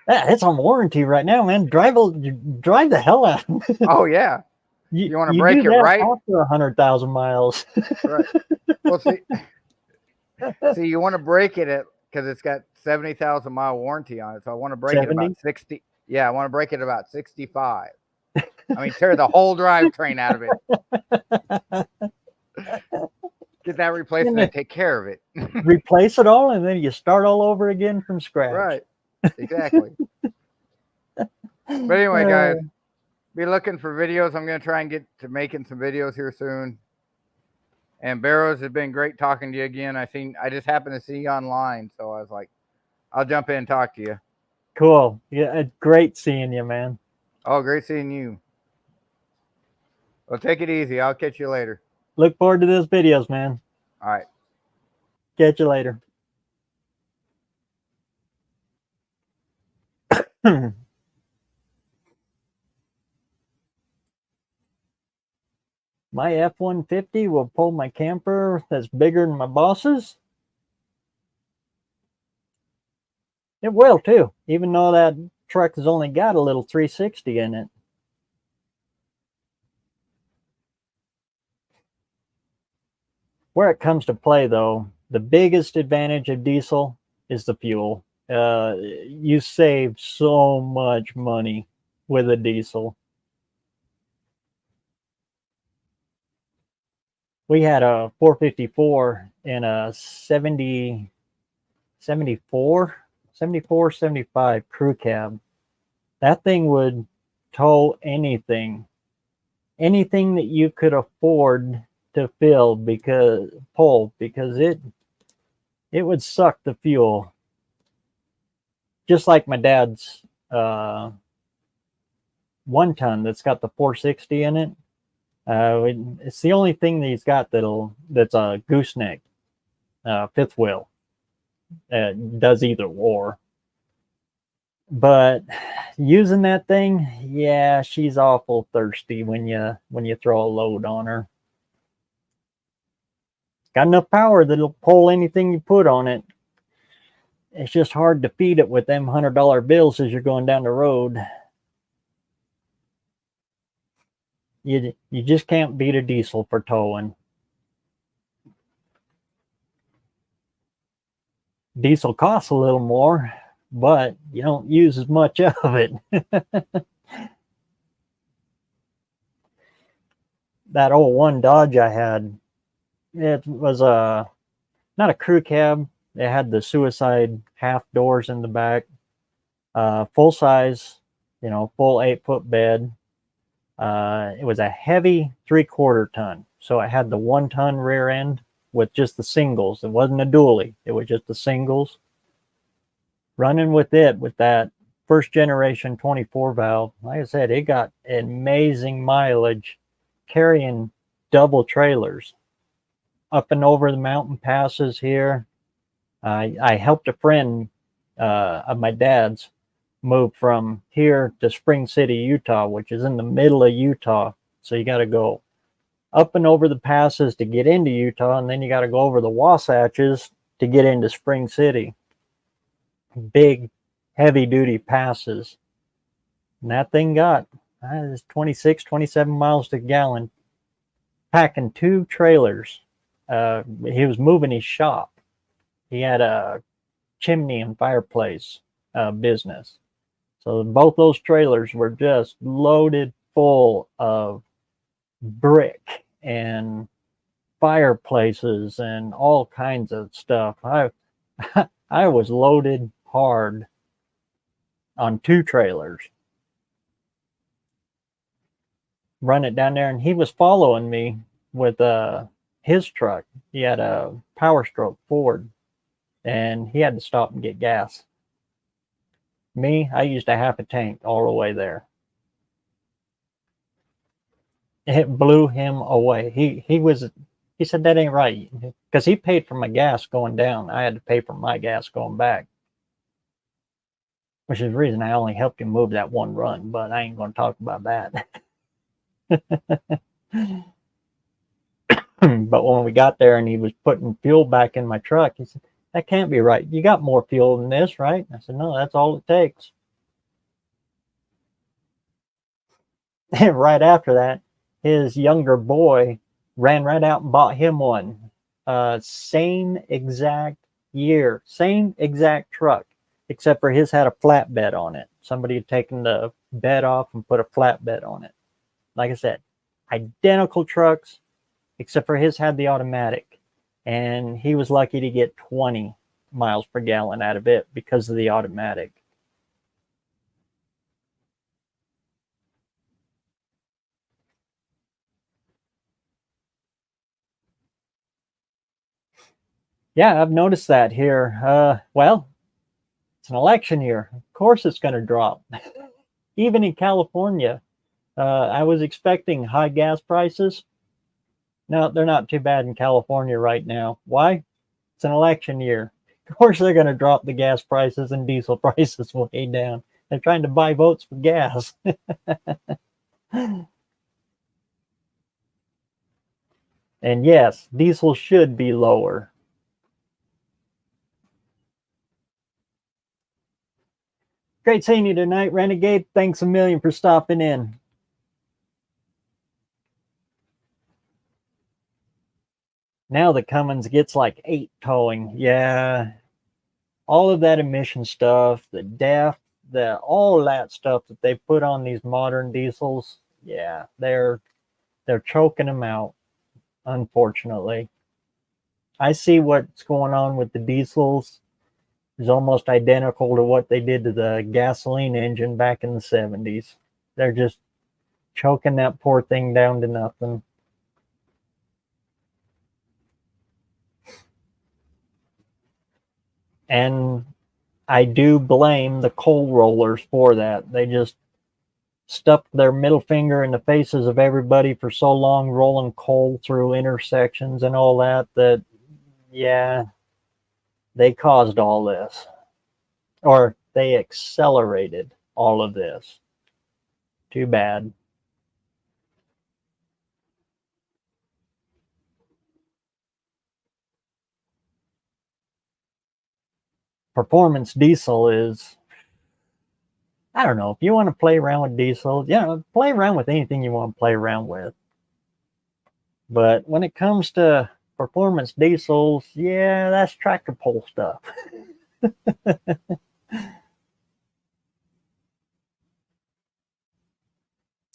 Yeah, it's on warranty right now, man. Drive the hell out. Oh yeah. You want to break it right after 100,000 miles. Right. Well, see, you want to break it because it's got 70,000 mile warranty on it. So I want to break 70? It about 60. Yeah, I want to break it about 65. Tear the whole drivetrain out of it. Get that replacement and take care of it. Replace it all, and then you start all over again from scratch. Right. Exactly. But anyway, guys, be looking for videos. I'm going to try and get to making some videos here soon. And BareRose has been great talking to you again. I just happened to see you online, so I was like, I'll jump in and talk to you. Cool. Yeah, great seeing you, man. Oh, great seeing you. Well, take it easy. I'll catch you later. Look forward to those videos, man. All right. Catch you later. My F-150 will pull my camper that's bigger than my boss's. It will too, even though that truck has only got a little 360 in it. Where it comes to play, though, the biggest advantage of diesel is the fuel. You save so much money with a diesel. We had a 454 in a 74, 75 crew cab. That thing would tow anything that you could afford to pull because it would suck the fuel. Just like my dad's 1-ton that's got the 460 in it. It's the only thing that he's got that's a gooseneck fifth wheel. Does either or. But using that thing, yeah, she's awful thirsty when you throw a load on her. Got enough power that it'll pull anything you put on it. It's just hard to feed it with them $100 bills as you're going down the road. You just can't beat a diesel for towing. Diesel costs a little more, but you don't use as much of it. That old one Dodge I had, it was not a crew cab. It had the suicide half doors in the back, full size, full 8-foot bed. It was a heavy 3/4 ton, so it had the 1-ton rear end with just the singles. It wasn't a dually; it was just the singles. Running with that first generation 24 valve, like I said, it got amazing mileage, carrying double trailers up and over the mountain passes here. I helped a friend of my dad's move from here to Spring City, Utah, which is in the middle of Utah. So you got to go up and over the passes to get into Utah, and then you got to go over the Wasatches to get into Spring City. Big, heavy-duty passes. And that thing got 26, 27 miles to the gallon, packing 2 trailers. He was moving his shop. He had a chimney and fireplace business. So both those trailers were just loaded full of brick and fireplaces and all kinds of stuff. I was loaded hard on 2 trailers. Run it down there, and he was following me with his truck. He had a Power Stroke Ford, and he had to stop and get gas. Me, I used a half a tank all the way there. It blew him away. He said that ain't right, because he paid for my gas going down. I had to pay for my gas going back, which is the reason I only helped him move that one run, but I ain't going to talk about that. But when we got there and he was putting fuel back in my truck, he said, that can't be right. You got more fuel than this, right? I said, no, that's all it takes. And right after that, his younger boy ran right out and bought him one. Same exact year, same exact truck, except for his had a flatbed on it. Somebody had taken the bed off and put a flatbed on it. Like I said, identical trucks, except for his had the automatic. And he was lucky to get 20 miles per gallon out of it because of the automatic. Yeah, I've noticed that here. Well, it's an election year. Of course it's going to drop. Even in California, I was expecting high gas prices. No, they're not too bad in California right now. Why? It's an election year. Of course they're going to drop the gas prices and diesel prices way down. They're trying to buy votes for gas. And yes, diesel should be lower. Great seeing you tonight, Renegade. Thanks a million for stopping in. Now the Cummins gets like 8 towing. Yeah. All of that emission stuff, the DEF, all that stuff that they put on these modern diesels, yeah, they're choking them out, unfortunately. I see what's going on with the diesels is almost identical to what they did to the gasoline engine back in the 70s. They're just choking that poor thing down to nothing. And I do blame the coal rollers for that. They just stuck their middle finger in the faces of everybody for so long, rolling coal through intersections and all that, yeah, they caused all this. Or they accelerated all of this. Too bad. Performance diesel is, I don't know, if you want to play around with diesel, yeah, play around with anything you want to play around with. But when it comes to performance diesels, yeah, that's tractor pull stuff.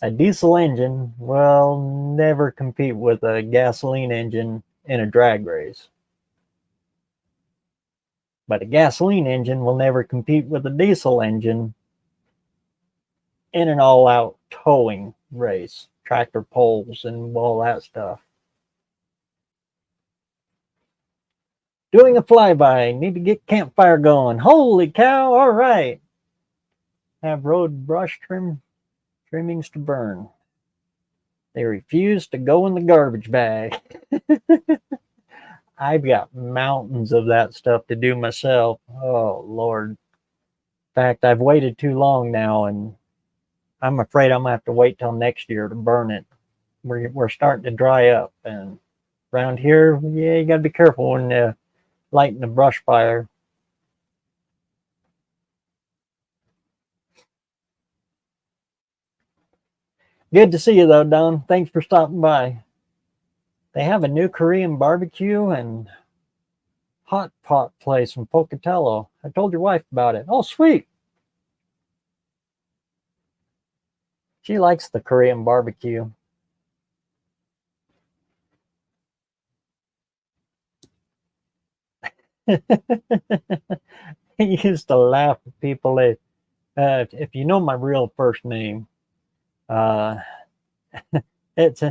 A diesel engine will never compete with a gasoline engine in a drag race. But a gasoline engine will never compete with a diesel engine in an all-out towing race, tractor pulls and all that stuff. Doing a flyby, need to get campfire going. Holy cow, all right. Have road brush trimmings to burn. They refuse to go in the garbage bag. I've got mountains of that stuff to do myself. Oh, Lord. In fact, I've waited too long now, and I'm afraid I'm going to have to wait till next year to burn it. We're starting to dry up, and around here, yeah, you got to be careful when lighting a brush fire. Good to see you, though, Don. Thanks for stopping by. They have a new Korean barbecue and hot pot place in Pocatello. I told your wife about it. Oh, sweet. She likes the Korean barbecue. I used to laugh at people. If you know my real first name, uh, it's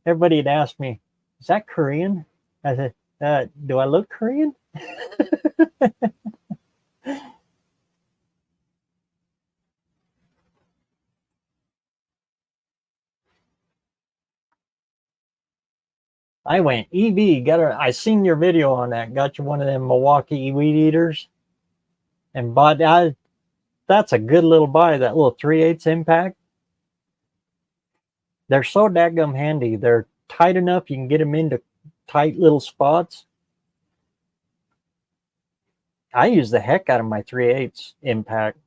everybody had asked me, "Is that Korean?" I said, "Do I look Korean?" I went EV. I seen your video on that. Got you one of them Milwaukee weed eaters, and bought. That's a good little buy. That little 3/8 impact. They're so dadgum handy. They're tight enough you can get them into tight little spots. I use the heck out of my 3/8 impact,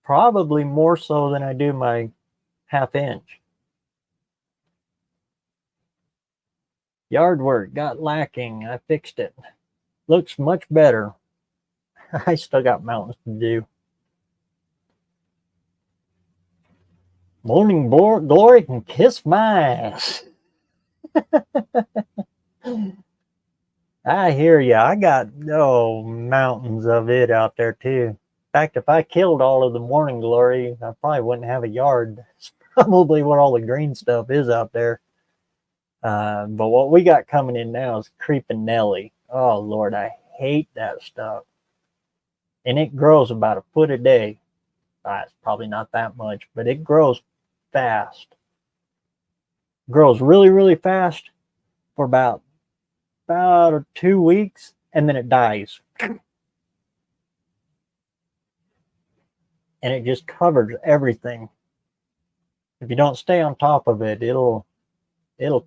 probably more so than I do my 1/2 inch. Yard work got lacking. I fixed it. Looks much better. I still got mountains to do. Morning glory can kiss my ass. I hear ya. I got mountains of it out there too. In fact, if I killed all of the morning glory, I probably wouldn't have a yard. It's probably what all the green stuff is out there. But what we got coming in now is Creeping Nelly. Oh Lord, I hate that stuff. And it grows about a foot a day. It's probably not that much, but it grows fast. Grows really, really fast for about 2 weeks, and then it dies. And it just covers everything. If you don't stay on top of it, it'll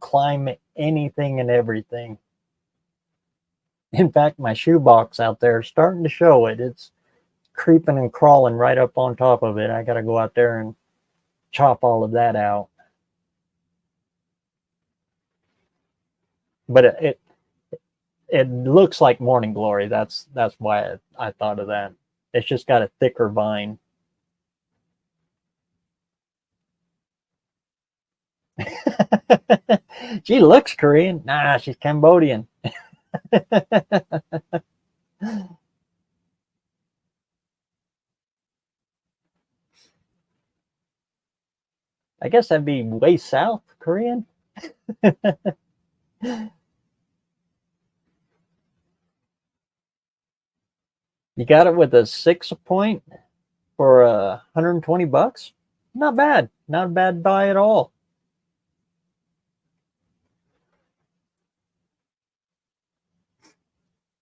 climb anything and everything. In fact, my shoebox out there is starting to show it. It's creeping and crawling right up on top of it. I got to go out there and chop all of that out. But it looks like morning glory. That's why I thought of that. It's just got a thicker vine. She looks Korean. Nah, she's Cambodian. I guess that'd be way south Korean. You got it with a 6 point for $120. Not bad. Not a bad buy at all.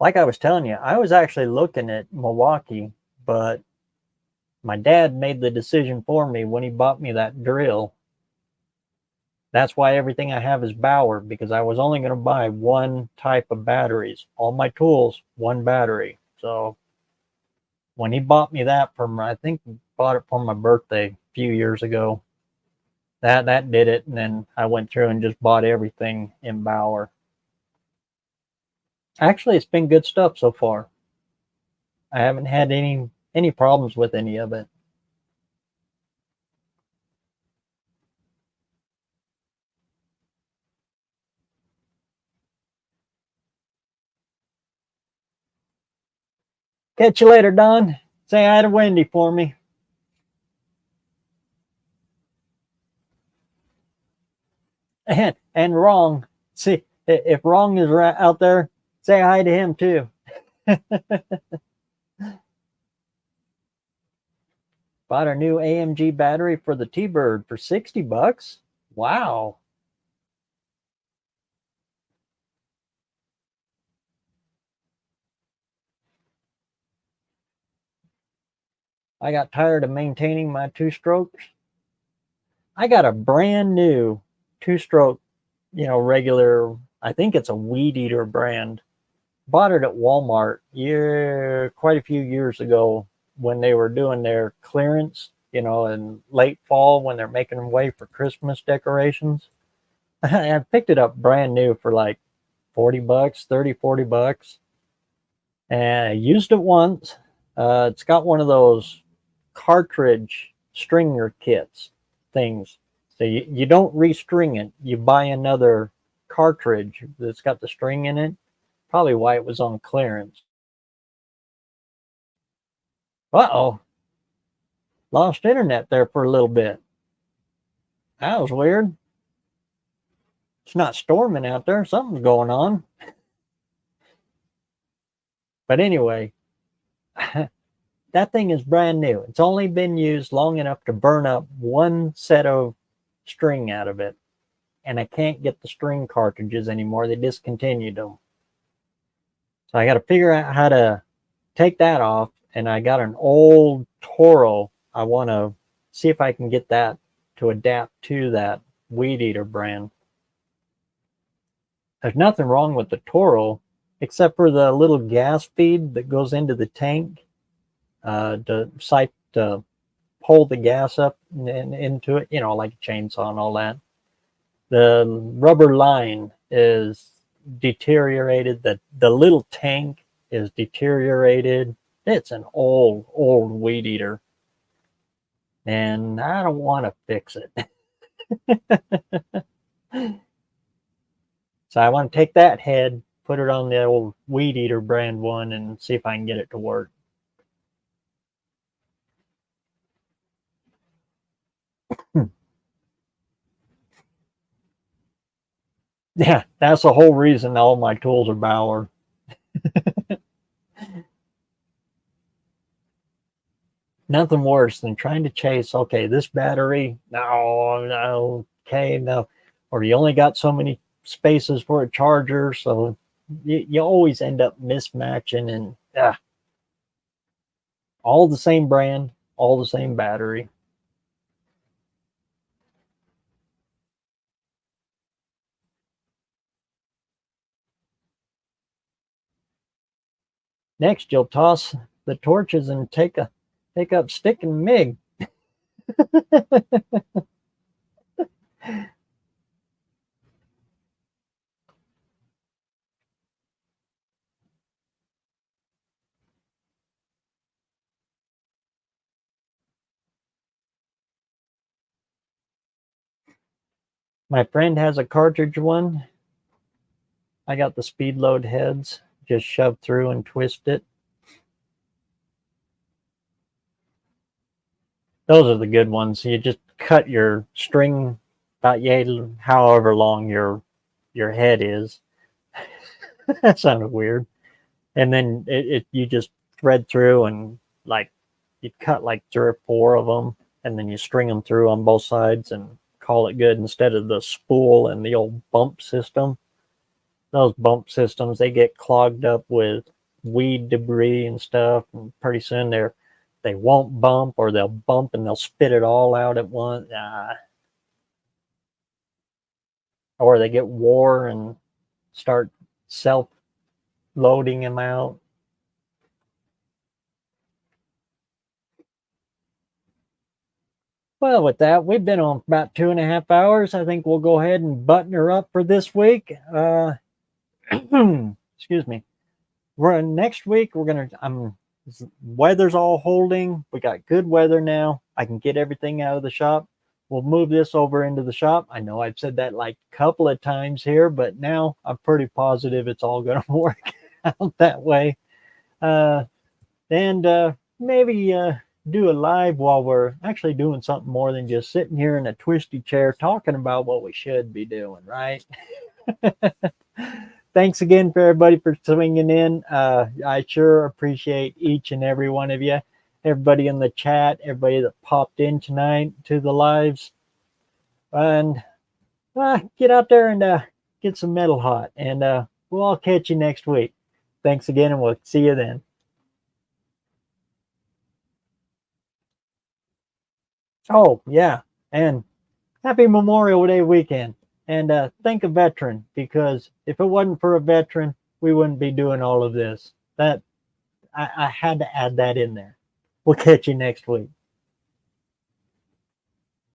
Like I was telling you, I was actually looking at Milwaukee, but my dad made the decision for me when he bought me that drill. That's why everything I have is Bauer, because I was only going to buy one type of batteries. All my tools, one battery. So when he bought me that I think he bought it for my birthday a few years ago. That did it, and then I went through and just bought everything in Bauer. Actually, it's been good stuff so far. I haven't had any problems with any of it. Catch you later, Don. Say hi to Wendy for me. And Wrong. See, if Wrong is out there, say hi to him too. Bought a new AMG battery for the T-Bird for $60. Wow. I got tired of maintaining my two-strokes. I got a brand new two-stroke, regular, I think it's a Weed Eater brand. Bought it at Walmart quite a few years ago when they were doing their clearance, in late fall when they're making them way for Christmas decorations. I picked it up brand new for like $40, $30-$40. And I used it once. It's got one of those cartridge stringer kits things. So you don't restring it. You buy another cartridge that's got the string in it. Probably why it was on clearance. Uh-oh. Lost internet there for a little bit. That was weird. It's not storming out there. Something's going on. But anyway, that thing is brand new. It's only been used long enough to burn up one set of string out of it. And I can't get the string cartridges anymore. They discontinued them. So I got to figure out how to take that off. And I got an old Toro. I want to see if I can get that to adapt to that Weed Eater brand. There's nothing wrong with the Toro, except for the little gas feed that goes into the tank to pull the gas up and into it, like a chainsaw and all that. The rubber line is deteriorated. The little tank is deteriorated. It's an old Weed Eater. And I don't want to fix it. So I want to take that head, put it on the old Weed Eater brand one, and see if I can get it to work. Yeah, that's the whole reason all my tools are Bauer. nothing worse than trying to chase, okay, this battery, no, okay, no. Or you only got so many spaces for a charger, so you always end up mismatching, and all the same brand, all the same battery. Next, you'll toss the torches and take up stick and MIG. My friend has a cartridge one. I got the speed load heads, just shove through and twist it. Those are the good ones. You just cut your string about however long your head is. That sounded weird. And then you just thread through, and like you cut like 3 or 4 of them, and then you string them through on both sides and call it good, instead of the spool and the old bump system. Those bump systems, they get clogged up with weed debris and stuff, and pretty soon they won't bump, or they'll bump and they'll spit it all out at once. Or they get wore and start self-loading them out. Well, with that, we've been on about 2.5 hours. I think we'll go ahead and button her up for this week. Excuse me. Next week, weather's all holding. We got good weather now. I can get everything out of the shop. We'll move this over into the shop. I know I've said that like a couple of times here, but now I'm pretty positive it's all going to work out that way. And maybe do a live while we're actually doing something more than just sitting here in a twisty chair talking about what we should be doing, right? Thanks again for everybody for swinging in. I sure appreciate each and every one of you. Everybody in the chat, everybody that popped in tonight to the lives. And get out there and get some metal hot. And we'll all catch you next week. Thanks again, and we'll see you then. Oh, yeah. And happy Memorial Day weekend. And thank a veteran, because if it wasn't for a veteran, we wouldn't be doing all of this. I had to add that in there. We'll catch you next week.